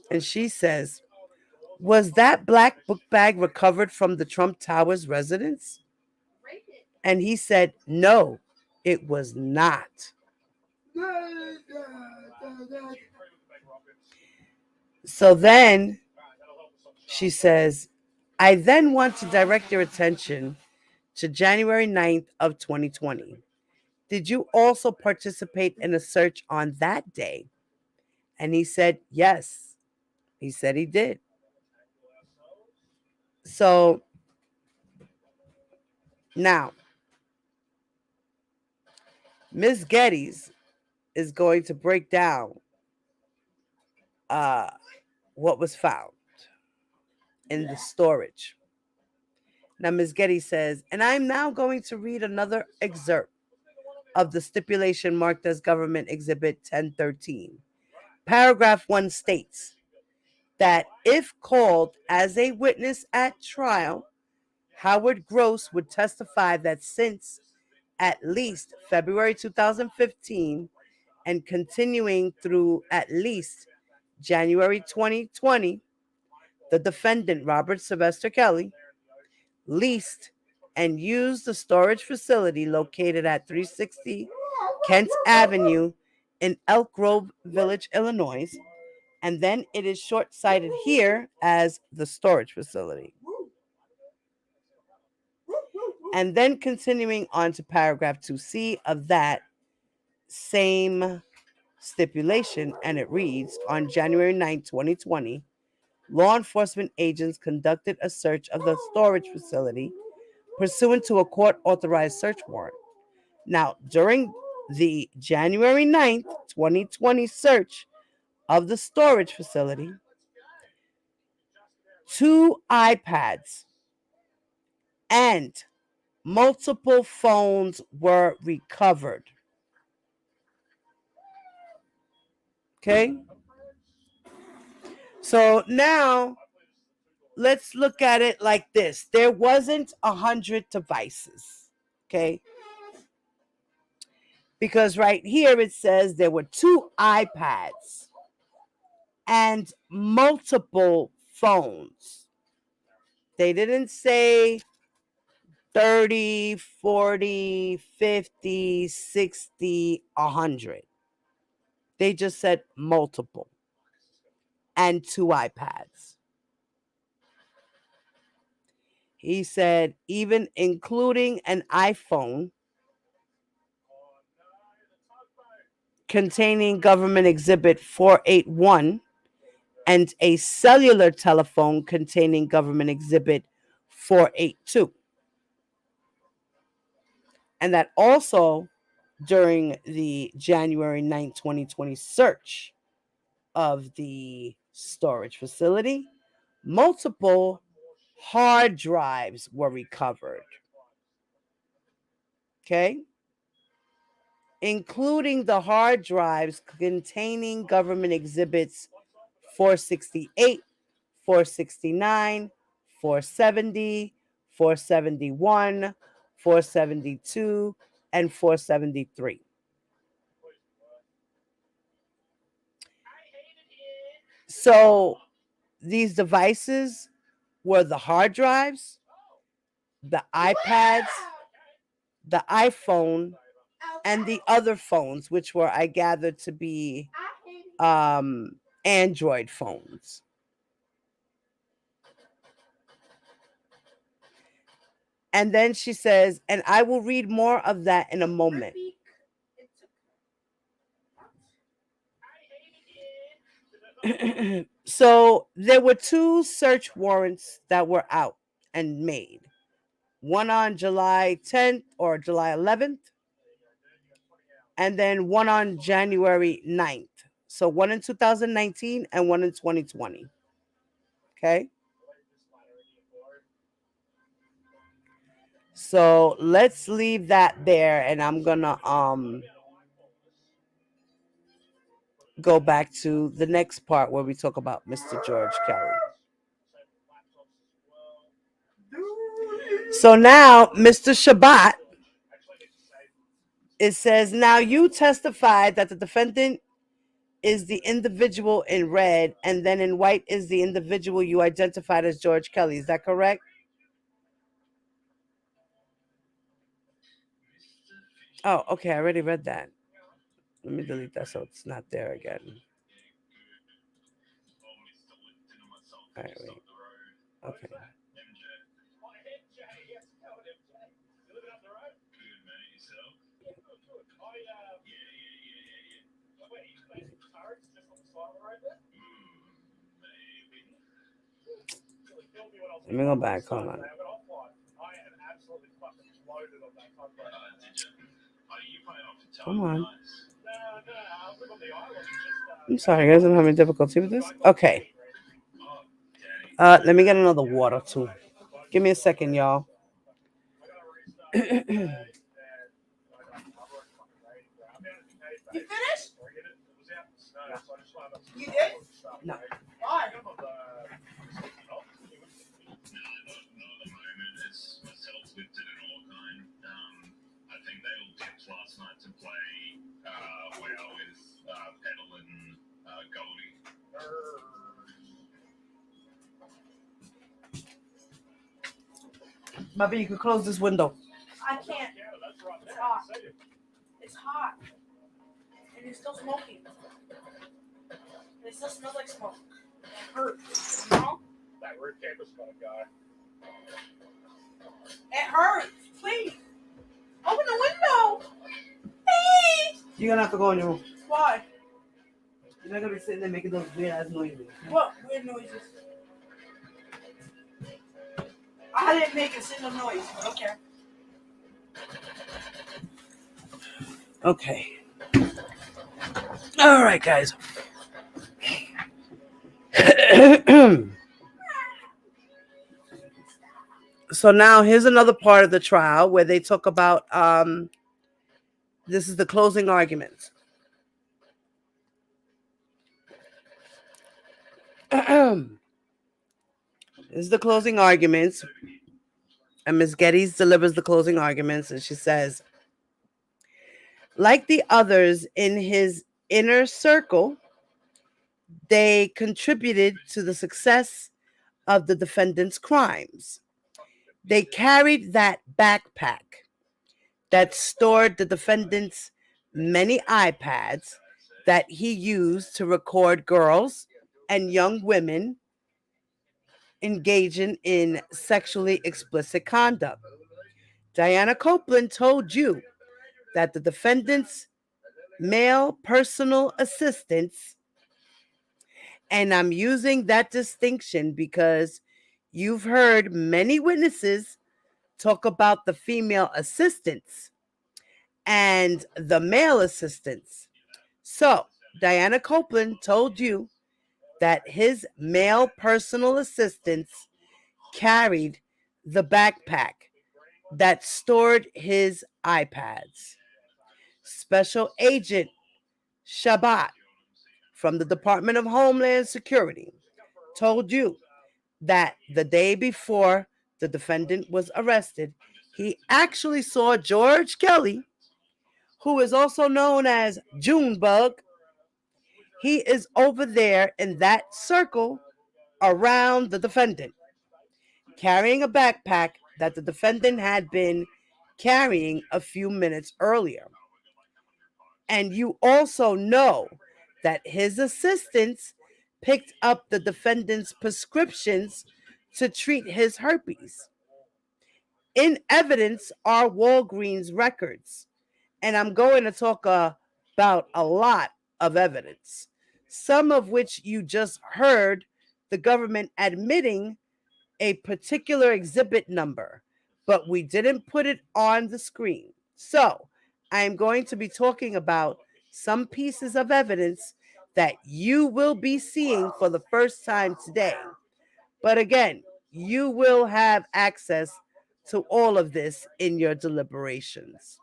And she says, was that black book bag recovered from the Trump Tower's residence? And he said, no, it was not. So then she says, I then want to direct your attention to January 9th of 2020. Did you also participate in a search on that day? And he said, yes. He said he did. So now, Ms. Geddes is going to break down what was found in the storage. Now, Ms. Getty says, and I'm now going to read another excerpt of the stipulation marked as Government Exhibit 1013. Paragraph 1 states that if called as a witness at trial, Howard Gross would testify that since at least February 2015 and continuing through at least January 2020, the defendant, Robert Sylvester Kelly, leased and used the storage facility located at 360 Kent Avenue in Elk Grove Village, Illinois, and then it is short-sighted here as the storage facility. And then continuing on to paragraph 2C of that same stipulation, and it reads, on January 9, 2020, law enforcement agents conducted a search of the storage facility pursuant to a court-authorized search warrant. Now, during the January 9th, 2020 search of the storage facility, 2 iPads and multiple phones were recovered. Okay? So now let's look at it like this. There wasn't 100 devices. Okay? Because right here it says there were 2 iPads and multiple phones. They didn't say 30, 40, 50, 60, 100. They just said multiple and 2 iPads. He said even including an iPhone containing Government Exhibit 481 and a cellular telephone containing Government Exhibit 482. And that also during the January 9, 2020 search of the storage facility, multiple hard drives were recovered. Okay? Including the hard drives containing Government Exhibits 468, 469, 470, 471, 472, and 473. So these devices were the hard drives, the iPads, the iPhone, and the other phones, which were, I gathered, to be Android phones. And then she says, and I will read more of that in a moment. So there were 2 search warrants that were out and made. One on July 10th or July 11th, and then one on January 9th. So one in 2019 and one in 2020. Okay? So let's leave that there, and I'm gonna go back to the next part where we talk about Mr. George Kelly. So now, Mr. Shabbat, it says, now you testified that the defendant is the individual in red, and then in white is the individual you identified as George Kelly. Is that correct? Oh, okay. I already read that. Let me delete that so it's not there again. All right, wait. Okay. Let me go back. Hold on. Come on. I'm sorry, guys. I'm having difficulty with this. Okay. Let me get another water too. Give me a second, y'all. You finished? You did? No. Why? I think they all tipped last night to play well with Petal and Goldie. Bobby, you can close this window. I can't. It's hot. It's hot. And it's still smoky. It still smells like smoke. It hurts. You know? That red campus guy. It hurts. Please. Open the window. Please. You're gonna have to go in your room. Why? You're not gonna be sitting there making those weird ass noises. What weird noises? I didn't make a single noise. Okay. Okay. All right, guys. So now here's another part of the trial where they talk about this is the closing arguments. This is the closing arguments. And Ms. Geddes delivers the closing arguments, and she says, like the others in his inner circle, they contributed to the success of the defendant's crimes. They carried that backpack that stored the defendant's many iPads that he used to record girls and young women engaging in sexually explicit conduct. Diana Copeland told you that the defendant's male personal assistants, and I'm using that distinction because you've heard many witnesses talk about the female assistants and the male assistants. So Diana Copeland told you that his male personal assistants carried the backpack that stored his iPads. Special Agent Shabbat from the Department of Homeland Security told you that the day before the defendant was arrested, he actually saw George Kelly, who is also known as Junebug. He is over there in that circle around the defendant, carrying a backpack that the defendant had been carrying a few minutes earlier. And you also know that his assistants picked up the defendant's prescriptions to treat his herpes. In evidence are Walgreens records, and I'm going to talk about a lot of evidence, some of which you just heard the government admitting a particular exhibit number, but we didn't put it on the screen. So I'm going to be talking about some pieces of evidence that you will be seeing for the first time today. But again, you will have access to all of this in your deliberations.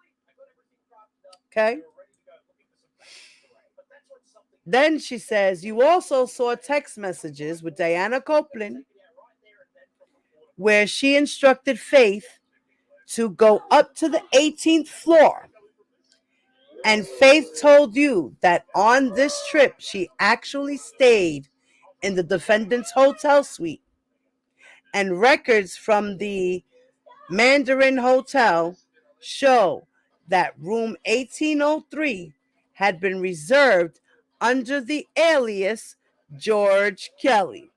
Okay? Then she says, you also saw text messages with Diana Copeland where she instructed Faith to go up to the 18th floor. And Faith told you that on this trip, she actually stayed in the defendant's hotel suite. And records from the Mandarin Hotel show that room 1803 had been reserved under the alias George Kelly.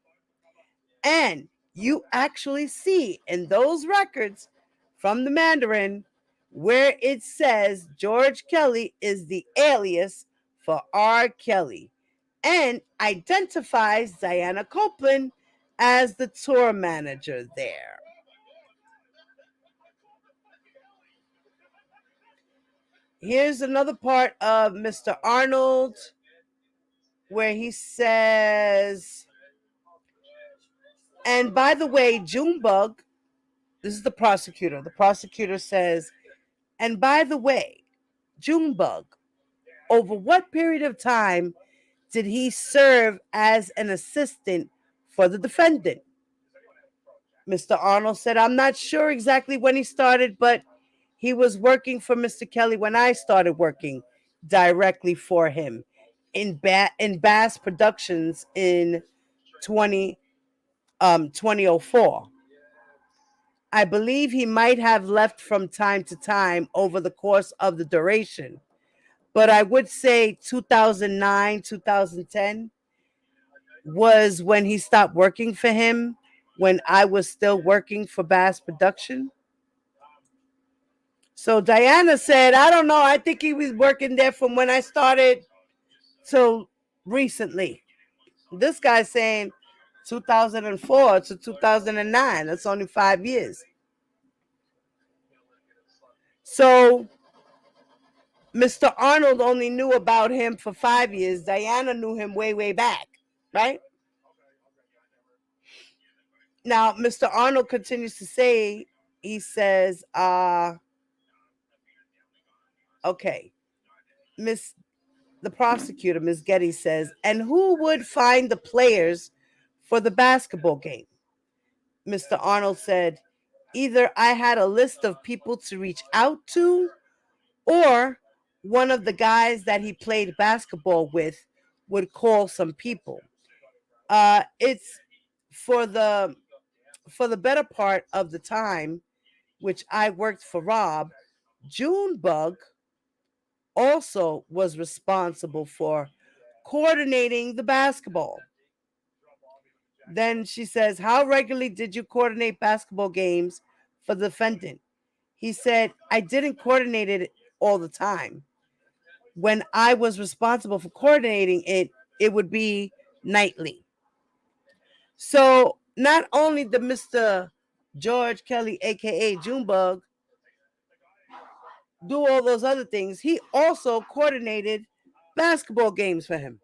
And you actually see in those records from the Mandarin where it says George Kelly is the alias for R. Kelly and identifies Diana Copeland as the tour manager there. Here's another part of Mr. Arnold where he says, and by the way, Junebug, this is the prosecutor. The prosecutor says, and by the way, Junebug, over what period of time did he serve as an assistant for the defendant? Mr. Arnold said, I'm not sure exactly when he started, but he was working for Mr. Kelly when I started working directly for him in Bass Productions in 2004. I believe he might have left from time to time over the course of the duration, but I would say 2009, 2010 was when he stopped working for him, when I was still working for Bass Production. So Diana said, I don't know. I think he was working there from when I started till recently. This guy's saying 2004 to 2009. That's only 5 years. So Mr. Arnold only knew about him for 5 years. Diana knew him way, way back, right? Now, Mr. Arnold continues to say, he says, okay, the prosecutor, Ms. Getty, says, and who would find the players for the basketball game? Mr. Arnold said, either I had a list of people to reach out to, or one of the guys that he played basketball with would call some people. It's for the better part of the time, which I worked for Rob, Junebug also was responsible for coordinating the basketball. Then she says, how regularly did you coordinate basketball games for the defendant? He said, I didn't coordinate it all the time. When I was responsible for coordinating it, it would be nightly. So not only did Mr. George Kelly, aka Junebug, do all those other things, he also coordinated basketball games for him.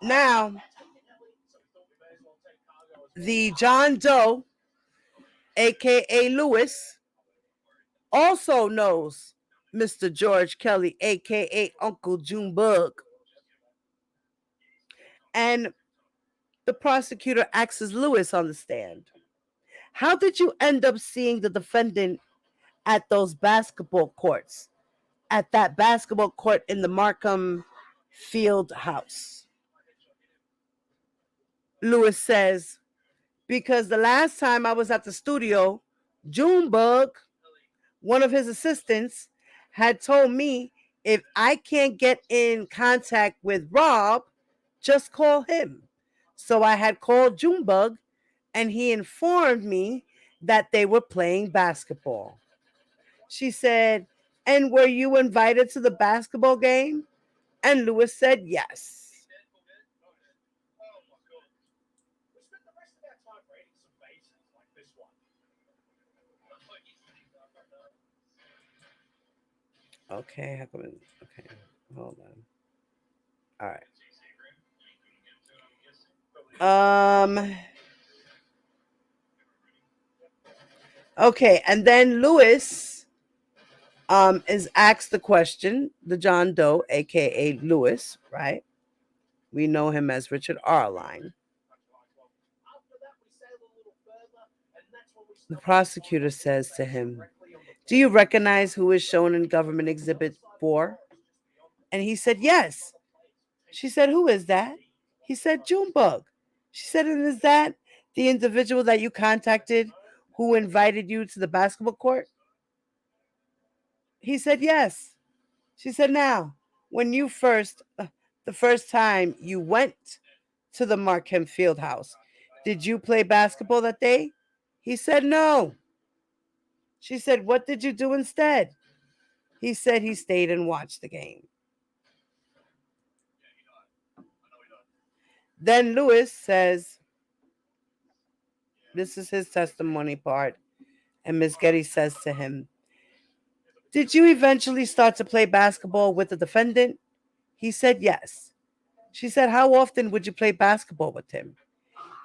Now, the John Doe, aka Lewis, also knows Mr. George Kelly, aka Uncle Junebug. And the prosecutor asks Lewis on the stand, how did you end up seeing the defendant at those basketball courts, at that basketball court in the Markham Field House? Lewis says, because the last time I was at the studio, Junebug, one of his assistants, had told me if I can't get in contact with Rob, just call him. So I had called Junebug, and he informed me that they were playing basketball. She said, and were you invited to the basketball game? And Lewis said yes. Okay, okay, hold on. All right. Okay, and then Lewis is asked the question, the John Doe, aka Lewis, right? We know him as Richard Arline. The prosecutor says to him, do you recognize who is shown in Government Exhibit 4? And he said, yes. She said, who is that? He said, Junebug. She said, and is that the individual that you contacted who invited you to the basketball court? He said, yes. She said, now, when you the first time you went to the Markham Field House, did you play basketball that day? He said, no. She said, what did you do instead? He said he stayed and watched the game. Then Lewis says, this is his testimony part, And Miss Getty says to him, "Did you eventually start to play basketball with the defendant?" He said, "Yes." She said, "How often would you play basketball with him?"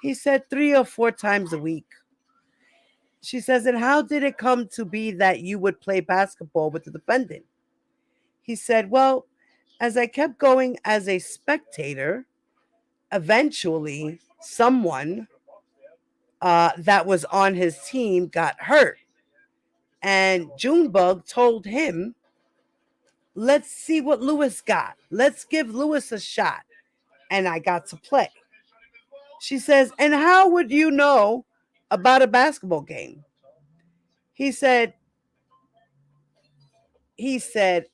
He said, 3 or 4 times a week. She says, "And how did it come to be that you would play basketball with the defendant?" He said, "Well, as I kept going as a spectator, eventually someone that was on his team got hurt. And Junebug told him, 'Let's see what Lewis got. Let's give Lewis a shot.' And I got to play." She says, "And how would you know about a basketball game?" He said,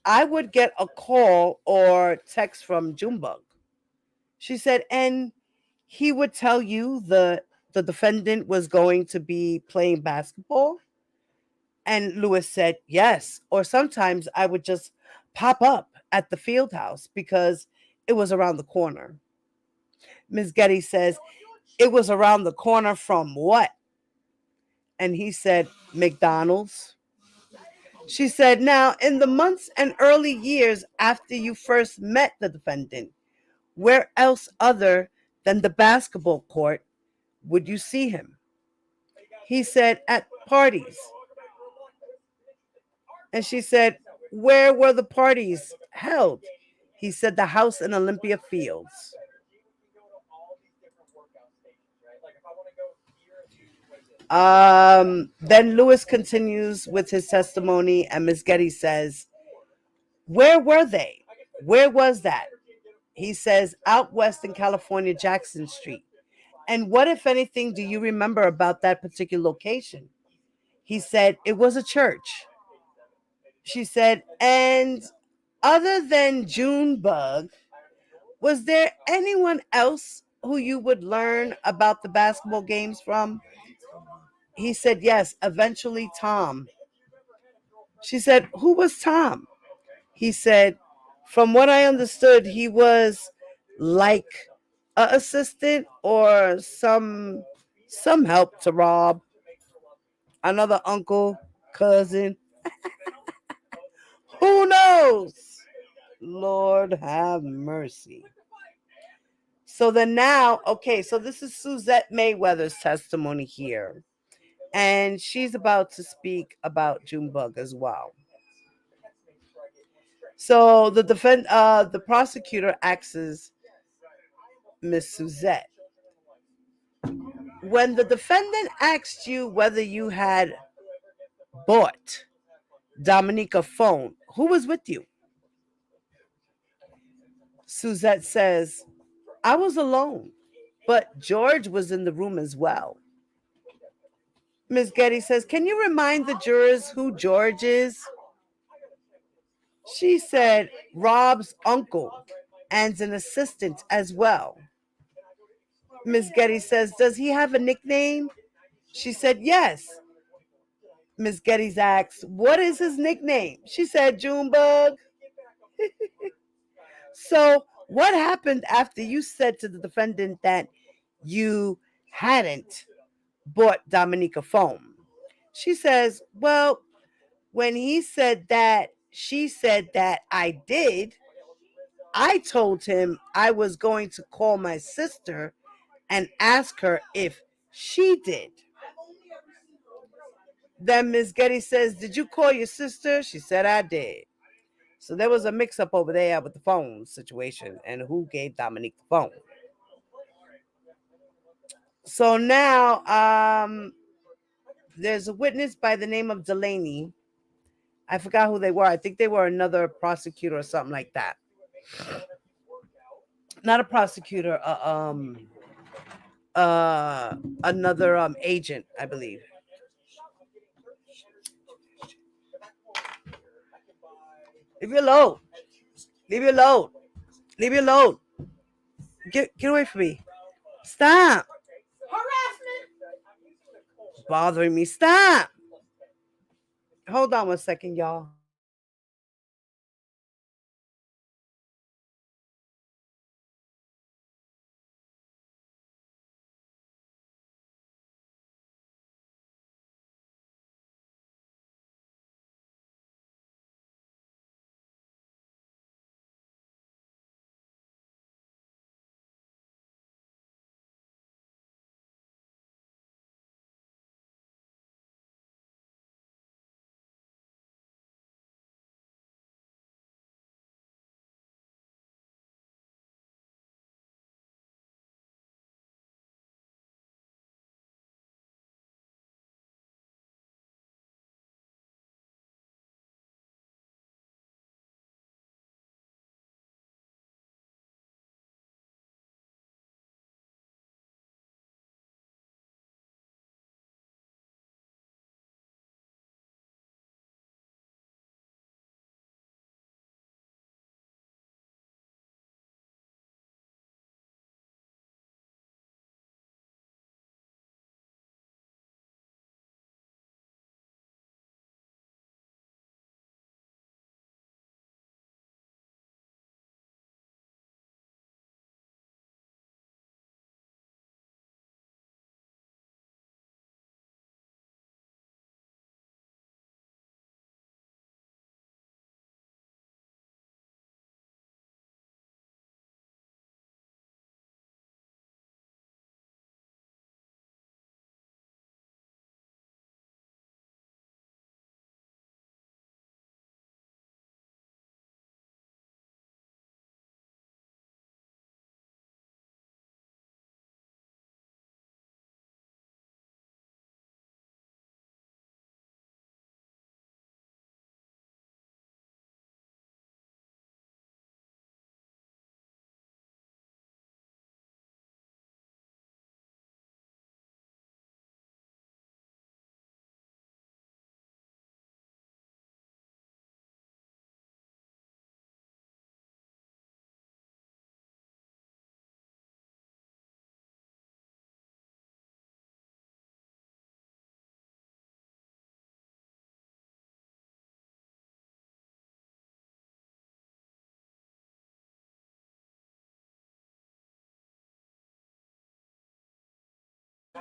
"I would get a call or text from Junebug." She said, "And he would tell you the defendant was going to be playing basketball?" And Lewis said, "Yes. Or sometimes I would just pop up at the field house because it was around the corner." Ms. Getty says, "It was around the corner from what?" And he said, "McDonald's." She said, "Now, in the months and early years after you first met the defendant, where else other than the basketball court would you see him?" He said, "At parties." And she said, "Where were the parties held?" He said, "The house in Olympia Fields." Then Lewis continues with his testimony, and Miss Getty says, "Where were they? Where was that?" He says, "Out west in California, Jackson Street." "And what, if anything, do you remember about that particular location?" He said, "It was a church." She said, "And other than Junebug, was there anyone else who you would learn about the basketball games from?" He said, "Yes, eventually Tom." She said, "Who was Tom?" He said, "From what I understood, he was like a assistant or some help to Rob, another uncle, cousin. Who knows? Lord have mercy." So then now, okay, so this is Suzette Mayweather's testimony here. And she's about to speak about Junebug as well. So the prosecutor asks Miss Suzette, "When the defendant asked you whether you had bought Dominique a phone, who was with you?" Suzette says, "I was alone, but George was in the room as well." Miss Getty says, "Can you remind the jurors who George is?" She said, "Rob's uncle and an assistant as well." Miss Getty says, "Does he have a nickname?" She said, "Yes." Miss Getty asks, "What is his nickname?" She said, "Junebug." "So what happened after you said to the defendant that you hadn't bought Dominique a phone?" She says, "Well, when he said that, she said that I did. I told him I was going to call my sister and ask her if she did." Then Miss Getty says, "Did you call your sister?" She said, "I did." So there was a mix-up over there with the phone situation and who gave Dominique the phone. So now there's a witness by the name of Delaney. I forgot who they were. I think they were another prosecutor or something like that. Not a prosecutor, another agent, I believe. Leave me alone. Leave me alone. Leave me alone. Get away from me. Stop. Harassment. Bothering me. Stop. Hold on 1 second, y'all.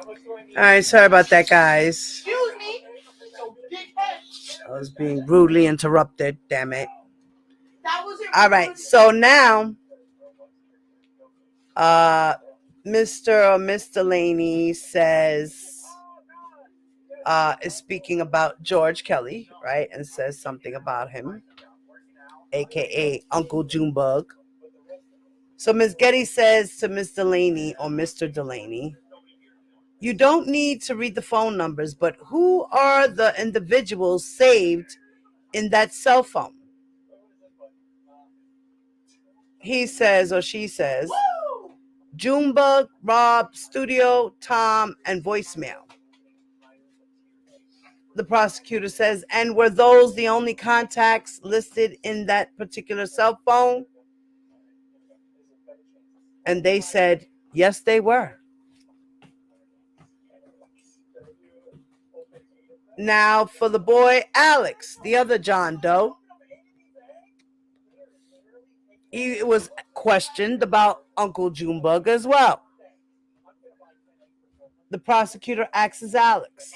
All right, sorry about that, guys. Excuse me. So big head. I was being rudely interrupted. Damn it. That was it. All right, so now, Mr. or Miss Delaney says, is speaking about George Kelly, right, and says something about him, aka Uncle Junebug. So Ms. Getty says to Miss Delaney or Mr. Delaney, you don't need to read the phone numbers, but who are the individuals saved in that cell phone? He says, or she says, Junebug, Rob, Studio, Tom, and voicemail. The prosecutor says, and were those the only contacts listed in that particular cell phone? And they said, yes, they were. Now, for the boy Alex, the other John Doe, he was questioned about Uncle Junebug as well. The prosecutor asks Alex,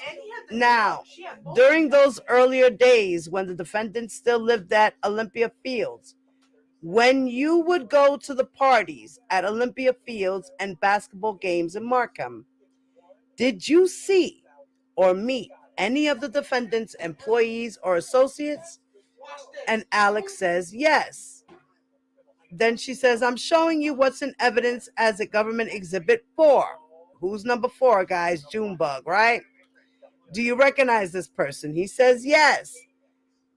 now, during those earlier days when the defendant still lived at Olympia Fields, when you would go to the parties at Olympia Fields and basketball games in Markham, did you see or meet any of the defendant's employees or associates? And Alex says, yes. Then she says, I'm showing you what's in evidence as a government exhibit 4. Who's number 4, guys? Junebug, right? Do you recognize this person? He says, yes.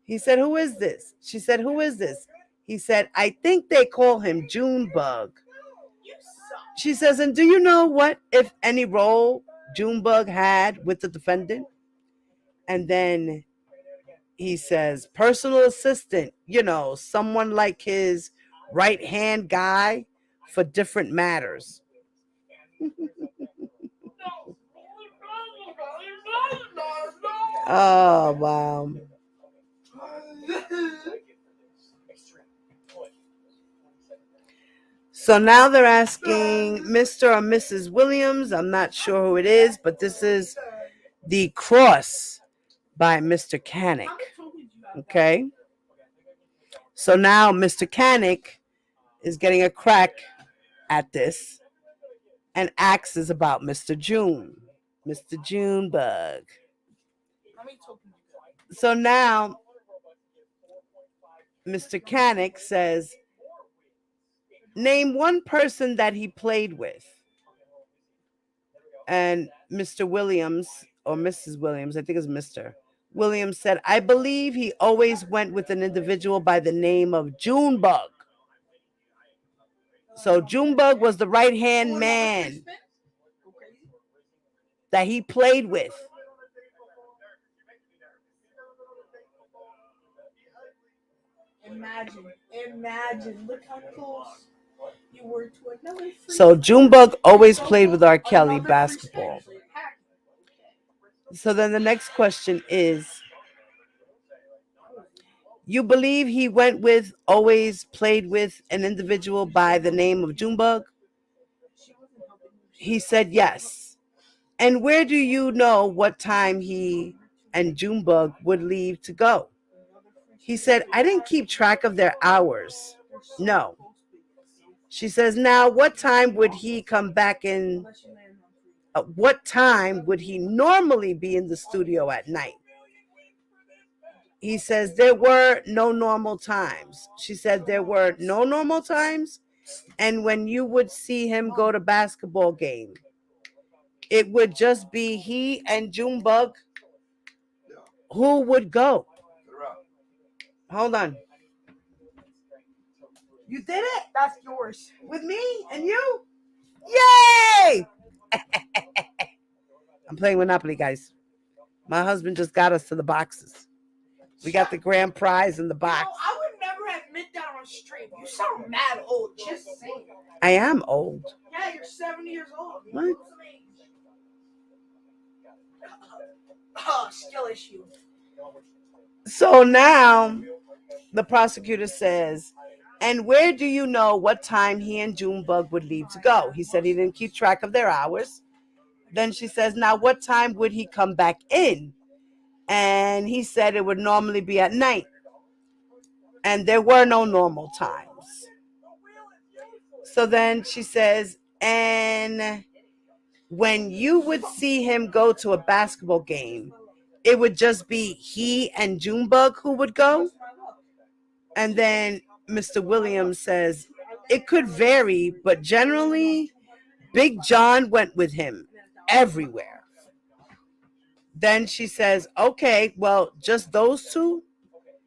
He said, who is this? She said, who is this? He said, I think they call him Junebug. She says, and do you know what, if any, role Junebug had with the defendant? And then he says, personal assistant, you know, someone like his right-hand guy for different matters. Oh, wow. So now they're asking Mr. or Mrs. Williams. I'm not sure who it is, but this is The Cross by Mr. Canick. Okay. So now Mr. Canick is getting a crack at this and asks about Mr. Junebug. So now Mr. Canick says, name one person that he played with. And Mr. Williams, or Mrs. Williams, I think it's Mr. Williams said, I believe he always went with an individual by the name of Junebug. So Junebug was the right-hand man that he played with. Imagine, look how close you were to another. So Junebug always played with R. Kelly basketball. So then the next question is, you believe he always played with an individual by the name of Junebug? He said yes. And where do you know what time he and Junebug would leave to go? He said, I didn't keep track of their hours. No. She says, now what time would he come back in? What time would he normally be in the studio at night? He says, there were no normal times. She said, there were no normal times. And when you would see him go to basketball game, it would just be he and Junebug. Who would go? Hold on. You did it? That's yours. With me and you? Yay! I'm playing Monopoly, guys. My husband just got us to the boxes. We got the grand prize in the box. No, I would never admit that on stream. You sound mad old. Just saying. I am old. Yeah, you're 70 years old. What? Skill issue. So now the prosecutor says, and where do you know what time he and Junebug would leave to go? He said he didn't keep track of their hours. Then she says, now what time would he come back in? And he said it would normally be at night. And there were no normal times. So then she says, and when you would see him go to a basketball game, it would just be he and Junebug who would go. And then Mr. Williams says, it could vary, but generally, Big John went with him everywhere. Then she says, okay, well, just those two?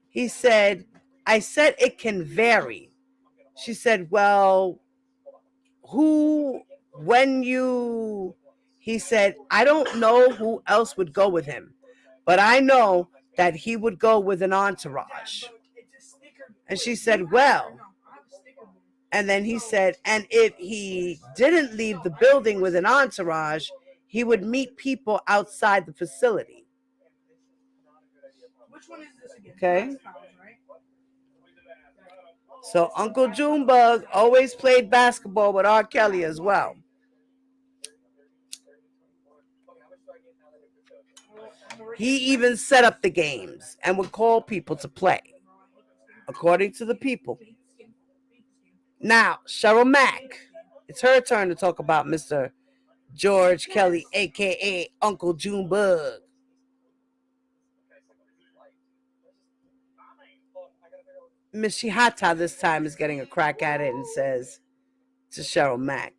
He said, I said it can vary. She said, well, he said, I don't know who else would go with him, but I know that he would go with an entourage. And she said, well, and then he said, and if he didn't leave the building with an entourage, he would meet people outside the facility. Okay. So Uncle Junebug always played basketball with R. Kelly as well. He even set up the games and would call people to play, according to the people. Now, Cheryl Mack, it's her turn to talk about Mr. George Kelly, a.k.a. Uncle Junebug. Miss Shihata this time is getting a crack at it and says to Cheryl Mack,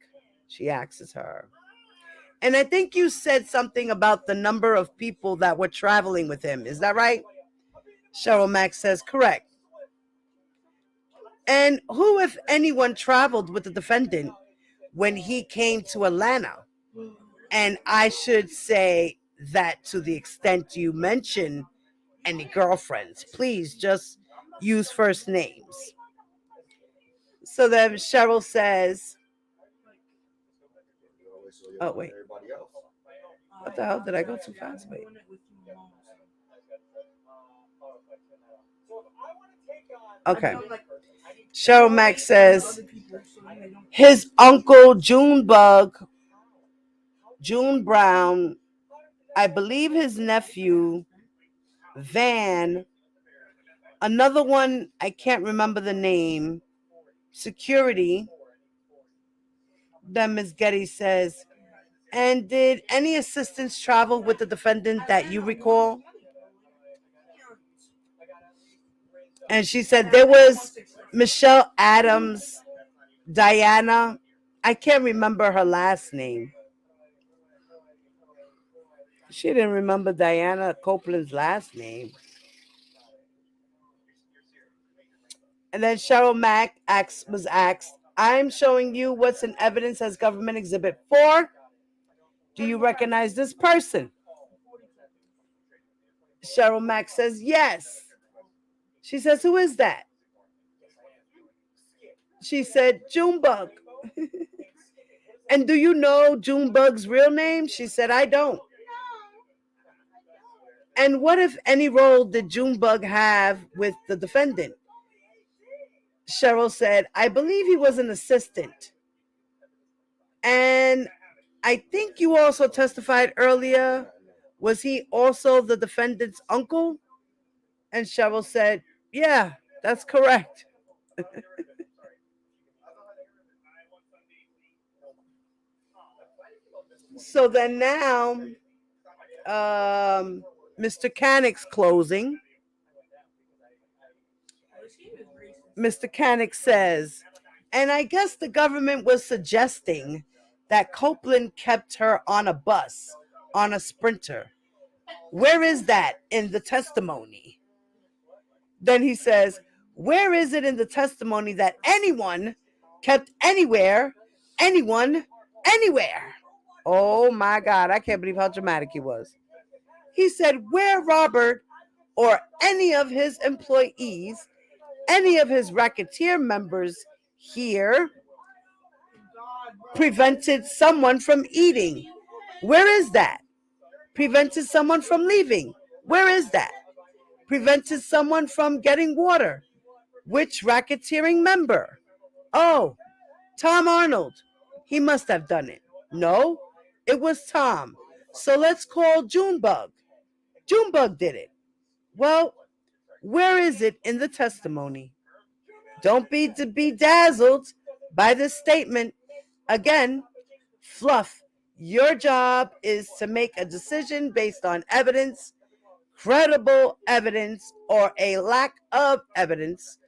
she asks her, and I think you said something about the number of people that were traveling with him. Is that right? Cheryl Mack says, correct. And who, if anyone, traveled with the defendant when he came to Atlanta? And I should say that to the extent you mention any girlfriends, please just use first names. So then Cheryl says, oh, wait. What the hell? Did I go too fast? Wait. Okay. Cheryl Mack says, his uncle Junebug, June Brown, I believe his nephew, Van, another one, I can't remember the name, security. Then Ms. Getty says, and did any assistants travel with the defendant that you recall? And she said there was Michelle Adams, Diana, I can't remember her last name. She didn't remember Diana Copeland's last name. And then Cheryl Mack was asked, I'm showing you what's in evidence as government exhibit 4. Do you recognize this person? Cheryl Mack says, yes. She says, who is that? She said, Junebug. And do you know Junebug's real name? She said, I don't. And what, if any, role did Junebug have with the defendant? Cheryl said, I believe he was an assistant. And I think you also testified earlier, was he also the defendant's uncle? And Cheryl said, yeah, that's correct. So then now, Mr. Canick's closing. Mr. Canick says, and I guess the government was suggesting that Copeland kept her on a bus, on a Sprinter. Where is that in the testimony? Then he says, where is it in the testimony that anyone kept anyone, anywhere? Oh my God, I can't believe how dramatic he was. He said, where Robert or any of his employees, any of his racketeer members here prevented someone from eating. Where is that? Prevented someone from leaving. Where is that? Prevented someone from getting water. Which racketeering member? Oh, Tom Arnold. He must have done it. No, It was Tom. So let's call Junebug. Junebug did it. Well, where is it in the testimony? Don't be bedazzled by this statement. Again, Fluff, your job is to make a decision based on evidence, credible evidence, or a lack of evidence.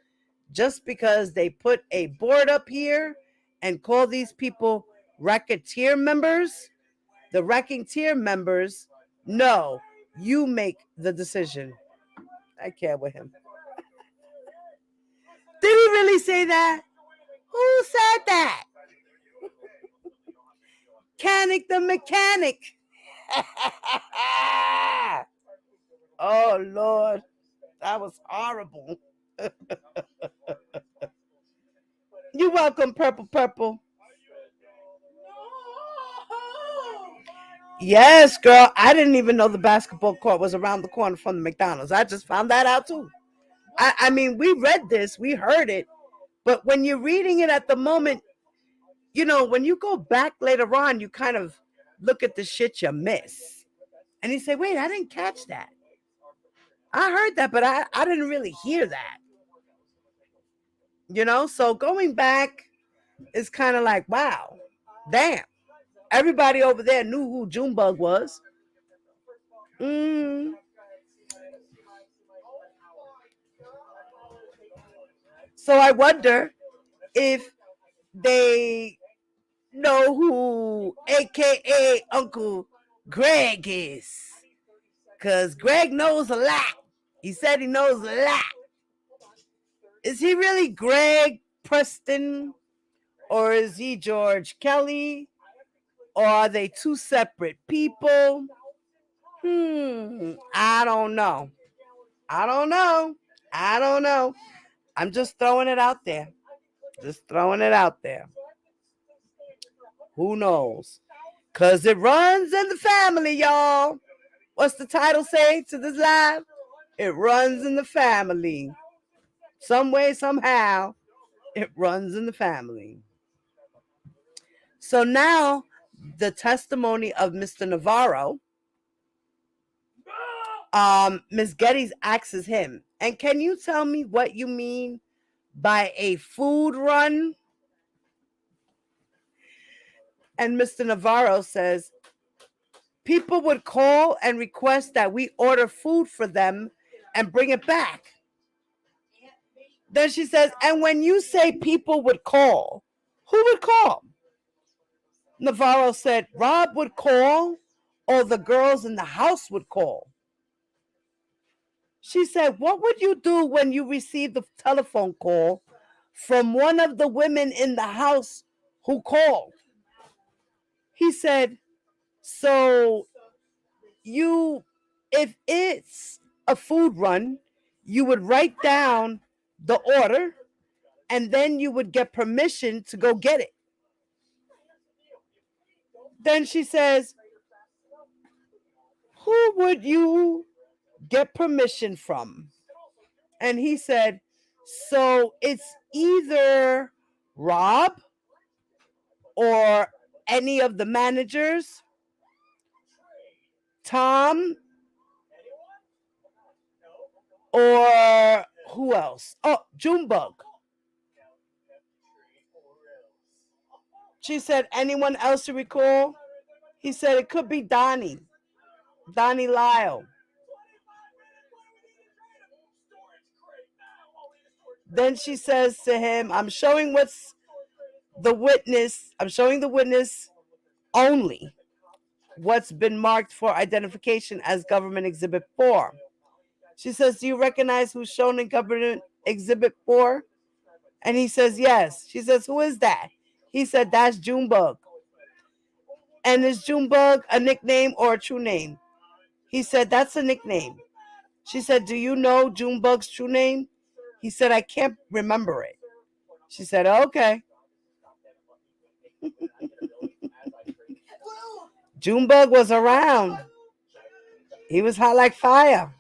Just because they put a board up here and call these people racketeer members, the racketeer members, no, you make the decision. I can't with him. Did he really say that? Who said that? Canic the mechanic. Oh, Lord. That was horrible. You're welcome, Purple. Yes, girl. I didn't even know the basketball court was around the corner from the McDonald's. I just found that out, too. I mean, we read this. We heard it. But when you're reading it at the moment, you know, when you go back later on, you kind of look at the shit you miss. And you say, wait, I didn't catch that. I heard that, but I didn't really hear that. You know, so going back is kind of like, wow, damn. Everybody over there knew who Junebug was. So I wonder if they know who AKA Uncle Greg is. Because Greg knows a lot. He said he knows a lot. Is he really Greg Preston? Or is he George Kelly? Or are they two separate people? I don't know. I'm just throwing it out there. Who knows? Because it runs in the family, y'all. What's the title say to this live? It runs in the family. Some way, somehow, it runs in the family. So now, the testimony of Mr. Navarro, Ms. Geddes asks him, and can you tell me what you mean by a food run? And Mr. Navarro says, people would call and request that we order food for them and bring it back. Then she says, and when you say people would call, who would call? Navarro said, Rob would call, or the girls in the house would call. She said, what would you do when you received a telephone call from one of the women in the house who called? He said, so if it's a food run, you would write down the order and then you would get permission to go get it. Then she says, who would you get permission from? And he said, so it's either Rob or any of the managers, Tom, or who else? Oh, Junebug. She said, anyone else you recall? He said, it could be Donnie Lyle. Then she says to him, I'm showing the witness only what's been marked for identification as Government Exhibit 4. She says, do you recognize who's shown in Government Exhibit 4? And he says, yes. She says, who is that? He said, that's Junebug. And is Junebug a nickname or a true name? He said, that's a nickname. She said, do you know Junebug's true name? He said, I can't remember it. She said, okay. Junebug was around. He was hot like fire.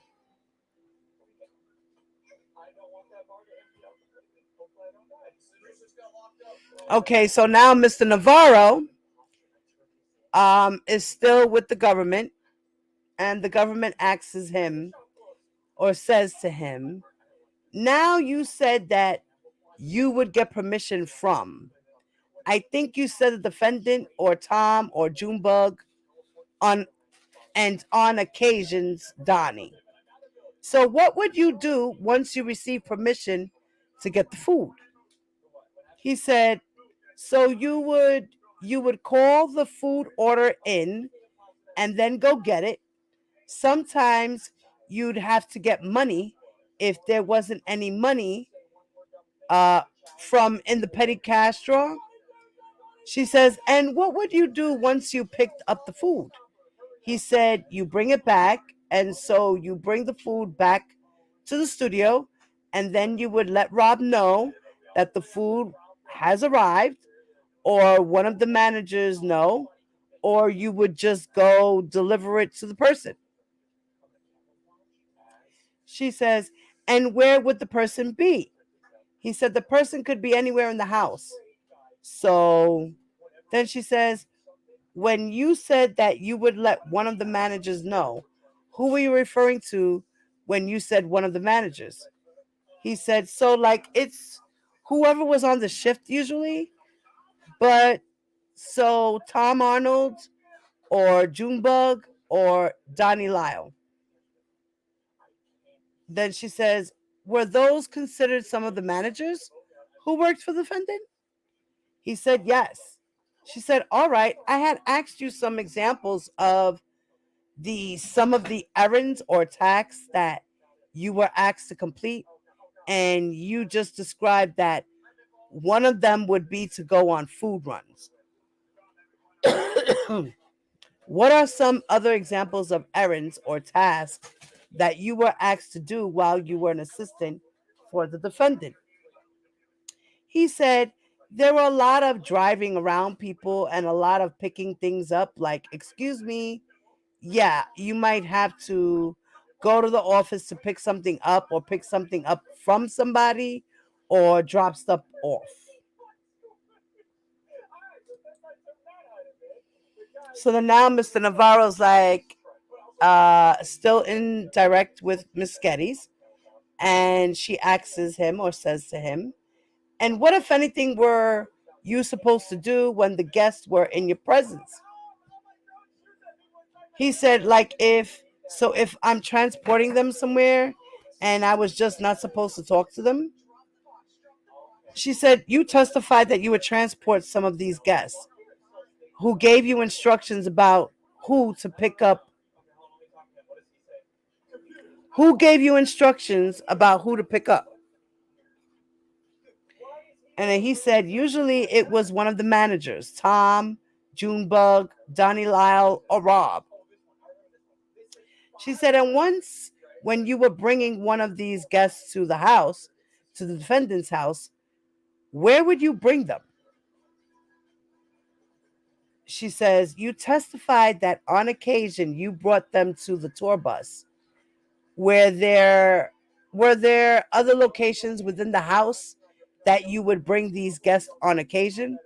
Okay, so now Mr. Navarro is still with the government, and the government asks him or says to him, now you said that you would get permission from, I think you said the defendant or Tom or Junebug, on occasions Donnie. So what would you do once you receive permission to get the food? He said, so you would call the food order in and then go get it. Sometimes you'd have to get money if there wasn't any money from in the petty cash drawer. She says, and what would you do once you picked up the food? He said, you bring it back. And so you bring the food back to the studio, and then you would let Rob know that the food has arrived, or one of the managers know, or you would just go deliver it to the person. She says, and where would the person be? He said, the person could be anywhere in the house. So then she says, when you said that you would let one of the managers know, who were you referring to when you said one of the managers? He said, so like it's whoever was on the shift usually, but so Tom Arnold or Junebug or Donnie Lyle. Then she says, were those considered some of the managers who worked for the defendant? He said, yes. She said, all right, I had asked you some examples of some of the errands or tasks that you were asked to complete, and you just described that one of them would be to go on food runs. What are some other examples of errands or tasks that you were asked to do while you were an assistant for the defendant? He said, there were a lot of driving around people and a lot of picking things up, like, excuse me, yeah, you might have to go to the office to pick something up or pick something up from somebody or drop stuff off. So then now Mr. Navarro's like still in direct with Miss Geddes, and she asks him or says to him, and what, if anything, were you supposed to do when the guests were in your presence? He said, like, if I'm transporting them somewhere and I was just not supposed to talk to them. She said, you testified that you would transport some of these guests. Who gave you instructions about who to pick up? Who gave you instructions about who to pick up? And then he said, usually it was one of the managers, Tom, Junebug, Donnie Lyle, or Rob. She said, and once when you were bringing one of these guests to the house, to the defendant's house, where would you bring them? She says, you testified that on occasion you brought them to the tour bus. Were there other locations within the house that you would bring these guests on occasion?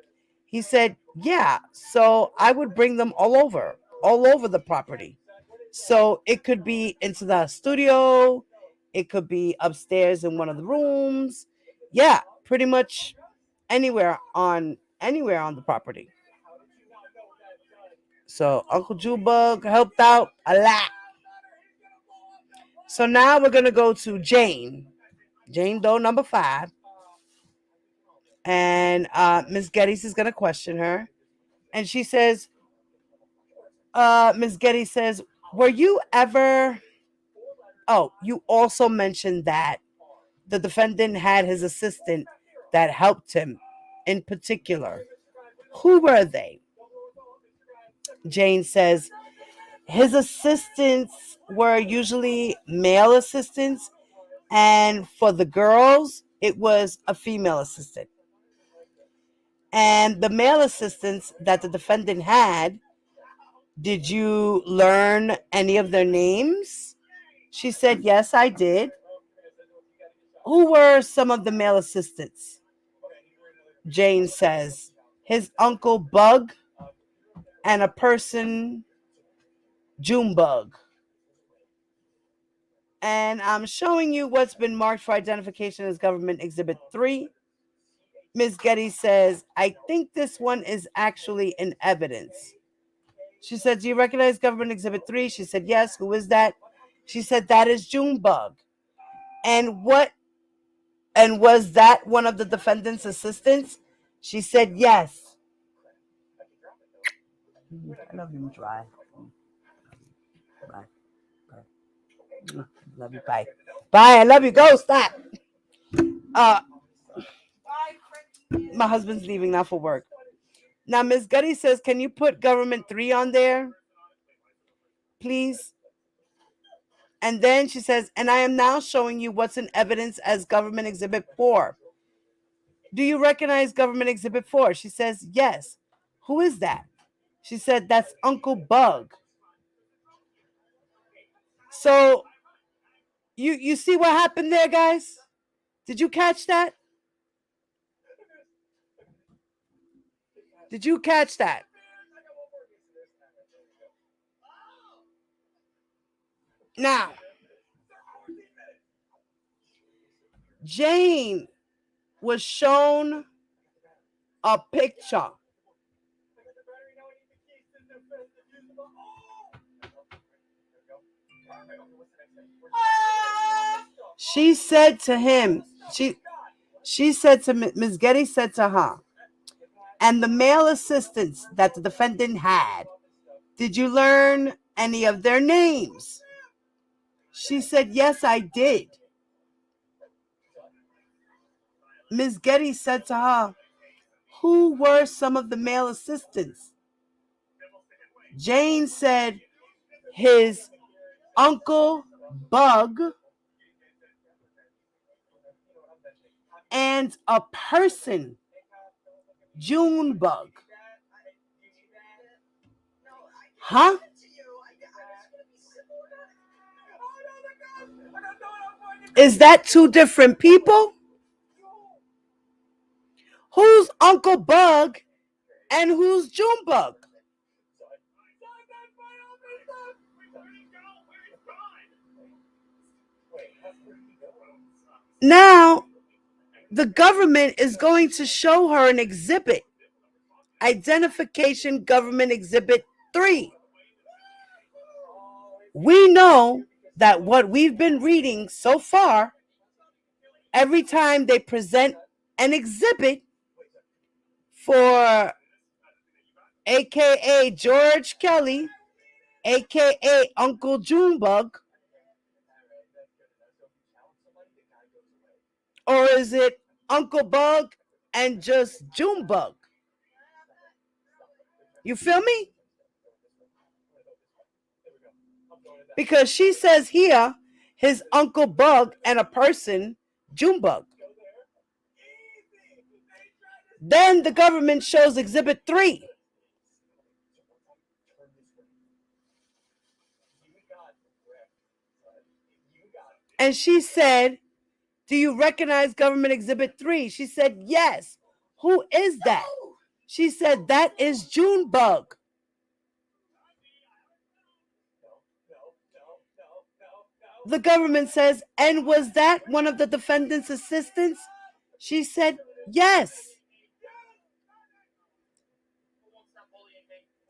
He said, yeah, so I would bring them all over the property. So it could be into the studio, it could be upstairs in one of the rooms. Yeah, pretty much anywhere on the property. So Uncle Junebug helped out a lot. So now we're going to go to Jane Doe number 5. And Miss Geddes is going to question her. And she says, Miss Geddes says, were you ever... Oh, you also mentioned that the defendant had his assistant that helped him in particular. Who were they? Jane says, his assistants were usually male assistants, and for the girls, it was a female assistant. And the male assistants that the defendant had, did you learn any of their names? She said, yes, I did. Who were some of the male assistants? Jane says, his uncle Bug, and a person, Junebug. And I'm showing you what's been marked for identification as Government Exhibit 3. Ms. Getty says, I think this one is actually in evidence. She said, do you recognize Government Exhibit 3? She said, yes. Who is that? She said, that is Junebug. And was that one of the defendant's assistants? She said, yes. I love you, dry. Bye. Bye. Love you. Bye. Bye. I love you. Go. Stop. My husband's leaving now for work. Now, Ms. Gutty says, can you put Government 3 on there, please? And then she says, and I am now showing you what's in evidence as Government Exhibit 4. Do you recognize Government Exhibit 4? She says, yes. Who is that? She said, that's Uncle Bug. So, you see what happened there, guys? Did you catch that? Did you catch that? Now, Jane was shown a picture. She said to him, she said to Ms. Getty said to her, and the male assistants that the defendant had, did you learn any of their names? She said, yes, I did. Ms. Getty said to her, who were some of the male assistants? Jane said, his Uncle Bug and a person, Junebug. Huh? Is that two different people? Who's Uncle Bug and who's Junebug? Now, the government is going to show her an exhibit. Identification Government Exhibit 3. We know that what we've been reading so far, every time they present an exhibit for AKA George Kelly, AKA Uncle Junebug, or is it Uncle Bug and just Junebug? You feel me? Because she says here, his Uncle Bug and a person, Junebug. Then the government shows Exhibit 3. And she said, do you recognize Government Exhibit 3? She said, yes. Who is that? She said, that is Junebug. The government says, and was that one of the defendant's assistants? She said, yes.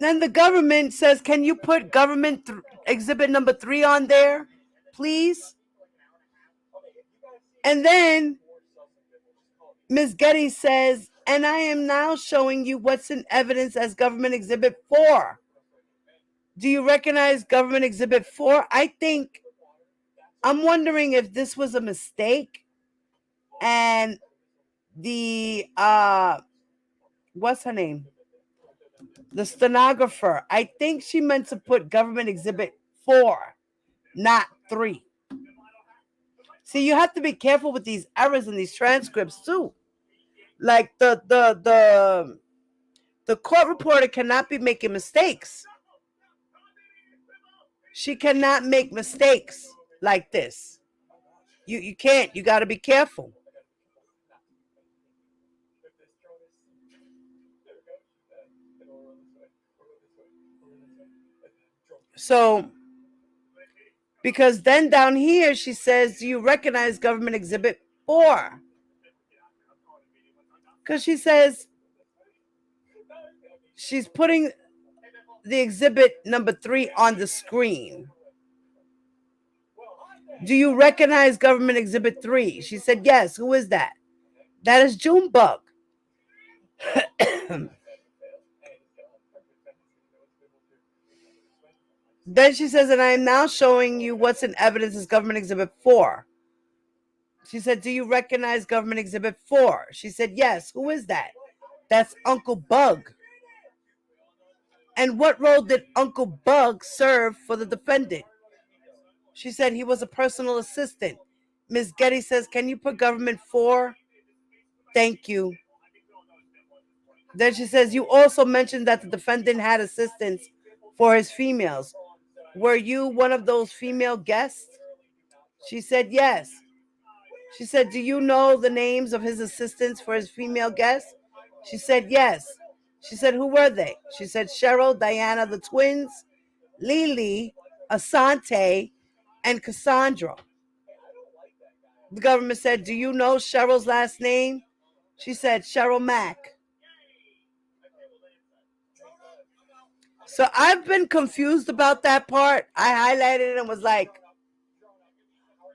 Then the government says, can you put Government Exhibit number 3 on there, please? And then Ms. Getty says, and I am now showing you what's in evidence as Government Exhibit 4. Do you recognize Government Exhibit 4? I'm wondering if this was a mistake and the, what's her name? The stenographer. I think she meant to put Government Exhibit 4, not 3. See, you have to be careful with these errors in these transcripts too. Like the court reporter cannot be making mistakes. She cannot make mistakes like this. You can't. You got to be careful. So, because then down here she says, do you recognize government exhibit 4? Because she says she's putting the exhibit number 3 on the screen. Do you recognize government exhibit 3? She said, yes. Who is that? That is Junebug. Then she says, and I am now showing you what's in evidence as government exhibit 4. She said, do you recognize government exhibit 4? She said, yes. Who is that? That's Uncle Bug. And what role did Uncle Bug serve for the defendant? She said he was a personal assistant. Ms. Getty says, can you put government 4? Thank you. Then she says, you also mentioned that the defendant had assistants for his females. Were you one of those female guests? She said, yes. She said, do you know the names of his assistants for his female guests? She said, yes. She said, who were they? She said, Cheryl, Diana, the twins, Lily, Asante, and Cassandra. The government said, do you know Cheryl's last name? She said, Cheryl Mack. So I've been confused about that part. I highlighted it and was like,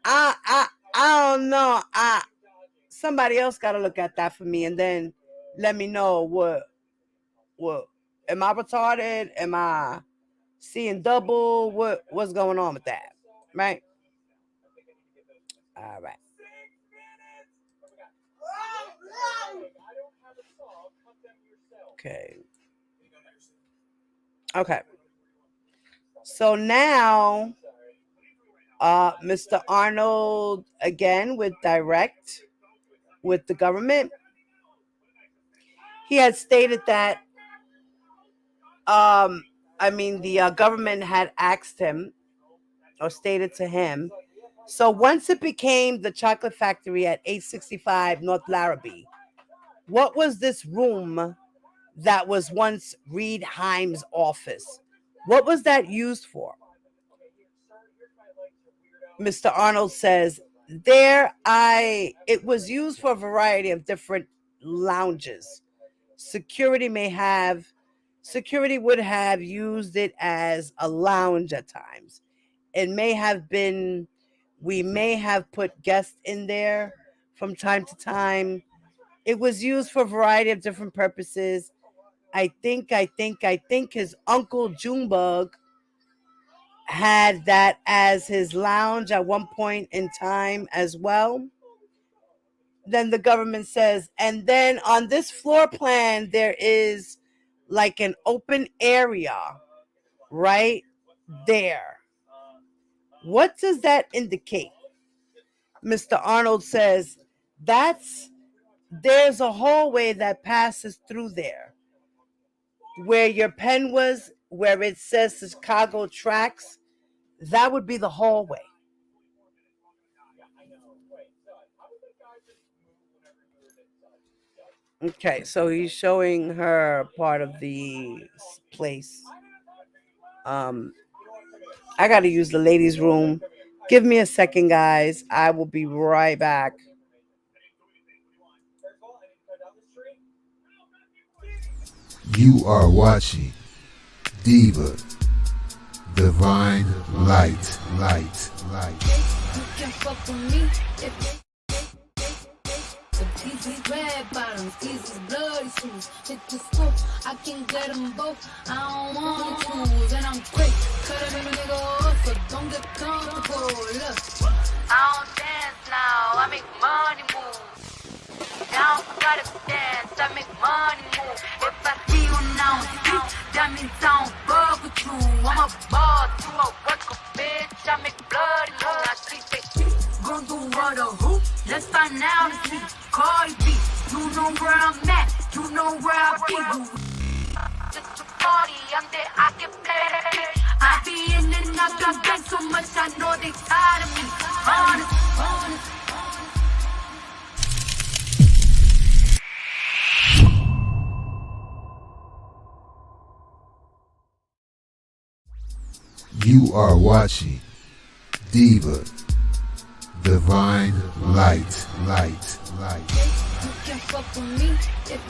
I don't know. Somebody else got to look at that for me and then let me know what am I retarded? Am I seeing double? What's going on with that? Right? All right. Okay. So now, Mr. Arnold again with direct with the government. He had stated that, the government had asked him or stated to him. So once it became the chocolate factory at 865 North Larrabee, what was this room that was once Reed Himes' office? What was that used for? Mr. Arnold says, it was used for a variety of different lounges. Security would have used it as a lounge at times. It may have been, we may have put guests in there from time to time. It was used for a variety of different purposes. I think his uncle Junebug had that as his lounge at one point in time as well. Then the government says, and then on this floor plan, there is like an open area right there. What does that indicate? Mr. Arnold says, there's a hallway that passes through there. Where your pen was, where it says Chicago Tracks, that would be the hallway. Okay, so he's showing her part of the place. I got to use the ladies' room. Give me a second, guys. I will be right back. You are watching Diva Divine Light. You can fuck with me if these red bottoms, these bloody shoes. Hit the scoop, I can get them both. I don't want to choose, and I'm quick. Cut every nigga off, so don't get comfortable. Look, I don't dance now, I make money move. Now I gotta dance, I make money move. If I see you now, that means I don't fuck with you. I'm a boss, you a worker, bitch. I make bloody move. Now she say, gon' do what a hoop. Let's find out and see. Cardi B, you know where I'm at, you know where I be. Just a party, I'm there, I can play. I be in and out, got gang so much, I know they tired of me. Honest. You are watching Diva Divine Light. You can fuck with me if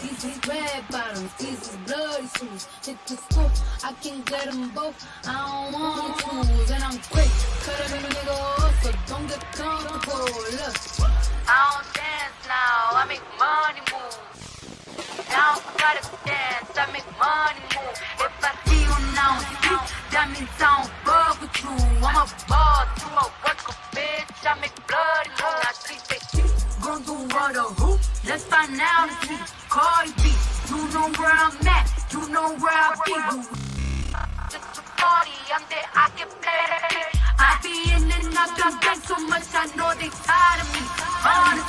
these is red bottoms, these is bloody shoes. Hit the scoop, I can get them both. I don't want to choose, and I'm quick. Cut every nigga off, so don't get comfortable. Look, I don't dance now, I make money move. Now I gotta dance, I make money move. If I see you now, that means I don't fuck with you. I'm a boss, you a worker, bitch. I make bloody move. Now she say, gon' do what or who? Let's find out and see. Cardi B, you know where I'm at, you know where I be. Just a party, I'm there, I can play. I be in and out the game so much, I know they tired of me. Honest.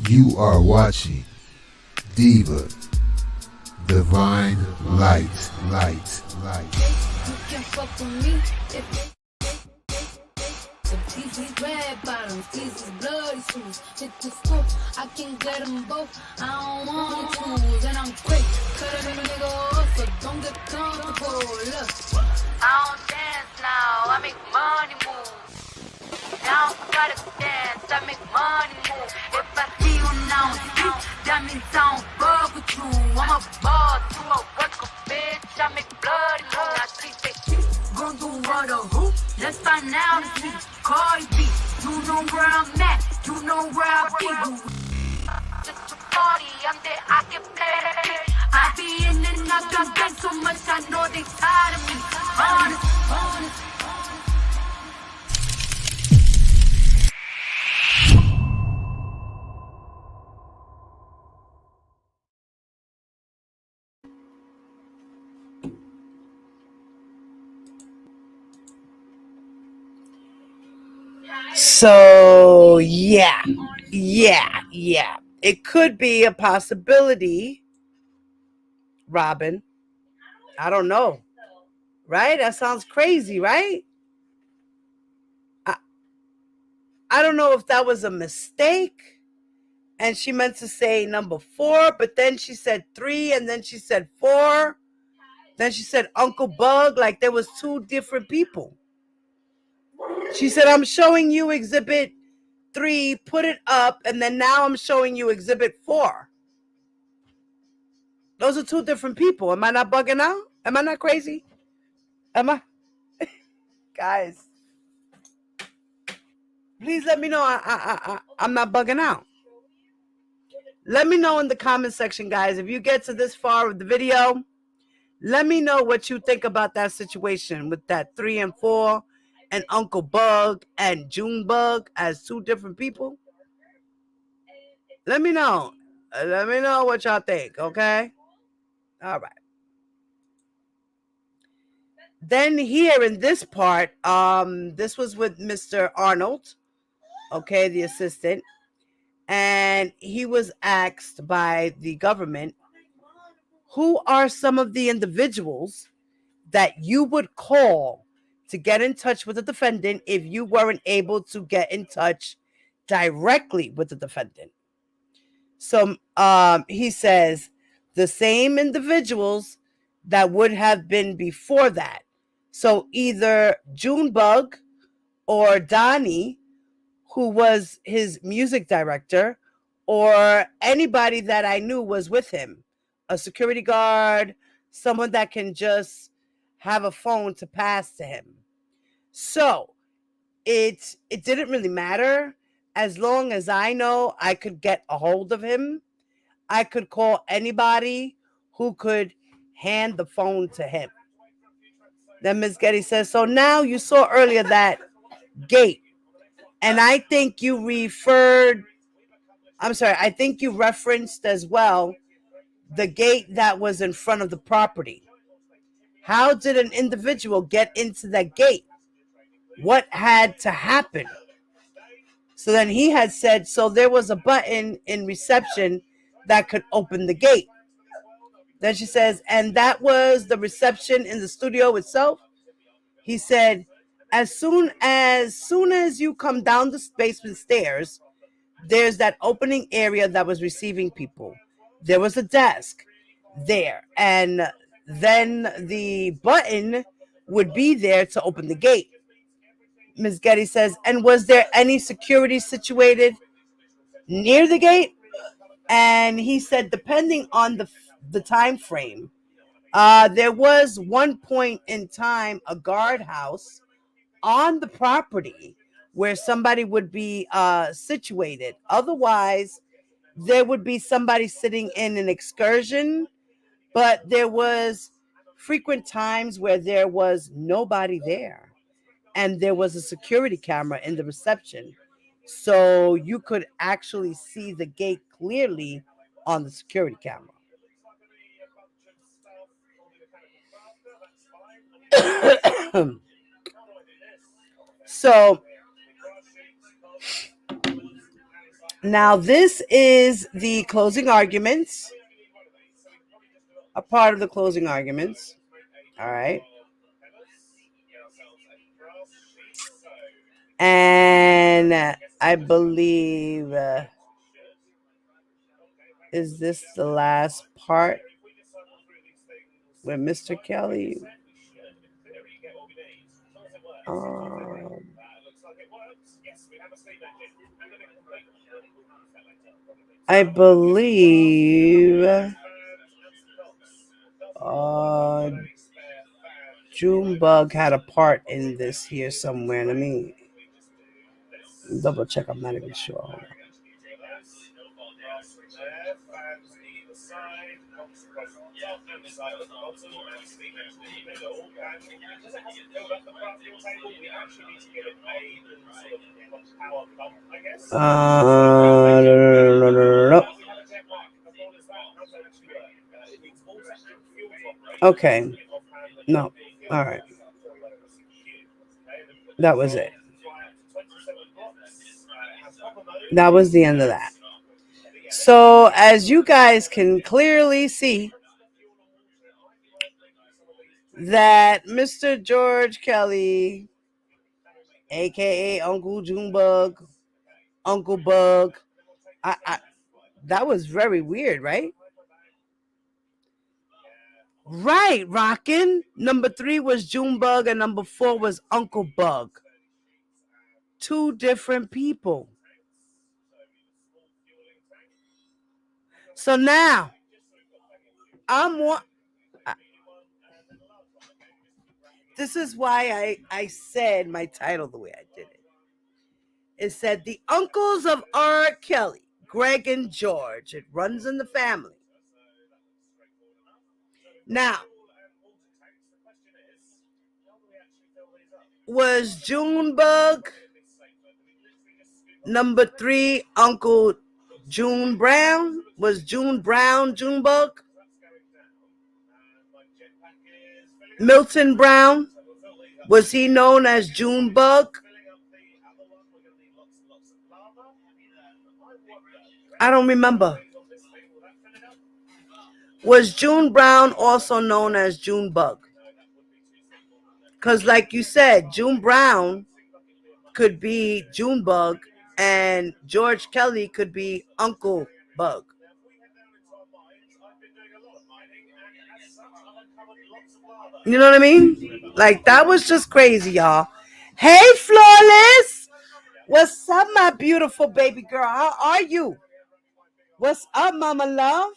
You are watching Diva Divine Light. You can fuck with me if these is red bottoms, these is bloody shoes. Hit the scoop, I can get them both. I don't want to choose, and I'm quick. Cut every nigga off, so don't get comfortable. Look, I don't dance now, I make money move. Now I gotta dance, I make money move. If I see you now, that means I don't fuck with you. I'm a boss, you a worker, bitch. I make bloody move. Now she say, gon' do what or who? Let's find out and see. Cardi B, you know where I'm at, you know where I be. Just a party, I'm there, I can play. I be in and out the game so much, I know they tired of me. Honest. So yeah. It could be a possibility, Robin. I don't know. Right? That sounds crazy, right? I don't know if that was a mistake and she meant to say number 4, but then she said 3 and then she said 4. Then she said Uncle Bug, like there was 2 different people. She said, I'm showing you exhibit 3, put it up, and then now I'm showing you exhibit 4. Those are 2 different people. Am I not bugging out? Am I not crazy? Am I? Guys, please let me know I'm not bugging out. Let me know in the comment section, guys. If you get to this far of the video, let me know what you think about that situation with that 3 and 4 and Uncle Bug and Junebug as 2 different people. Let me know. Let me know what y'all think, okay? All right. Then here in this part, this was with Mr. Arnold, okay, the assistant, and he was asked by the government, who are some of the individuals that you would call to get in touch with the defendant if you weren't able to get in touch directly with the defendant? So he says the same individuals that would have been before that. So either Junebug or Donnie, who was his music director, or anybody that I knew was with him, a security guard, someone that can just have a phone to pass to him. So it didn't really matter. As long as I know I could get a hold of him, I could call anybody who could hand the phone to him. Then Ms. Getty says, so now you saw earlier that gate. And I think you I think you referenced as well the gate that was in front of the property. How did an individual get into that gate? What had to happen? So then he had said, so there was a button in reception that could open the gate. Then she says, and that was the reception in the studio itself? He said, As soon as you come down the basement stairs, there's that opening area that was receiving people. There was a desk there, and then the button would be there to open the gate. Ms. Getty says, and was there any security situated near the gate? And he said, depending on the time frame, there was one point in time a guardhouse on the property where somebody would be situated. Otherwise, there would be somebody sitting in an excursion, but there was frequent times where there was nobody there, and there was a security camera in the reception, so you could actually see the gate clearly on the security camera. So now this is the closing arguments, a part of the closing arguments. All right. And I believe, is this the last part with Mr. Kelly? I believe Junebug had a part in this here somewhere. Let me double check. I'm not even sure. Hold on. No. Okay. No. All right. That was it. That was the end of that. So as you guys can clearly see, that Mr. George Kelly, aka Uncle Junebug, Uncle Bug, that was very weird, right? Right, rockin'. Number 3 was Junebug and number 4 was Uncle Bug. 2 different people. So now, this is why I said my title the way I did it. It said, The Uncles of R. Kelly, Greg and George. It runs in the family. Now, was Junebug number 3 Uncle June Brown? Was June Brown Junebug? Milton Brown, was he known as Junebug? I don't remember. Was June Brown also known as Junebug? Because like you said, June Brown could be Junebug and George Kelly could be Uncle Bug. You know what I mean? Like, that was just crazy, y'all. Hey, Flawless. What's up, my beautiful baby girl? How are you? What's up, mama love?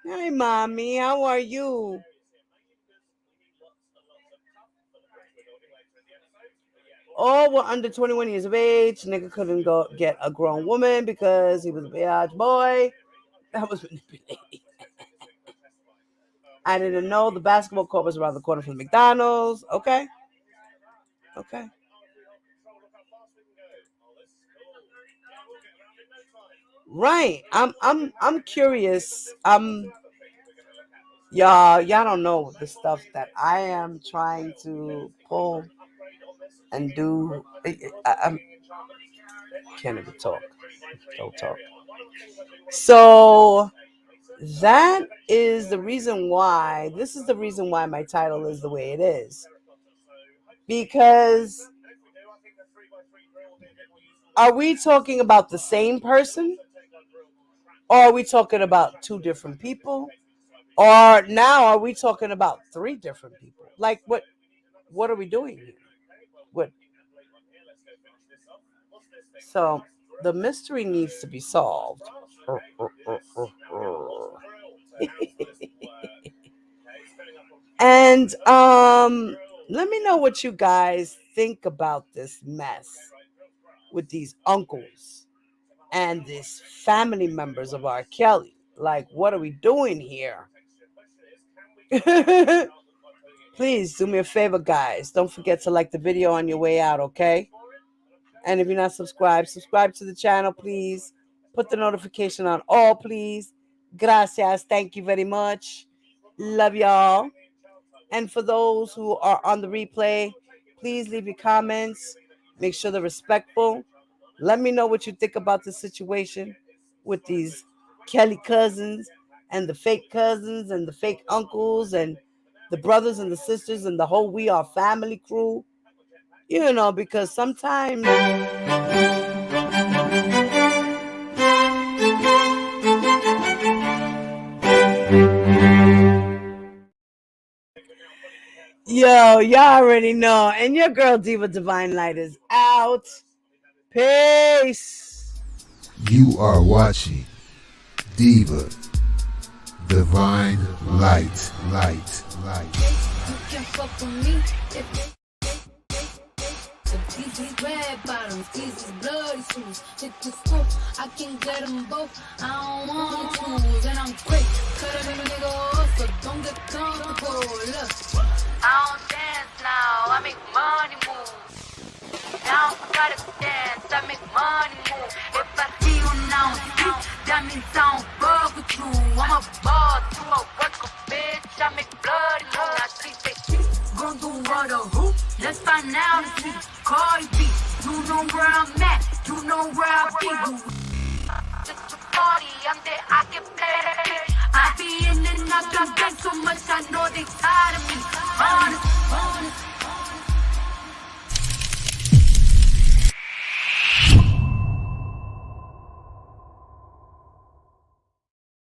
Hey, mommy. How are you? All were under 21 years of age. Nigga couldn't go get a grown woman because he was a biatch boy. That was manipulated. I didn't know the basketball court was around the corner from McDonald's. Okay. Right. I'm curious. Y'all don't know the stuff that I am trying to pull and do. I can't even talk. Don't talk. So that is the reason why, this is the reason why my title is the way it is. Because are we talking about the same person? Or are we talking about two different people? Or now are we talking about three different people? Like what are we doing here? What? So the mystery needs to be solved. And let me know what you guys think about this mess with these uncles and these family members of R. Kelly. Like, what are we doing here? Please do me a favor, guys. Don't forget to like the video on your way out, okay? And if you're not subscribed, subscribe to the channel, please. Put the notification on all, please. Gracias. Thank you very much. Love y'all. And for those who are on the replay, please leave your comments. Make sure they're respectful. Let me know what you think about the situation with these Kelly cousins and the fake cousins and the fake uncles and the brothers and the sisters and the whole We Are Family crew. You know, because sometimes... Yo, y'all already know. And your girl Diva Divine Light is out. Peace. You are watching Diva Divine Light. You can fuck with me if these red bottoms, these bloody shoes. Hit the scoop, I can get them both. I don't want to choose, and I'm quick. Cut up a nigga off, so don't get comfortable. Look, I don't dance now, I make money move. Now I gotta dance, I make money move. If I see you now, that means I don't fuck with you. I'm a boss, you a worker, bitch. I make bloody move. Now she say, gon' do what a hoop. Let's find out and see. Cardi B, you know where I'm at, you know where I be. Just a party, I'm there, I can play. I be in and out the game so much, I know they tired of me.